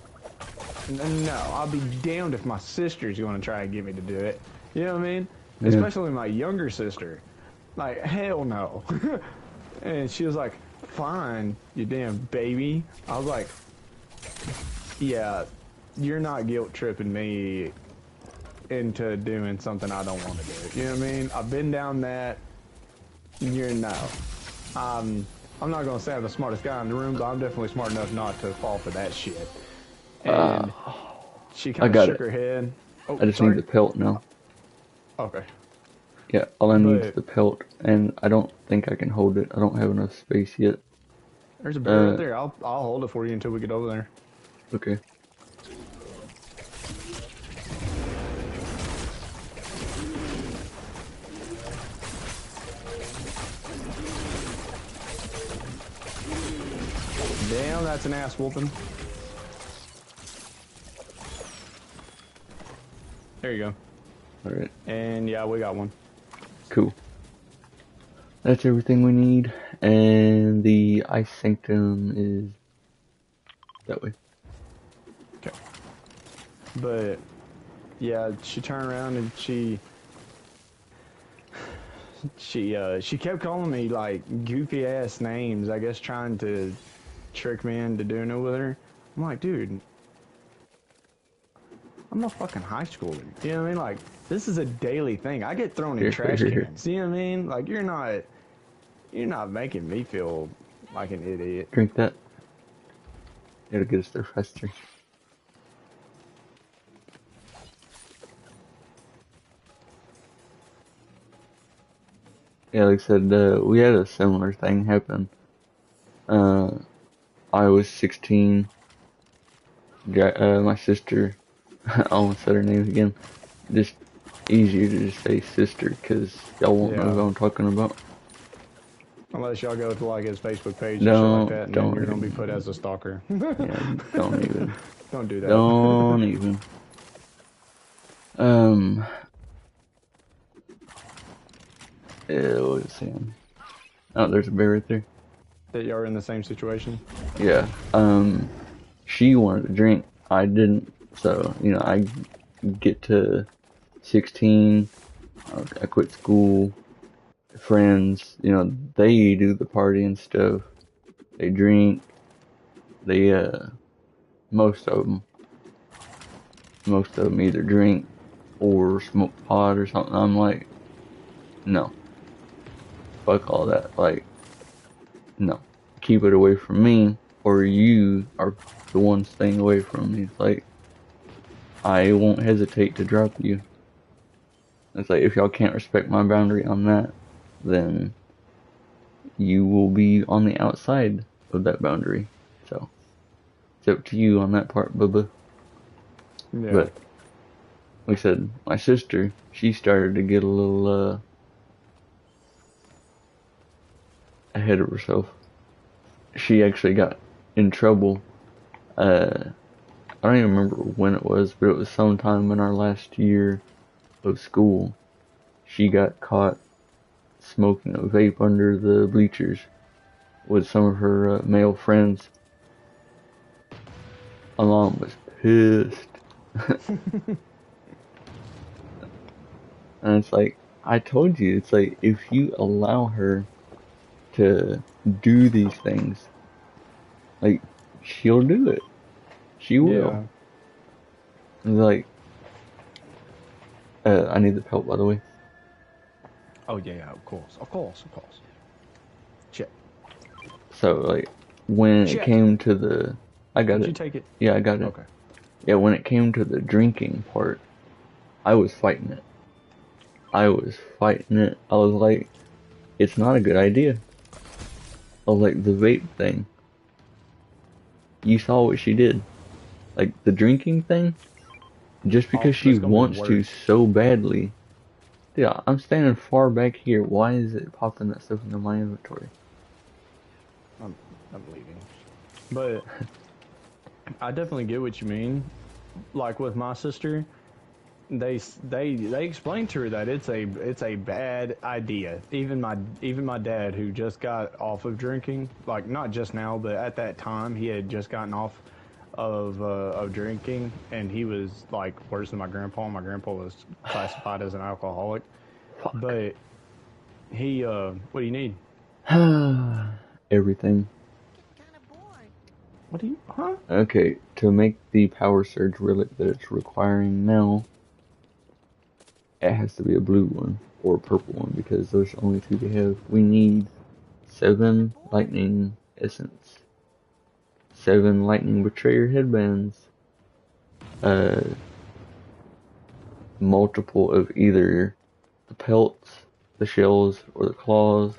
No, I'll be damned if my sister's going to try and get me to do it. You know what I mean? Yeah, Especially my younger sister. Like, hell no. And she was like, fine, you damn baby. I was like, yeah, you're not guilt tripping me into doing something I don't want to do. You know what I mean? I've been down that. You're no. I'm not gonna say I'm the smartest guy in the room, but I'm definitely smart enough not to fall for that shit. Uh, And she I kind of got shook it. her head. Oh, I just need sorry. the pelt now. Okay, Yeah, all I need is but the pelt, and I don't think I can hold it. I don't have enough space yet. there's a bear right Uh, there. I'll hold it for you until we get over there. okay. Damn, that's an ass whooping. There you go. Alright, And yeah, we got one. cool. That's everything we need, and the ice sanctum is that way. Okay. But yeah, she turned around and she kept calling me like goofy ass names. I guess trying to trick me into doing it with her. I'm like, dude, I'm a fucking high schooler. You know what I mean? Like, this is a daily thing. I get thrown in Here, here, trash here, here. cans. You know what I mean? Like, you're not making me feel like an idiot. Drink that. It'll get us there faster. Yeah, like I said, we had a similar thing happen. Uh, I was 16. My sister, I almost said her name again. Just easier to just say sister, because y'all won't know Yeah. who I'm talking about. Unless y'all go to like his Facebook page and shit like Don't, that, and then don't you're gonna be even. put as a stalker. Yeah, don't even. Don't do that. Don't even. Um, yeah, what was I saying? Oh, there's a bear right there. That y'all are in the same situation. Yeah. She wanted to drink. I didn't. So, I get to 16. I quit school. Friends, they do the party and stuff. They drink. They, most of them either drink or smoke pot or something. I'm like, no. Fuck all that. Like, no. Keep it away from me, or you are the one staying away from me. It's like, I won't hesitate to drop you. It's like, if y'all can't respect my boundary on that, then you will be on the outside of that boundary. So, it's up to you on that part, Bubba. Yeah. But, like I said, my sister, she started to get a little, ahead of herself. She actually got in trouble. I don't even remember when it was, but it was sometime in our last year of school. She got caught smoking a vape under the bleachers with some of her male friends. My mom was pissed. And it's like, I told you, it's like, if you allow her to do these things, like, she'll do it. She will. Yeah. And like, I need the pelt, by the way. Oh yeah. Of course. Of course. Of course. Shit. So, like, when it Shit. came to the, I got Did you it. take it? Yeah, I got it. Okay. Yeah, when it came to the drinking part, I was fighting it. I was fighting it. I was like, it's not a good idea. I was like, the vape thing. You saw what she did. Like, the drinking thing, just Oh, because she that's gonna be wants to worse. so badly. Yeah, I'm standing far back here. Why is it popping that stuff into my inventory? I'm I'm leaving. But I definitely get what you mean. Like with my sister, they explained to her that it's a bad idea. Even my dad, who just got off of drinking, like not just now, but at that time he had just gotten off of drinking, and he was like worse than my grandpa. My grandpa was classified as an alcoholic, Fuck. but he what do you need? Everything. What do you? Huh? Okay, to make the power surge relic that it's requiring now, it has to be a blue one or a purple one because those are the only two they have. We need 7 lightning essence, 7 lightning betrayer headbands, uh, multiple of either the pelts, the shells, or the claws,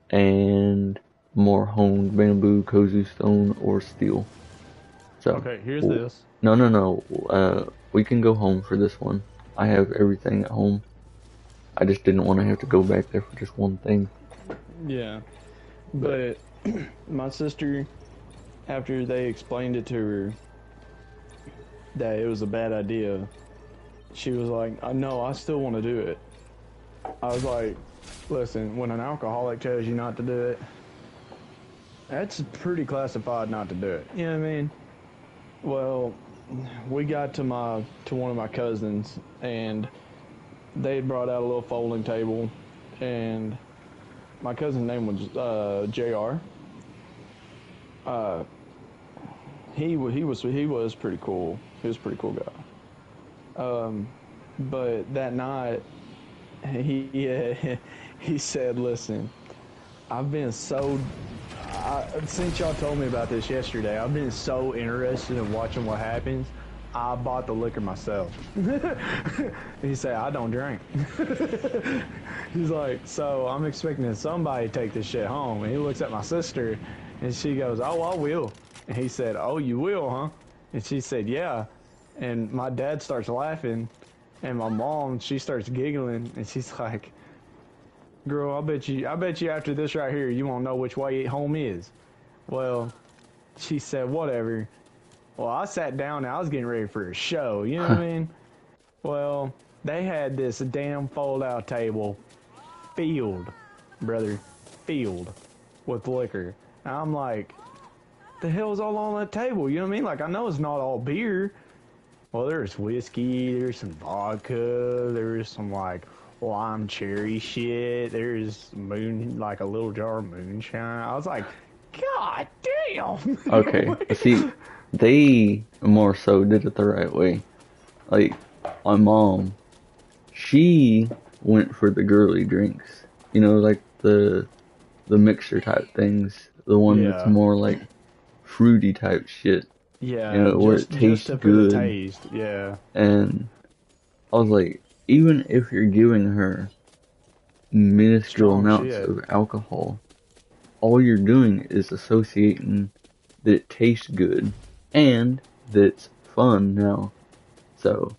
and more honed bamboo, kozu stone, or steel. So, Okay, here's this. no. We can go home for this one. I have everything at home. I just didn't want to have to go back there for just one thing. Yeah, But but my sister, after they explained it to her that it was a bad idea, she was like, "No, I still want to do it." I was like, "Listen, when an alcoholic tells you not to do it, that's pretty classified not to do it." You know what I mean? Well, we got to one of my cousins, and they brought out a little folding table, and my cousin's name was Jr. Uh, he was pretty cool. He was a pretty cool guy. But that night, he said, "Listen, I've been so since y'all told me about this yesterday, I've been so interested in watching what happens. I bought the liquor myself." He said, "I don't drink." He's like, "So I'm expecting somebody to take this shit home." And he looks at my sister, and she goes, "Oh, I will." And he said, "Oh, you will, huh?" And she said, "Yeah." And my dad starts laughing, and my mom, she starts giggling, and she's like, "Girl, I bet you after this right here, you won't know which way home is." Well, she said, "Whatever." Well, I sat down and I was getting ready for a show, you know what I mean? Well, they had this damn fold-out table filled, brother, filled with liquor. And I'm like, the hell's all on that table? You know what I mean? Like, I know it's not all beer. Well, there's whiskey, there's some vodka, there's some, like, lime cherry shit, there's like a little jar of moonshine. I was like, God damn! okay, see, they more so did it the right way. Like, my mom, she went for the girly drinks. You know, like the mixer type things. The one that's Yeah. more like fruity type shit. You Yeah, know, where it just tastes for the good. taste. Yeah. And I was like, even if you're giving her minuscule Strong amounts shit. of alcohol, all you're doing is associating that it tastes good and that it's fun now. So,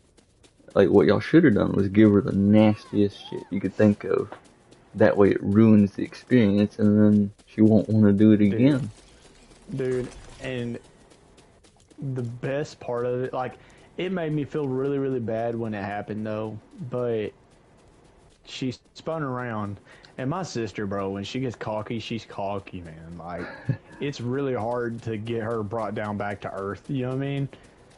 like, what y'all should have done was give her the nastiest shit you could think of. That way it ruins the experience and then she won't want to do it Dude. again. Dude, and the best part of it, like, it made me feel really, really bad when it happened, though. But she spun around. And my sister, bro, when she gets cocky, she's cocky, man. Like, it's really hard to get her brought down back to earth. You know what I mean?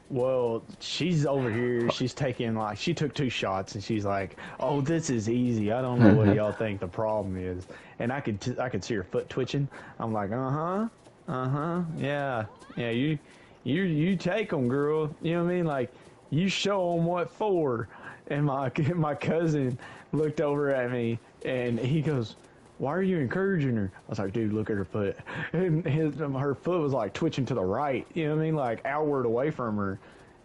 Well, she's over here. She's taking, like, she took 2 shots, and she's like, "Oh, this is easy. I don't know what y'all think the problem is." And I could see her foot twitching. I'm like, yeah, yeah. You take them, girl. You know what I mean? Like, you show them what for. And my cousin looked over at me, and he goes, "Why are you encouraging her?" I was like, "Dude, look at her foot." And her foot was like twitching to the right, you know what I mean? Like outward away from her.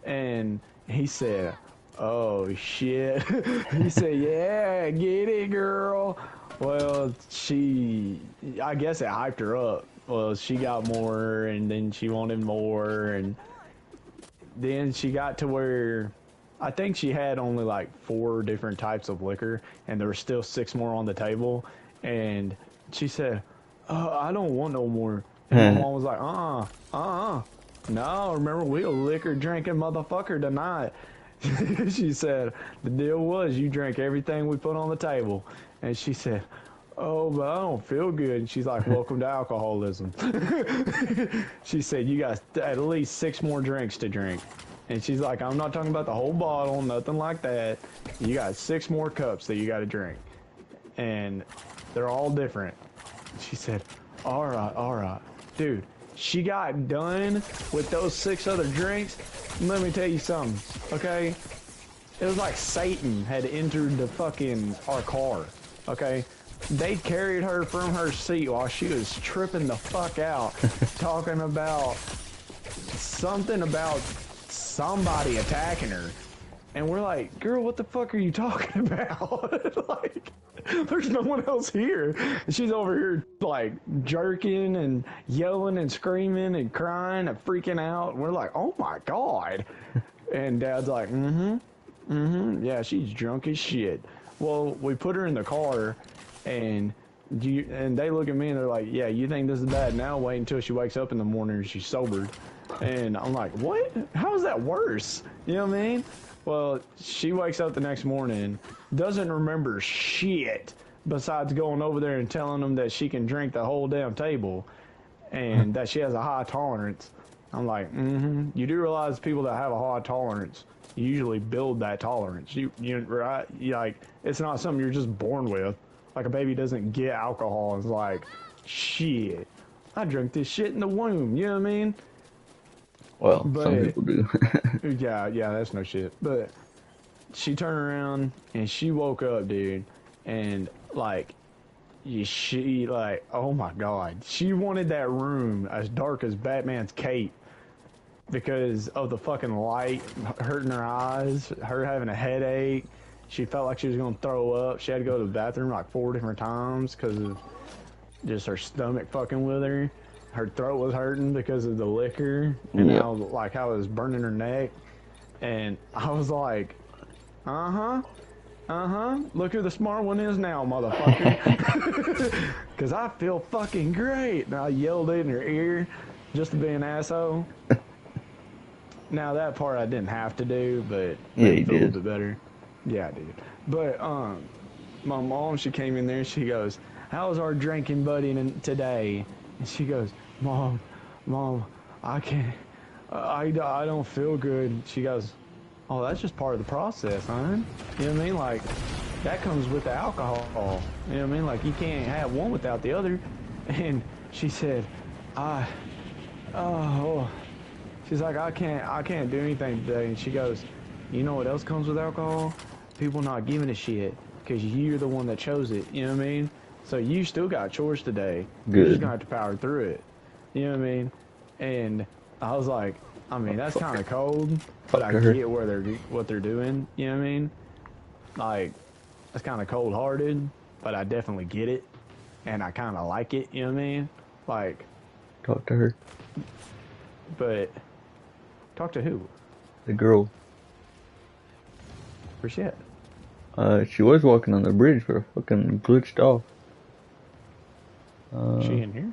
And he said, "Oh, shit." He said, "Yeah, get it, girl." Well, I guess it hyped her up. Well, she got more, and then she wanted more, and then she got to where I think she had only like 4 different types of liquor, and there were still 6 more on the table. And she said, "I don't want no more." And my mom was like, "No, remember, we a liquor drinking motherfucker tonight." She said, "The deal was you drank everything we put on the table." And she said, "Oh, but I don't feel good." And she's like, "Welcome to alcoholism." She said, "You got at least 6 more drinks to drink." And she's like, "I'm not talking about the whole bottle, nothing like that. You got 6 more cups that you got to drink. And they're all different." She said, all right. Dude, she got done with those 6 other drinks. Let me tell you something, okay? It was like Satan had entered our car, okay? They carried her from her seat while she was tripping the fuck out, talking about something about somebody attacking her. And we're like, girl, what the fuck are you talking about? Like, there's no one else here. And she's over here, like, jerking and yelling and screaming and crying and freaking out. And we're like, oh my God. And Dad's like, yeah, she's drunk as shit. Well, we put her in the car, and they look at me and they're like, yeah, you think this is bad now? Wait until she wakes up in the morning and she's sobered. And I'm like, what? How is that worse? You know what I mean? Well, she wakes up the next morning, doesn't remember shit besides going over there and telling them that she can drink the whole damn table and that she has a high tolerance. I'm like, you do realize people that have a high tolerance usually build that tolerance. You right? Like, it's not something you're just born with. Like, a baby doesn't get alcohol and is like, shit, I drank this shit in the womb. You know what I mean? Well, some people do. yeah, that's no shit. But she turned around and she woke up, dude, and like, she like, oh my God, she wanted that room as dark as Batman's cape because of the fucking light hurting her eyes, her having a headache. She felt like she was gonna throw up. She had to go to the bathroom like 4 different times because of just her stomach fucking with her. Her throat was hurting because of the liquor and how it was burning her neck. And I was like, look who the smart one is now, motherfucker. Because I feel fucking great. And I yelled it in her ear just to be an asshole. Now that part I didn't have to do, but yeah, it you felt a did. little bit better. Yeah, I did. But my mom, she came in there, she goes, how's our drinking buddy today? And she goes, Mom, I can't, I don't feel good. She goes, oh, that's just part of the process, hon. You know what I mean? Like, that comes with the alcohol. You know what I mean? Like, you can't have one without the other. And she said, she's like, I can't do anything today. And she goes, you know what else comes with alcohol? People not giving a shit because you're the one that chose it. You know what I mean? So you still got chores today. Good. You're just gonna have to power through it. You know what I mean? And I was like, I mean, that's kind of cold, but I get what they're doing. You know what I mean? Like, that's kind of cold-hearted, but I definitely get it, and I kind of like it. You know what I mean? Like, talk to her. But talk to who? The girl. Where's she at? She was walking on the bridge, but fucking glitched off. She in here?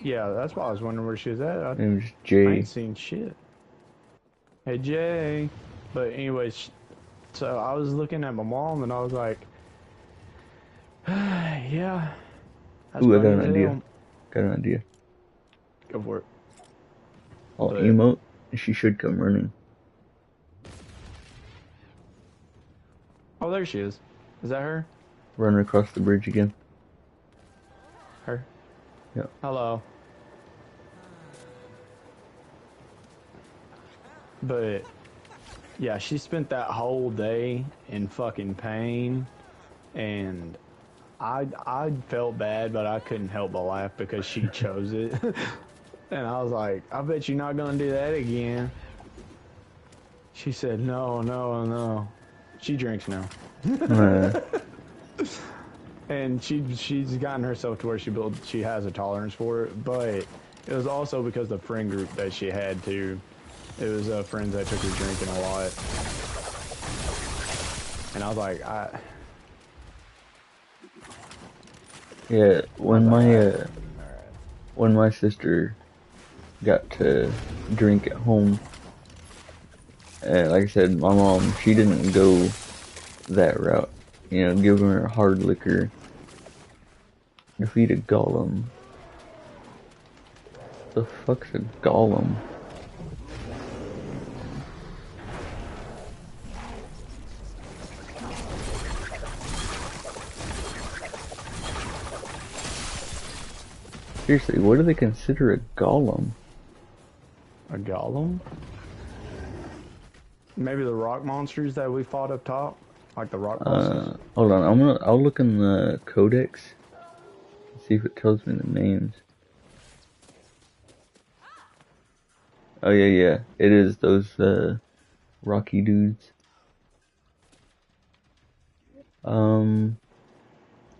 Yeah, that's why I was wondering where she was at. It was Jay. I ain't seen shit. Hey, Jay. But anyways, so I was looking at my mom and I was like, yeah. Ooh, I got an idea. Go for it. I'll emote, and she should come running. Oh, there she is. Is that her? Run across the bridge again. Her? Yeah. Hello. But, yeah, she spent that whole day in fucking pain, and I felt bad, but I couldn't help but laugh because she chose it. And I was like, I bet you're not gonna do that again. She said, no. She drinks now. And she's gotten herself to where she has a tolerance for it, but it was also because the friend group that she had too. It was friends that took her drinking a lot. And I was like, yeah, when my sister got to drink at home, like I said, my mom, she didn't go that route. You know, giving her hard liquor. Defeat a golem. The fuck's a golem? Seriously, what do they consider a golem? a golem? Maybe the rock monsters that we fought up top, like the rock bosses. Hold on. I'll look in the codex, see if it tells me the names. Oh yeah, yeah. It is those rocky dudes. Um,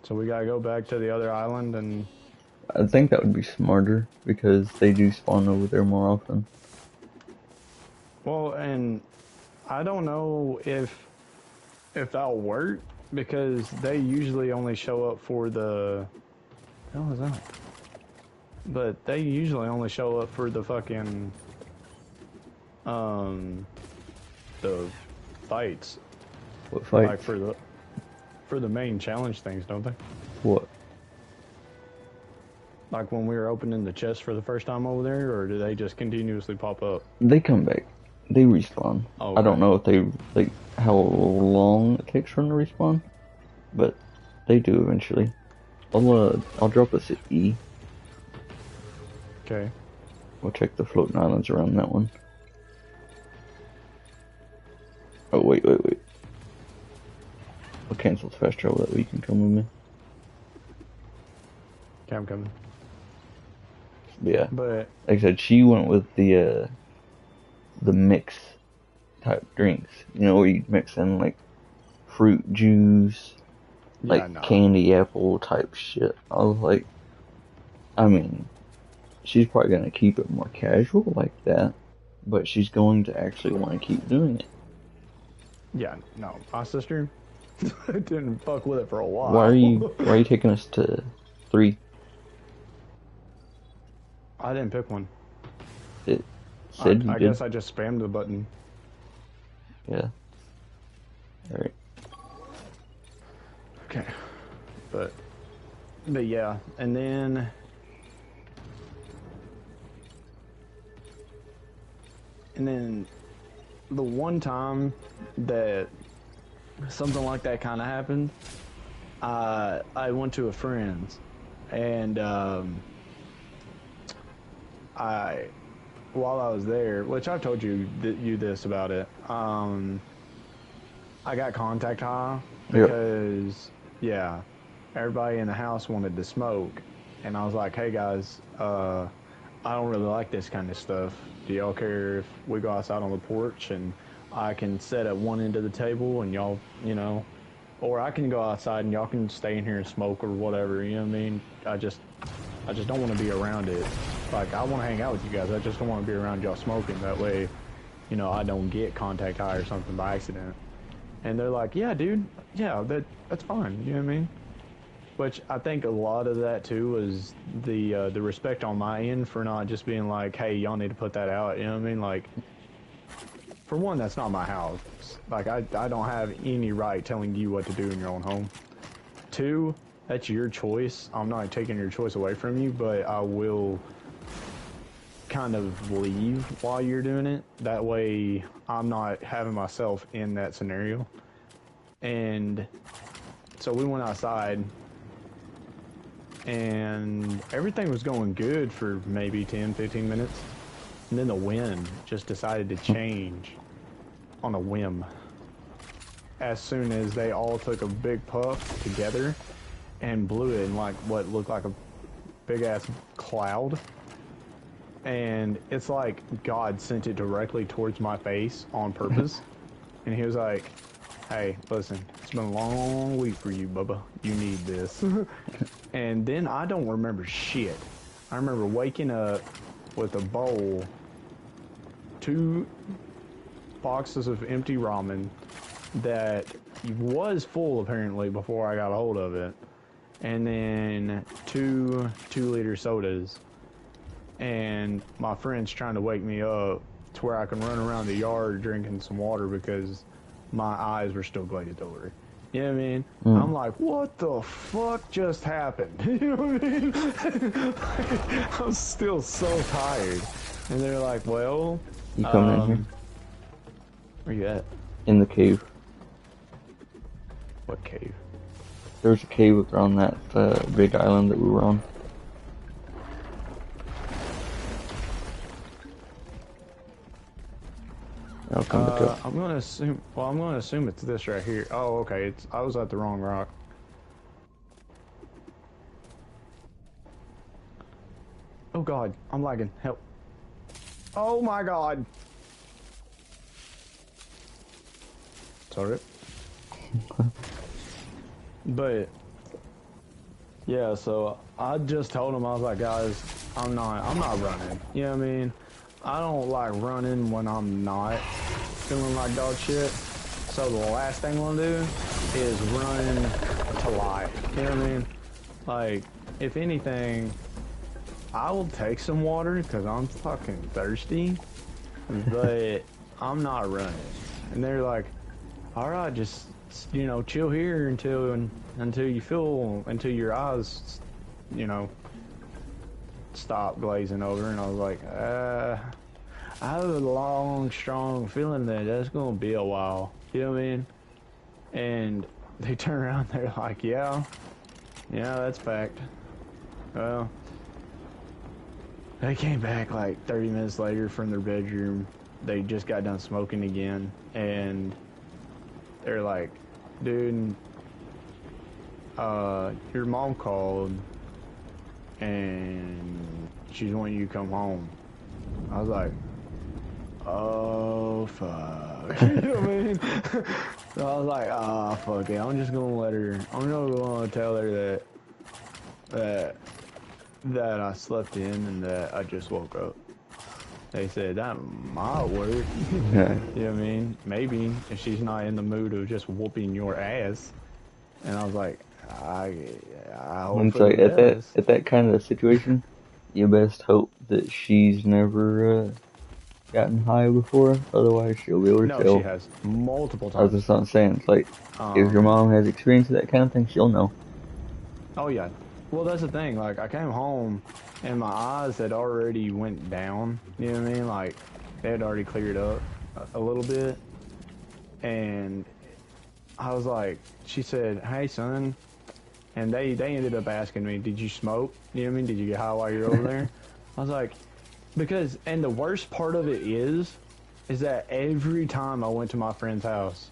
So we gotta go back to the other island and I think that would be smarter because they do spawn over there more often. well, and I don't know if that'll work because they usually only show up for the. What the hell is that? But they usually only show up for the fucking um the fights, What like fights? for the main challenge things, don't they? What? Like when we were opening the chest for the first time over there, or do they just continuously pop up? They come back. They respawn. Oh, I don't okay. know if they like how long it takes for them to respawn, but they do eventually. I'll drop us at E. Okay. We'll check the floating islands around that one. Oh wait, wait, wait. I'll cancel fast travel that way you can come with me. Okay, I'm coming. But yeah, But like I said, she went with the mix type drinks. You know, where you mix in like fruit juice, yeah, like no. candy apple type shit. I was like, I mean, she's probably gonna keep it more casual like that, but she's going to actually want to keep doing it. Yeah, no. My sister didn't fuck with it for a Why are while. you why are you taking us to 3? I didn't pick one. It said you I did. guess I just spammed the button. Yeah. All right. Okay. But yeah, and then the one time that something like that kind of happened, I went to a friend's, and I while I was there, which I've told you this about it, I got contact high Yep. because yeah, everybody in the house wanted to smoke, and I was like, hey guys, I don't really like this kind of stuff. Do y'all care if we go outside on the porch and I can sit at one end of the table and y'all, or I can go outside and y'all can stay in here and smoke or whatever. You know what I mean? I just don't want to be around it. Like I want to hang out with you guys. I just don't want to be around y'all smoking. That way, I don't get contact high or something by accident. And they're like, yeah, dude, yeah, that's fine. You know what I mean? Which I think a lot of that too was the respect on my end for not just being like, hey, y'all need to put that out. You know what I mean? Like, for one, that's not my house. Like, I don't have any right telling you what to do in your own home. Two, that's your choice. I'm not taking your choice away from you, but I will kind of leave while you're doing it. That way, I'm not having myself in that scenario. And so we went outside, and everything was going good for maybe 10, 15 minutes. And then the wind just decided to change on a whim. As soon as they all took a big puff together and blew it in like what looked like a big ass cloud. And it's like God sent it directly towards my face on purpose. And he was like, hey, listen, it's been a long week for you, Bubba. You need this. And then I don't remember shit. I remember waking up with a bowl, 2 boxes of empty ramen that was full apparently before I got a hold of it, and then 2 2-liter sodas, and my friend's trying to wake me up to where I can run around the yard drinking some water because my eyes were still glazed over. You know what I mean? Mm. I'm like, what the fuck just happened? You know what I mean? I'm still so tired. And they're like, well, You coming in here? where you at? In the cave. What cave? There's a cave around that big island that we were on. I'll come back up. I'm gonna assume. Well, I'm gonna assume it's this right here. Oh, okay. It's. I was at the wrong rock. Oh God, I'm lagging. Help. Oh my God. Sorry. But yeah, so I just told him, I was like, guys, I'm not running. You know what I mean? I don't like running when I'm not feeling like dog shit. So the last thing I'm gonna do is run to lie. You know what I mean? Like, if anything, I will take some water because I'm fucking thirsty, but I'm not running. And they're like, all right, just, you know, chill here until you feel, until your eyes, you know, stop glazing over. And I was like, I have a long, strong feeling that that's gonna be a while. You know what I mean? And they turn around, they're like, yeah, that's fact. Well, they came back like 30 minutes later from their bedroom. They just got done smoking again, and they're like, dude, your mom called and she's wanting you to come home. I was like, oh fuck. You know what I mean? So I was like, oh fuck it, I'm just gonna let her, I'm gonna tell her that I slept in and that I just woke up. They said that might work. Yeah. You know what I mean? Maybe if she's not in the mood of just whooping your ass. And I was like, I hope It's for like the best. at that kind of situation, you best hope that she's never gotten high before. Otherwise, she'll be able to No, she tell. has multiple I was times. just not saying. It's like if your mom has experienced that kind of thing, she'll know. Oh yeah. Well, that's the thing. Like, I came home and my eyes had already went down. You know what I mean? Like, they had already cleared up a little bit. And I was like, she said, hey son. And they ended up asking me, did you smoke? You know what I mean? Did you get high while you're over there? I was like, because, and the worst part of it is that every time I went to my friend's house,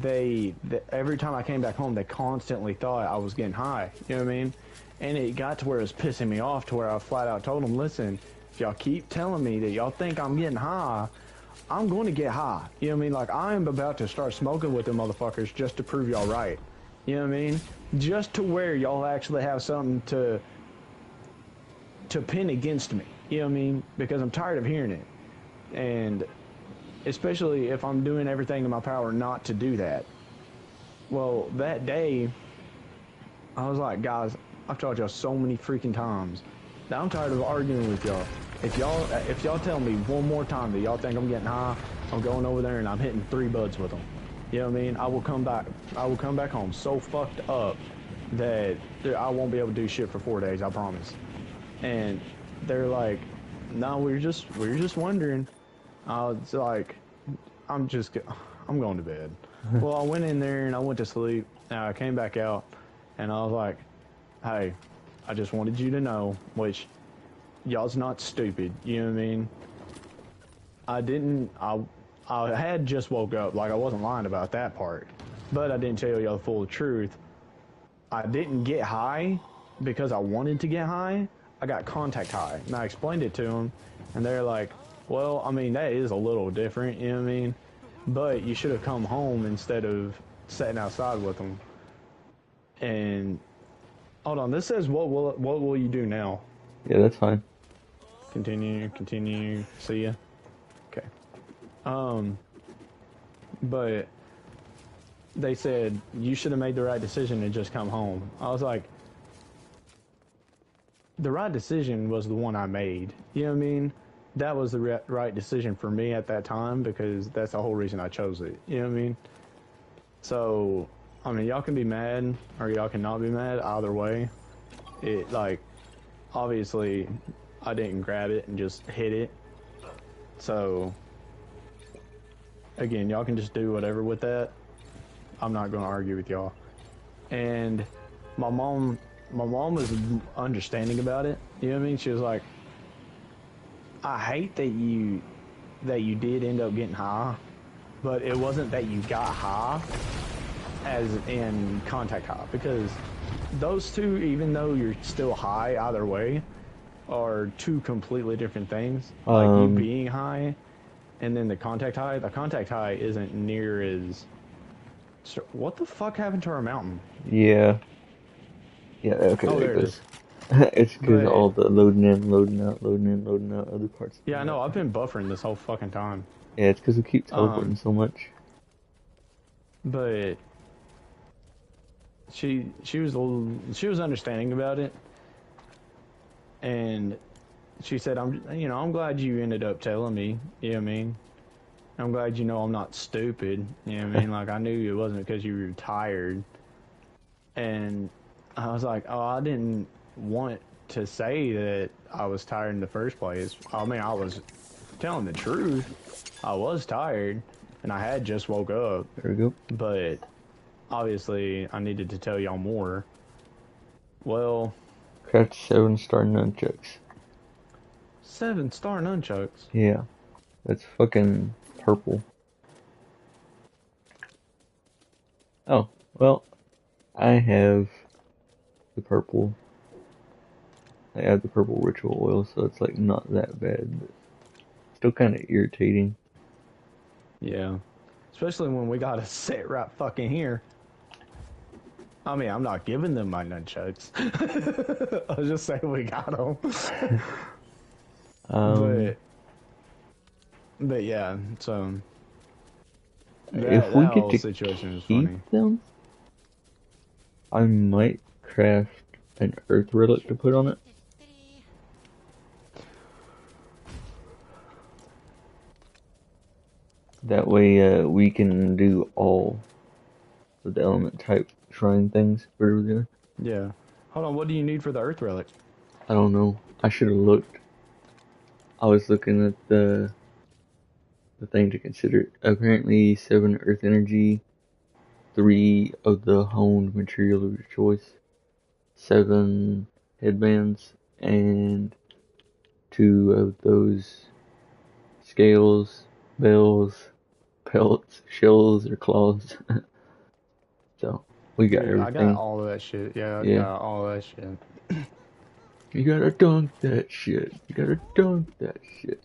every time I came back home, they constantly thought I was getting high. You know what I mean? And it got to where it was pissing me off to where I flat out told them, listen, if y'all keep telling me that y'all think I'm getting high, I'm going to get high. You know what I mean? Like, I am about to start smoking with them motherfuckers just to prove y'all right. You know what I mean? Just to where y'all actually have something to pin against me. You know what I mean? Because I'm tired of hearing it. And especially if I'm doing everything in my power not to do that. Well, that day, I was like, guys, I've told y'all so many freaking times that I'm tired of arguing with y'all. If y'all tell me one more time that y'all think I'm getting high, I'm going over there and I'm hitting 3 buds with them. You know what I mean? I will come back home so fucked up that I won't be able to do shit for 4 days, I promise. And they're like, no, we're just wondering. I was like, I'm going to bed. Well, I went in there and I went to sleep. And I came back out and I was like, hey, I just wanted you to know, which y'all's not stupid. You know what I mean? I had just woke up. Like, I wasn't lying about that part. But I didn't tell y'all the full truth. I didn't get high because I wanted to get high. I got contact high. And I explained it to them. And they're like, well, I mean, that is a little different, you know what I mean? But you should have come home instead of sitting outside with them. And hold on, this says what will you do now? Yeah, that's fine. Continue, see ya. Okay. But they said you should have made the right decision and just come home. I was like, the right decision was the one I made. You know what I mean? That was the right decision for me at that time because that's the whole reason I chose it. You know what I mean? So, I mean, y'all can be mad or y'all can not be mad. Either way, it, like, obviously, I didn't grab it and just hit it. So, again, y'all can just do whatever with that. I'm not going to argue with y'all. And my mom was understanding about it. You know what I mean? She was like, I hate that you that you did end up getting high, but it wasn't that you got high as in contact high, because those two, even though you're still high either way, are two completely different things. Like you Um, being high and then the contact high isn't near as. So what the fuck happened to our mountain? yeah, yeah. Okay, Oh, there it there it goes. is. It's because But all the loading in, loading out, loading in, loading out other parts of yeah, I the know map. I've been buffering this whole fucking time. Yeah, it's because we keep teleporting Um, so much. but she was understanding about it, and she said, I'm glad you ended up telling me. You know what I mean? I'm glad you know I'm not stupid. You know what I mean? Like I knew it wasn't because you were tired, and I was like, oh, I didn't want to say that I was tired in the first place. I mean, I was telling the truth. I was tired, and I had just woke up, There we go. but obviously I needed to tell y'all more. Well, Craft 7-star nunchucks. 7-star nunchucks. Yeah, that's fucking purple. Oh, well, I have the purple. I have the purple ritual oil, so it's like not that bad, but still kind of irritating. Yeah, especially when we got a set right fucking here. I mean, I'm not giving them my nunchucks. I was just saying we got them. Um, but yeah, so if we that get whole to situation is keep funny. them, I might craft an earth relic to put on it. That way, we can do all of the element type shrine things. Where we go? Yeah. Hold on, what do you need for the earth relic? I don't know. I should have looked. I was looking at the thing to consider. Apparently, 7 earth energy, 3 of the honed material of your choice, 7 headbands, and 2 of those scales, bells, pelts, shells, or claws. So we got Dude, I got everything. all of that shit. Yeah, I Yeah. got all of that shit. You gotta dunk that shit. You gotta dunk that shit.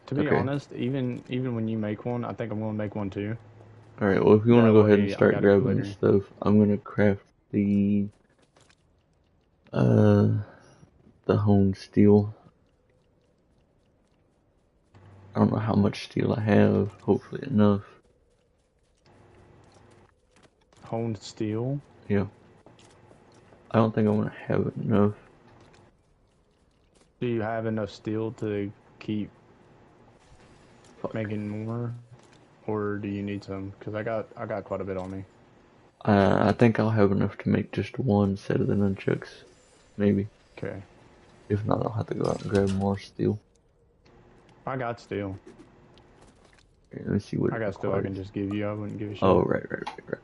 To be Okay. honest, even when you make one, I think I'm gonna make one too. Alright, well if you wanna That go ahead and way I start got it grabbing the later. stuff, I'm gonna craft uh the honed steel. I don't know how much steel I have, hopefully enough. Honed steel. Yeah. I don't think I'm gonna have enough. Do you have enough steel to keep Fuck. making more, or do you need some? Because I got quite a bit on me. I think I'll have enough to make just one set of the nunchucks. Maybe. Okay, If not, I'll have to go out and grab more steel. I got steel. Okay, let me see what I it got steel. I requires. can just give you. I wouldn't give a Oh, shit. right.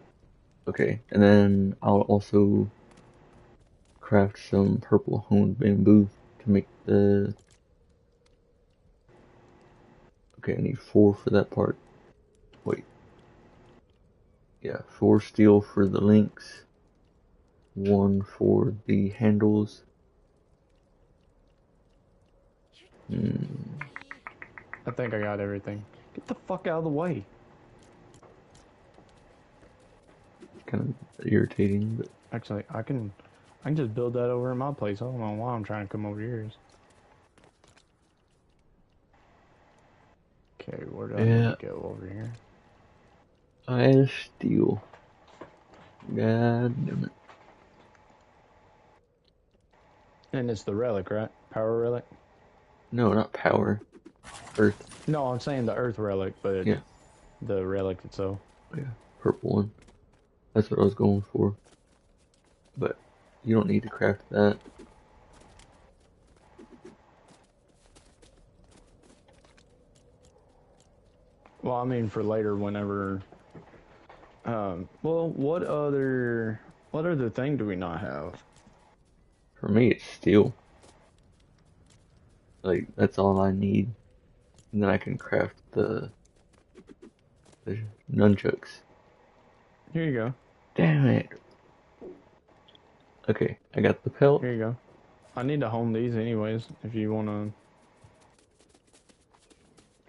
Okay, and then I'll also craft some purple honed bamboo to make the. Okay, I need 4 for that part. Wait, yeah, 4 steel for the links, 1 for the handles. Hmm, I think I got everything. Get the fuck out of the way. kind of irritating, but Actually, I can just build that over in my place. I don't know why I'm trying to come over yours. Okay, where do I need to yeah, go over here? I have steel. God damn it. And it's the relic, right? Power relic? No, not power. Earth. No, I'm saying the earth relic, but Yeah, the relic itself. yeah, purple one. That's what I was going for. But you don't need to craft that. Well, I mean for later whenever well, what other thing do we not have? For me, it's steel. Like, that's all I need. and then I can craft the nunchucks. Here you go. Damn it. Okay, I got the pelt. Here you go. I need to hone these anyways. If you wanna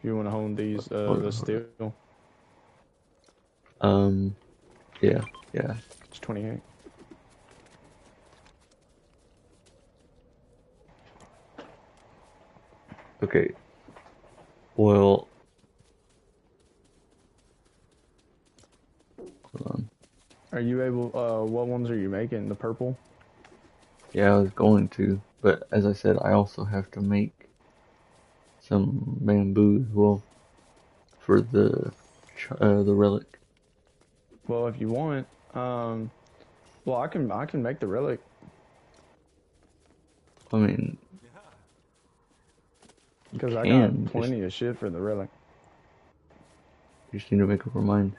hone these, Hold the on, hold steel. on. Yeah, yeah. It's 28. Okay. Well, hold on. Are you able? What ones are you making? The purple? Yeah, I was going to, but as I said, I also have to make some bamboo as well for the relic. Well, if you want, well, I can make the relic I mean, you because I got can plenty of shit for the relic. just need to make up our mind.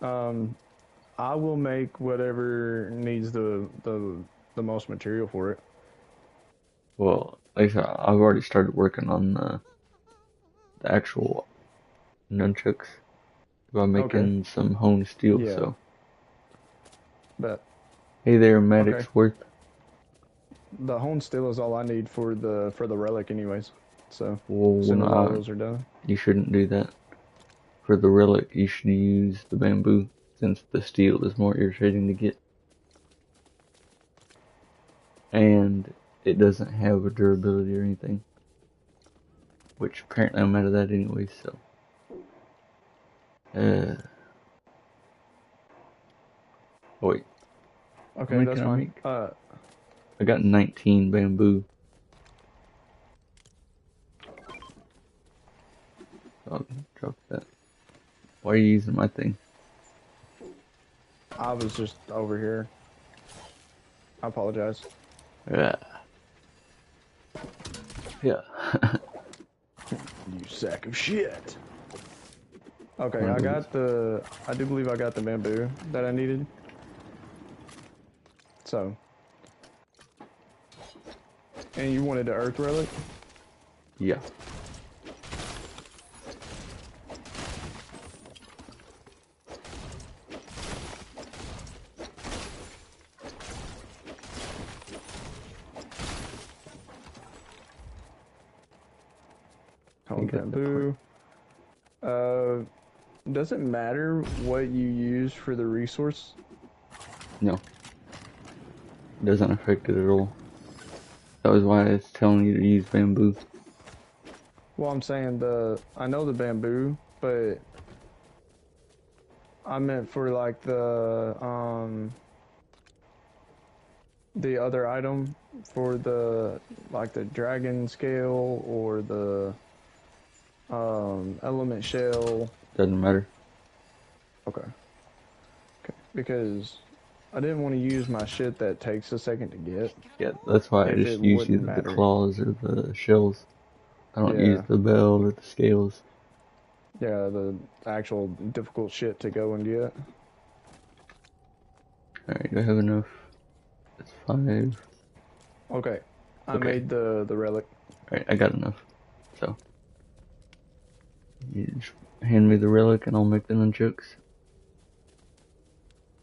Um, I will make whatever needs the most material for it. Well, like I said, I've already started working on the actual nunchucks by Okay. making some honed steel. Yeah. So, But hey there, okay. Maddox Worth. The hone steel is all I need for the relic, anyways. So as Well, soon as all no, those are done. you shouldn't do that. For the relic, you should use the bamboo, since the steel is more irritating to get. And it doesn't have a durability or anything. Which apparently I'm out of that anyway, so. Wait, how Okay, many that's can I fine. make? I got 19 bamboo. I'll drop that. Why are you using my thing? I was just over here. I apologize. Yeah. Yeah. You sack of shit. Okay, One of those. I do believe I got the bamboo that I needed. So, and you wanted the earth relic? Yeah. I Home got that part. bamboo. Uh, does it matter what you use for the resource? No. Doesn't affect it at all. That was why I was telling you to use bamboo. Well, I'm saying I know the bamboo, but I meant for like the other item for like the dragon scale or the element shell. Doesn't matter. Okay. Okay. Because I didn't want to use my shit that takes a second to get Yeah, that's why I if just it use wouldn't either the matter. claws or the shells. I don't use Yeah. the bell or the scales. Yeah, the actual difficult shit to go and get. Alright, do I have enough? That's 5. Okay. I Okay. made the relic. Alright, I got enough. So, you just hand me the relic and I'll make the nunchucks.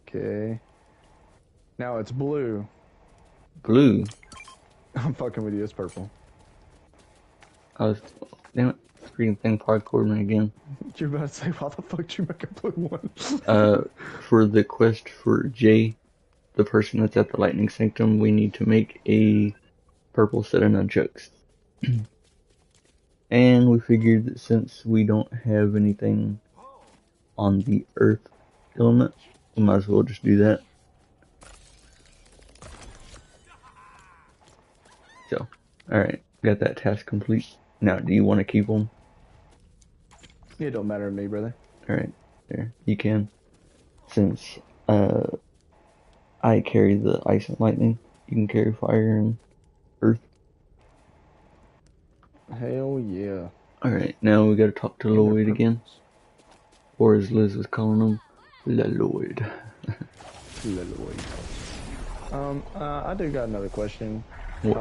Okay. Now it's blue. Blue. I'm fucking with you, it's purple. I was, damn it, freaking thing parkoured me again. You're about to say, why the fuck did you make a blue one? Uh, for the quest for Jay, the person that's at the Lightning Sanctum, we need to make a purple set of nunchucks. And we figured that since we don't have anything on the earth element, we might as well just do that. So, alright, got that task complete. Now, do you want to keep them? It don't matter to me, brother. Alright, there, you can. Since, I carry the ice and lightning, you can carry fire and earth. Hell yeah. Alright, now we gotta talk to And they're Lloyd again. purples. Or as Liz was calling him, La Lloyd. I do got another question. What?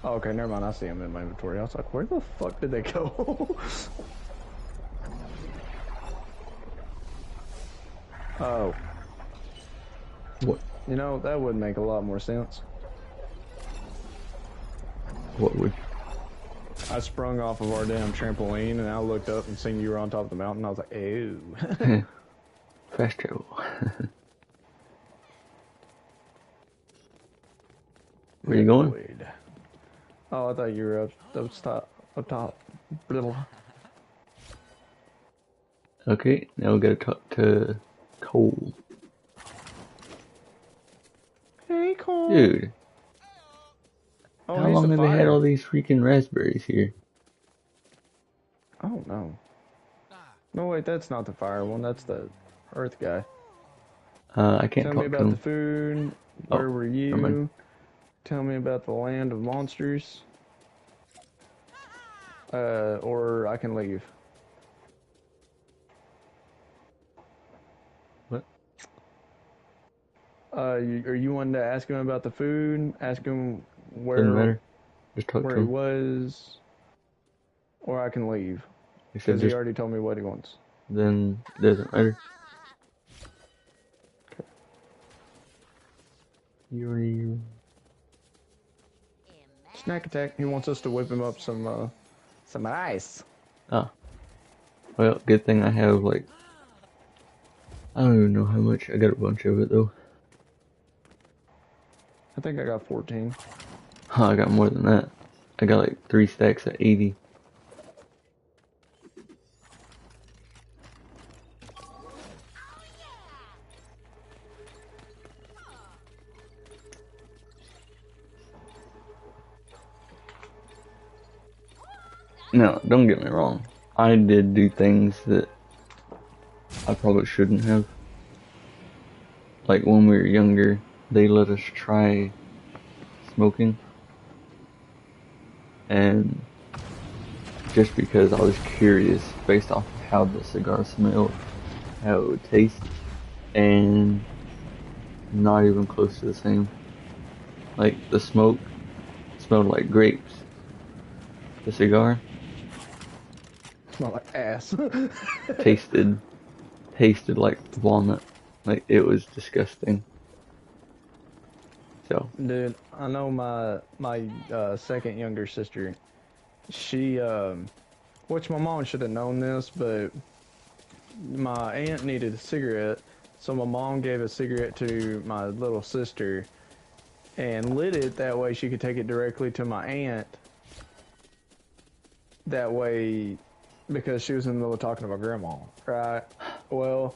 Oh, okay, never mind. I see them in my inventory. I was like, where the fuck did they go? Oh, What? you know, that would make a lot more sense. What would? I sprung off of our damn trampoline and I looked up and seen you were on top of the mountain. I was like, ew. Fast travel. Where you going? Void. Oh, I thought you were up top. Brittle. Okay, now we gotta talk to Cole. Hey, Cole. Dude, Oh, how he's long the have they had fire. all these freaking raspberries here? I don't know. No, wait, that's not the fire one. That's the earth guy. I can't Tell me talk to about the him. food. Oh, Where were never mind. you? Tell me about the land of monsters. Or I can leave. What? Are you wanting to ask him about the food? Ask him Doesn't where matter. Just talk where to he him. was, or I can leave He said because he just already told me what he wants. then it doesn't matter. You Snack attack. He wants us to whip him up some ice. ah, well, good thing I have like I don't even know how much. I got a bunch of it though. I think I got 14. Huh, I got more than that. I got like 3 stacks at 80. No, don't get me wrong. I did do things that I probably shouldn't have. Like when we were younger, they let us try smoking, and just because I was curious based off of how the cigar smelled, how it would taste, and not even close to the same. Like the smoke smelled like grapes. The cigar Smell like ass. tasted tasted like walnut. Like it was disgusting. So, Dude, I know my second younger sister. She which my mom should have known this, but my aunt needed a cigarette, so my mom gave a cigarette to my little sister and lit it that way she could take it directly to my aunt. That way, because she was in the middle of talking to my grandma, right? Well,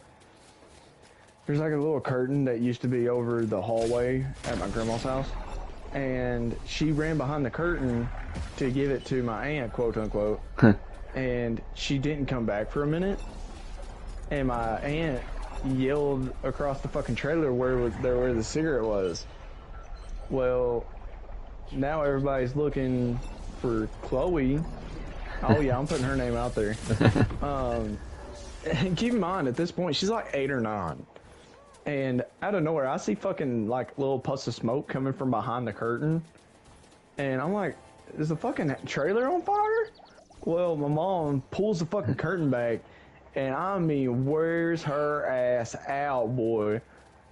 there's like a little curtain that used to be over the hallway at my grandma's house, and she ran behind the curtain to give it to my aunt, quote unquote, and she didn't come back for a minute, and my aunt yelled across the fucking trailer where the cigarette was. Well, now everybody's looking for Chloe. Oh yeah, I'm putting her name out there. And keep in mind, at this point, she's like 8 or 9. And out of nowhere, I see fucking like little puffs of smoke coming from behind the curtain. And I'm like, is the fucking trailer on fire? Well, my mom pulls the fucking curtain back. And I mean, wears her ass out, boy.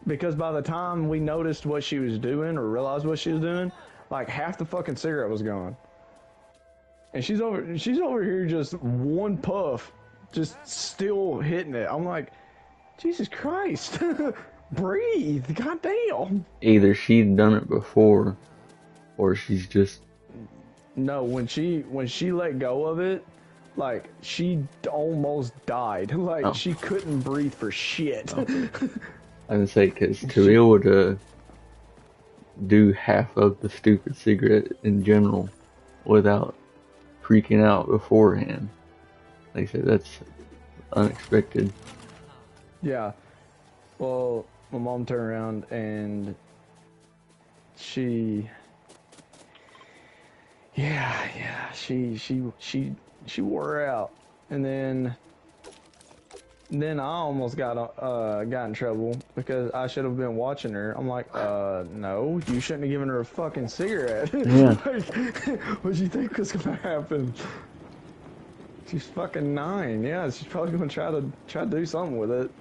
Because by the time we noticed what she was doing or realized what she was doing, like half the fucking cigarette was gone. And she's over here just one puff, just still hitting it. I'm like, Jesus Christ. Breathe. Goddamn. either she'd done it before or she's just No, when she let go of it, like she almost died. Like oh, she couldn't breathe for shit. oh. I would say because to be able to do half of the stupid cigarette in general without freaking out beforehand, like I said, that's unexpected. Yeah. Well, my mom turned around and she she wore her out. And then Then I almost got in trouble because I should have been watching her. I'm like, no, you shouldn't have given her a fucking cigarette. Yeah, Like, what do you think was gonna happen? She's fucking 9. Yeah, she's probably gonna try to do something with it.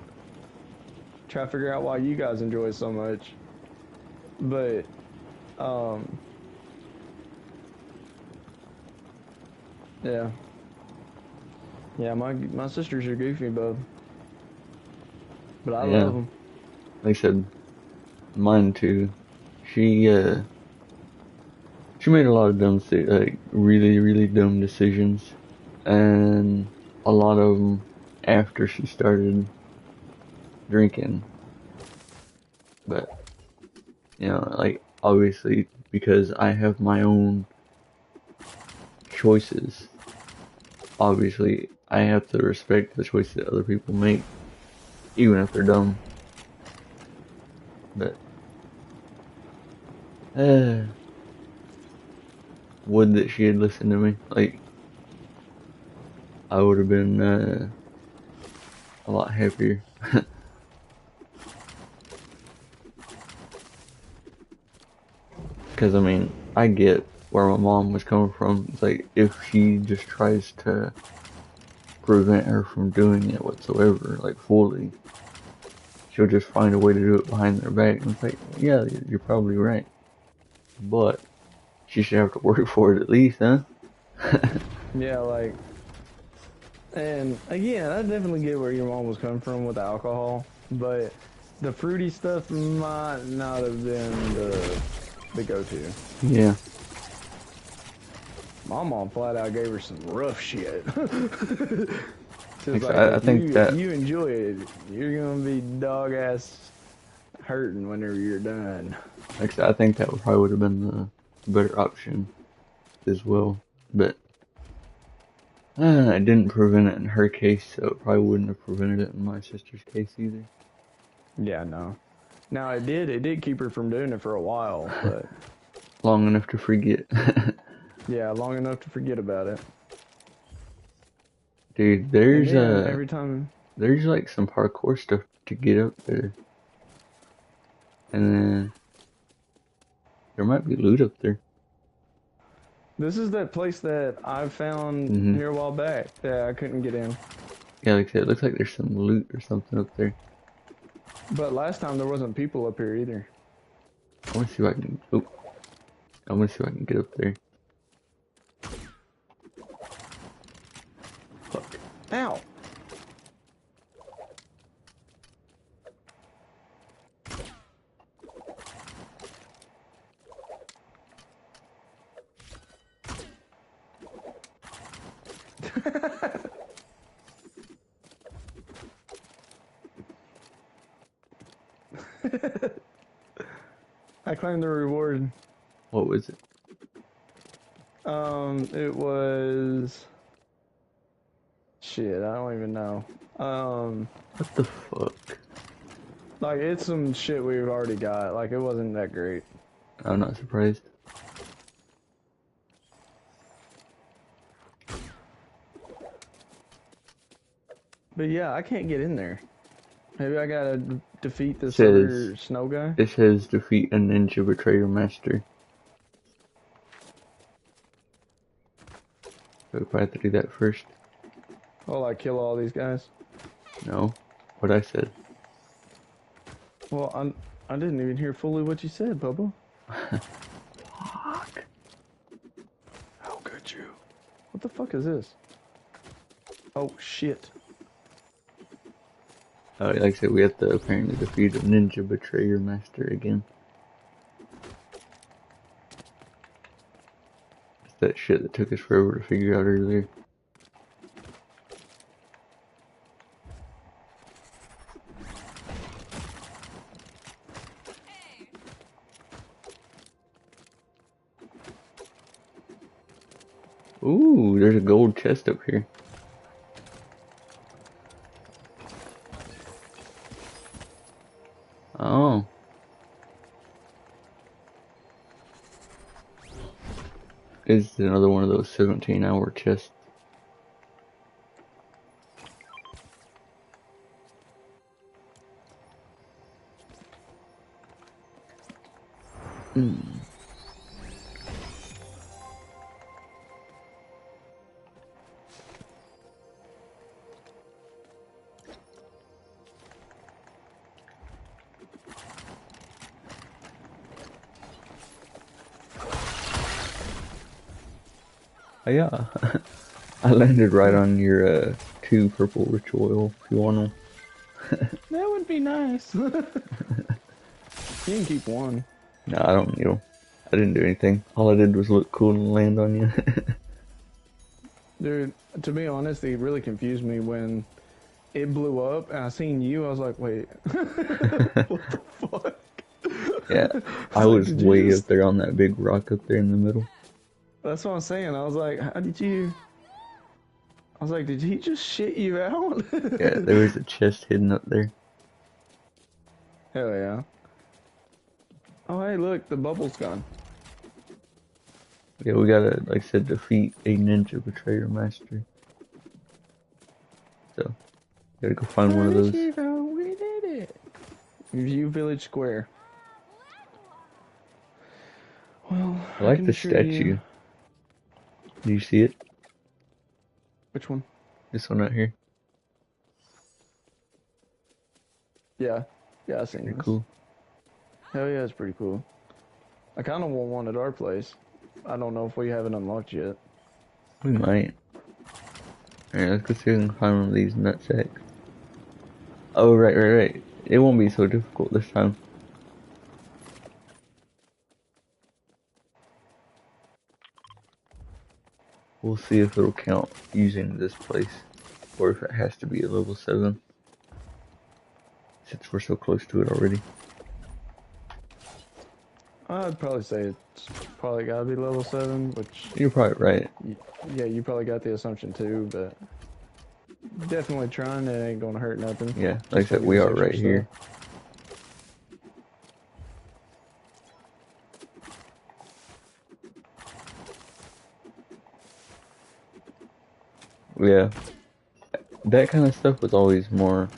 Try to figure out why you guys enjoy it so much. But um, yeah, yeah, my sisters are goofy, but I yeah. love them. Like I said, mine too. She she made a lot of like really really dumb decisions, and a lot of them after she started drinking. But like obviously because I have my own choices, obviously I have to respect the choices that other people make, even if they're dumb. But uh, would that she had listened to me. Like I would have been a lot happier. Because I mean, I get where my mom was coming from. It's like if she just tries to prevent her from doing it whatsoever, like fully, she'll just find a way to do it behind their back. And it's like, yeah, you're probably right, but she should have to work for it at least, huh? Yeah, like, and again, I definitely get where your mom was coming from with the alcohol, but the fruity stuff might not have been the go-to. Yeah, My mom flat out gave her some rough shit. She was like like, I think if that you enjoy it, you're gonna be dog ass hurting whenever you're done. I think that probably would have been the better option as well, but it didn't prevent it in her case, so it probably wouldn't have prevented it in my sister's case either. Yeah, no. Now it did keep her from doing it for a while, but Long enough to forget. yeah, long enough to forget about it. Dude, And then every time, there's like some parkour stuff to get up there, and then there might be loot up there. this is that place that I found Hmm. here a while back that I couldn't get in. Yeah, like I said, it looks like there's some loot or something up there. But last time there wasn't people up here either. I want to see if I can. Oh, I want to see if I can get up there. Fuck. Ow! I claimed the reward. What was it? It was shit. I don't even know. What the fuck? Like it's some shit we've already got. Like it wasn't that great. I'm not surprised. But yeah, I can't get in there. Maybe I gotta defeat this Says other snow guy. it says defeat a ninja betrayer master. So we probably have to do that first. Oh, like kill all these guys. No, what I said. Well, I didn't even hear fully what you said, Bubba. Fuck. How could you? What the fuck is this? Oh shit. Like I said, we have to apparently defeat a ninja betrayer master again. It's that shit that took us forever to figure out earlier. Ooh, there's a gold chest up here. Oh. It's another one of those 17-hour chests. Mm. Oh, yeah. I landed right on your two purple rich oil if you want them. That would be nice. You can keep one. No, I don't need them. I didn't do anything. All I did was look cool and land on you. Dude, to be honest, it really confused me when it blew up and I seen you. I was like, wait, what the fuck? Yeah, I I was like, was did you way up just. there on that big rock up there in the middle. That's what I'm saying. I was like, how did you. I was like, did he just shit you out? Yeah, there was a chest hidden up there. Hell yeah. Oh, hey, look, the bubble's gone. Yeah, we gotta, like I said, defeat a ninja betrayer master. So, gotta go find one Where of did those. you go? We did it. View Village Square. Well, I I like can the assure you. statue. Do you see it? Which one? This one right here. Yeah. Yeah, I seen Pretty this. cool. Hell yeah, it's pretty cool. I kind of want one at our place. I don't know if we have it unlocked yet. We might. Alright, let's go see if we can find one of these nutsacks. Oh, right. It won't be so difficult this time. We'll see if it'll count using this place, or if it has to be a level 7, since we're so close to it already. I'd probably say it's probably gotta be level 7, which, You're probably right. yeah, you probably got the assumption too, but definitely trying it ain't gonna hurt nothing. Yeah, like I Just go said, get we us are extra right stuff. here. Yeah, that kind of stuff was always more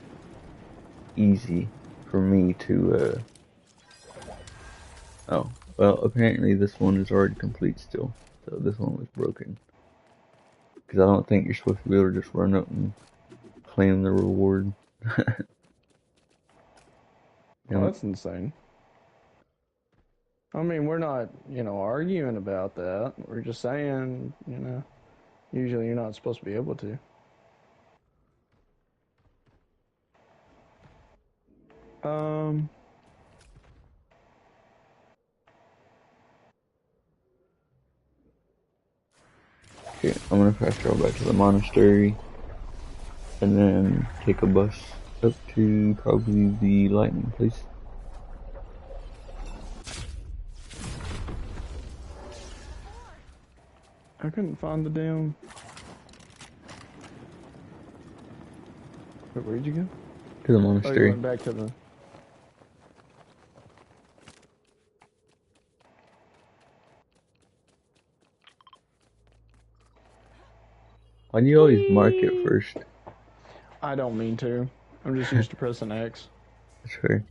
easy for me to, oh, well, apparently this one is already complete still, so this one was broken. Because I don't think you're supposed to be able to just run up and claim the reward. You Oh, know, that's insane. I mean, we're not, arguing about that. We're just saying, usually you're not supposed to be able to. Um, okay, I'm gonna fast travel back to the monastery, and then take a bus up to probably the lightning place. I couldn't find the damn. Wait, where'd you go? To the Oh, you monastery. went back to the. Why do you always mark it Whee! first? I don't mean to. I'm just used to pressing X. That's fair.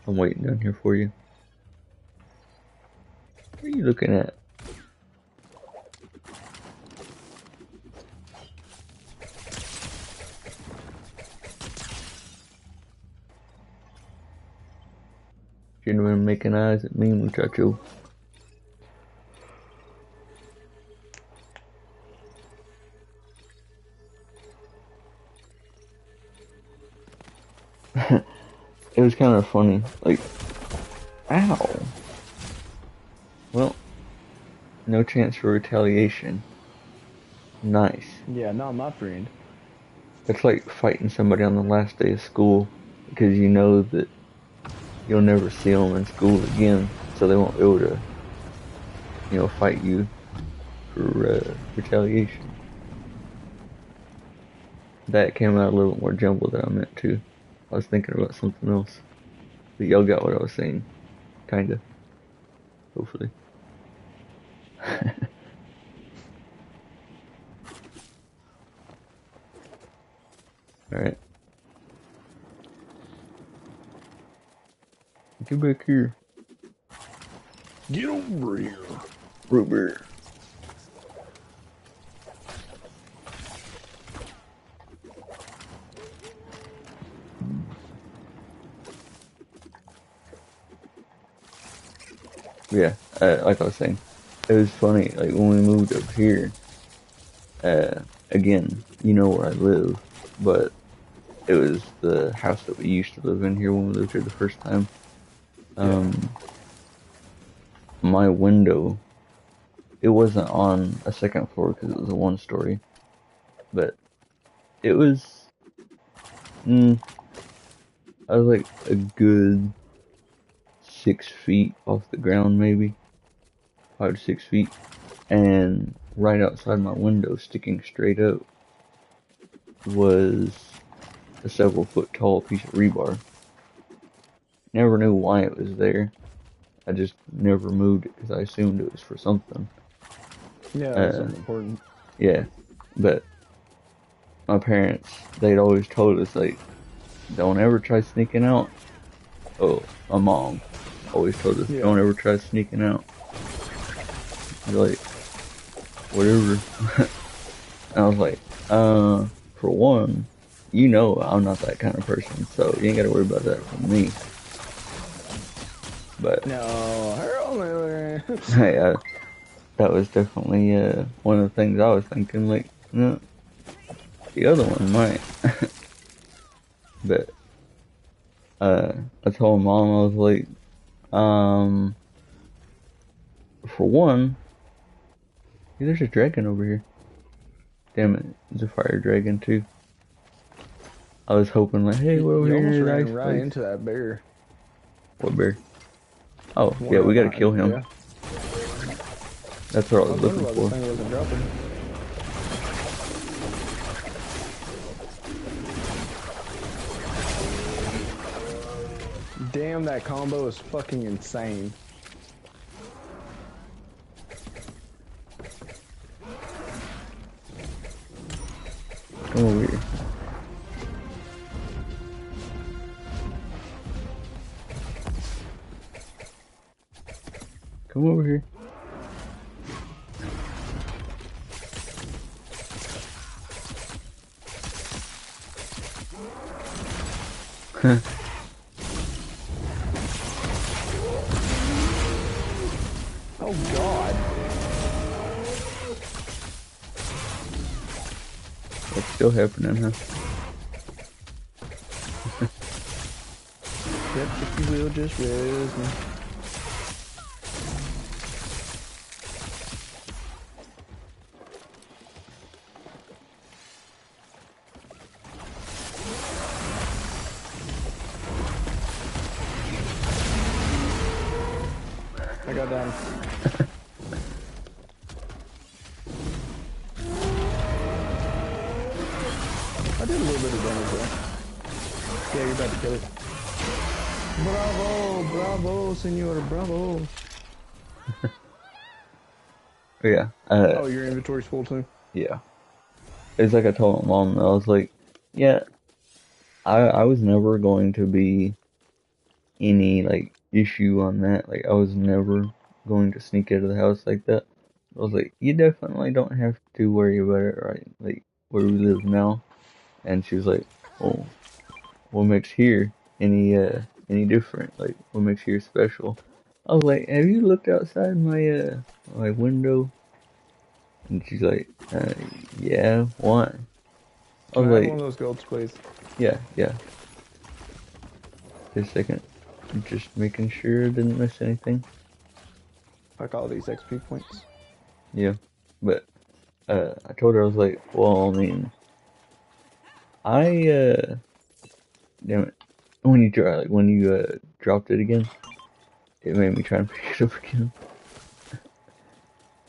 I'm waiting down here for you. What are you looking at? You're been making eyes at me, muchacho. It was kind of funny. Like, ow. Well, no chance for retaliation. Nice. Yeah, not my friend. It's like fighting somebody on the last day of school because you know that you'll never see them in school again, so they won't be able to, fight you for retaliation. That came out a little more jumbled than I meant to. I was thinking about something else, but y'all got what I was saying, kinda, hopefully. Alright. Get back here. Get over here. Rubber. Yeah, like I was saying, it was funny. Like when we moved up here, again, you know where I live, but it was the house that we used to live in here when we lived here the first time. Yeah. Um, my window, it wasn't on a second floor because it was a one story, but it was, mm, I was like a good 6 feet off the ground, maybe 5 to 6 feet, and right outside my window, sticking straight up, was a several foot tall piece of rebar. Never knew why it was there. I just never moved it because I assumed it was for something. Yeah, that's Uh, something important. yeah, but my parents, they'd always told us, like, don't ever try sneaking out. Oh, my mom always told us, Yeah. don't ever try sneaking out. Like, whatever. And I was like, for one, you know I'm not that kind of person, so you ain't gotta worry about that from me. But, No, her only. hey, that was definitely, one of the things I was thinking, like, no, the other one might. But, I told mom, I was like, um, for one, hey, there's a dragon over here. Damn it, it's a fire dragon too. I was hoping like, hey, we're over You here almost near the ran ice right place. into that bear. What bear? Oh, One yeah, we right gotta behind. kill him. Yeah. That's what I I was was wondering looking why this for. thing wasn't dropping. Damn, that combo is fucking insane. Come over here. Come over here. Oh god. What's still happening, huh? Yep, if you will, just res me. I got down. I did a little bit of damage there. Yeah, you're about to kill it. Bravo, bravo, senor, bravo. Yeah. Oh, your inventory's full too? Yeah. It's like I told my mom, I was like, yeah, I was never going to be any like issue on that. Like I was never going to sneak out of the house like that. I was like, you definitely don't have to worry about it, right? Like where we live now. And she was like, oh, what makes here any different? Like what makes here special? I was like, have you looked outside my window? And she's like, yeah, why? I Can was I have one like, of those golds, please? yeah, yeah. Just a second. Just making sure I didn't miss anything. Like all these XP points. Yeah. But I told her I was like, well, I mean, I damn it. When you try, like when you dropped it again, it made me try and pick it up again.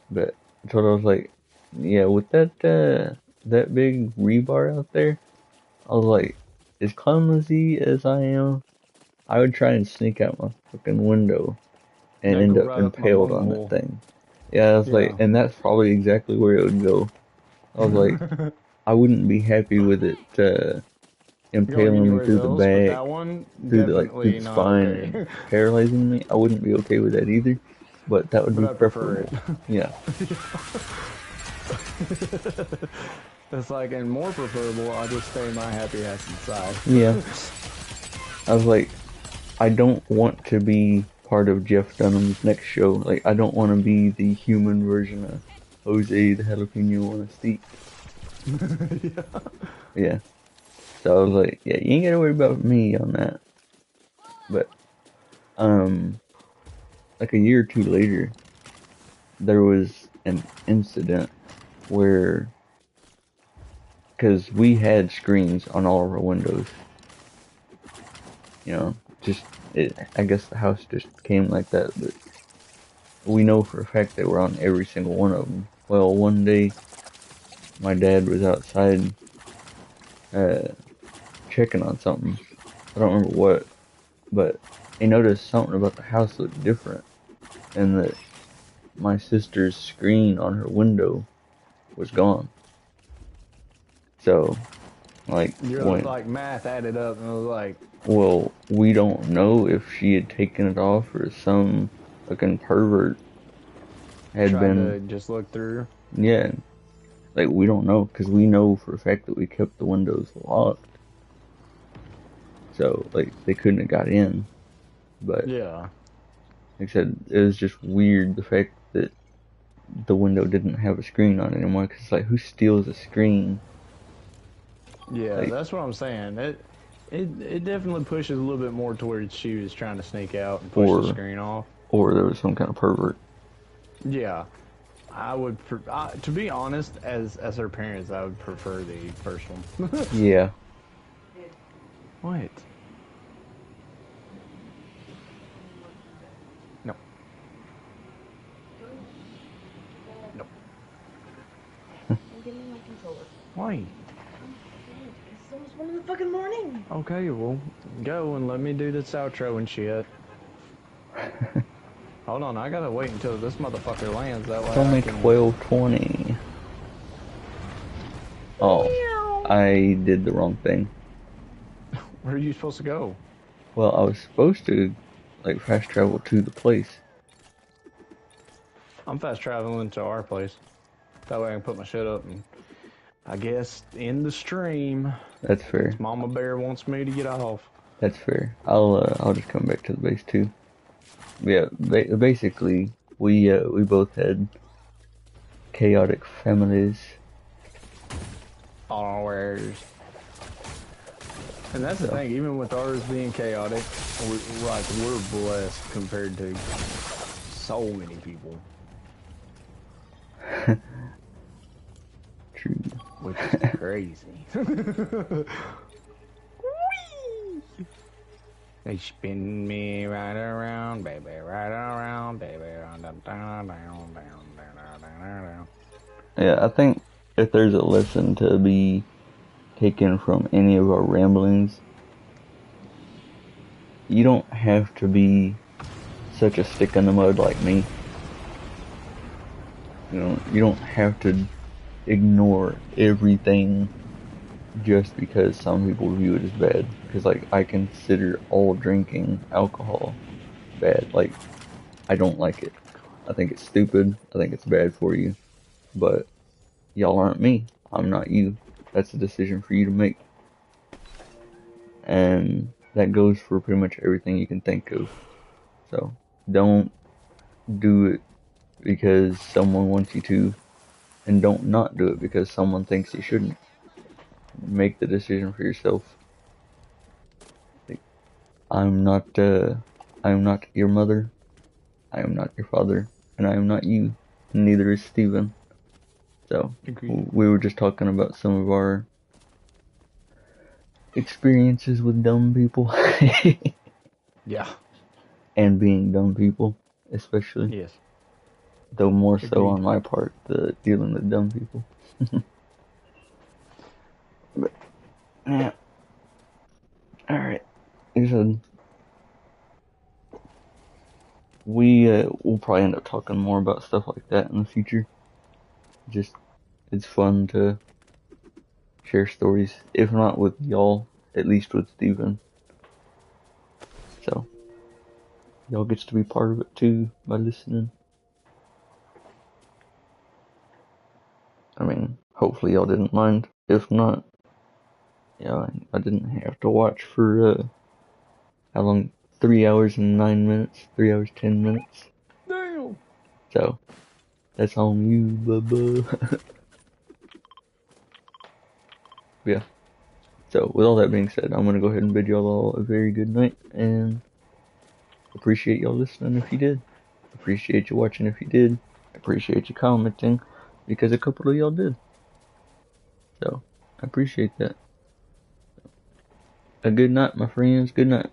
But I told her I was like, yeah, with that big rebar out there, I was like, as clumsy as I am, I would try and sneak out my fucking window and That'd go end up right up my impaled on that bunghole. thing. Yeah, I was like, Yeah. and that's probably exactly where it would go. I was like, I wouldn't be happy with it Going impaling me anywhere through the else, but back, that one, through the definitely through the not spine okay. and paralyzing me. I wouldn't be okay with that either. but that would but be I prefer it. preferable. Yeah, It's like, and more preferable, I'll just stay my happy ass inside. yeah. I was like, I don't want to be part of Jeff Dunham's next show. Like, I don't want to be the human version of Jose the jalapeno on a steak. Yeah. Yeah. So I was like, yeah, you ain't gotta worry about me on that. But um, like a year or two later, there was an incident where, because we had screens on all of our windows, you know, just I guess the house just came like that. But we know for a fact they were on every single one of them. Well, one day my dad was outside uh, checking on something. I don't remember what, but he noticed something about the house looked different, and that my sister's screen on her window was gone. So, like, You're when, like math added up, and it was like, well, we don't know if she had taken it off or some fucking pervert had tried been, to just look through. yeah, like, we don't know, because we know for a fact that we kept the windows locked. So, like, they couldn't have got in. But, Yeah. like I said, it was just weird the fact that the window didn't have a screen on it anymore, because, like, who steals a screen? Yeah, Like, that's what I'm saying. It definitely pushes a little bit more towards she was trying to sneak out and push the or, screen off. or there was some kind of pervert. Yeah, I would. To be honest, as her parents, I would prefer the first one. Yeah. What? No, no. Give me my controller. Why? It's almost 1 in the fucking morning. Okay, well, go and let me do this outro and shit. Hold on, I gotta wait until this motherfucker lands. That It's way I only can. 12:20. Oh, I did the wrong thing. Where are you supposed to go? Well, I was supposed to, like, fast travel to the place. I'm fast traveling to our place. That way I can put my shit up and I guess in the stream. That's fair. Mama Bear wants me to get off. That's fair. I'll just come back to the base too. Yeah, basically, we both had chaotic families. Ours. And that's the So, thing, even with ours being chaotic, we're blessed compared to so many people. true. Which is crazy. They spin me right around, baby, right around, baby, down, down, down, down, down, down. Yeah, I think if there's a lesson to be taken from any of our ramblings, you don't have to be such a stick in the mud like me. You know, you don't have to ignore everything just because some people view it as bad. Because, like, I consider all drinking alcohol bad. Like, I don't like it. I think it's stupid. I think it's bad for you. But y'all aren't me. I'm not you. That's a decision for you to make. And that goes for pretty much everything you can think of. So, don't do it because someone wants you to, and don't not do it because someone thinks you shouldn't. Make the decision for yourself. Like, I'm not your mother, I am not your father, and I am not you, and neither is Steven. So, Agreed. we were just talking about some of our experiences with dumb people. Yeah. And being dumb people, especially. Yes. Though more so Agreed. on my part, the dealing with dumb people. But, yeah. Alright. Like I said, we'll probably end up talking more about stuff like that in the future. Just, it's fun to share stories. If not with y'all, at least with Steven. So, y'all gets to be part of it too by listening. I mean, hopefully y'all didn't mind. If not, yeah, I didn't have to watch for how long? 3 hours and 9 minutes. 3 hours 10 minutes. Damn. So that's on you, bubba. Yeah. So with all that being said, I'm gonna go ahead and bid y'all all a very good night, and appreciate y'all listening if you did. Appreciate you watching if you did. Appreciate you commenting, because a couple of y'all did. So I appreciate that. A good night, my friends. Good night.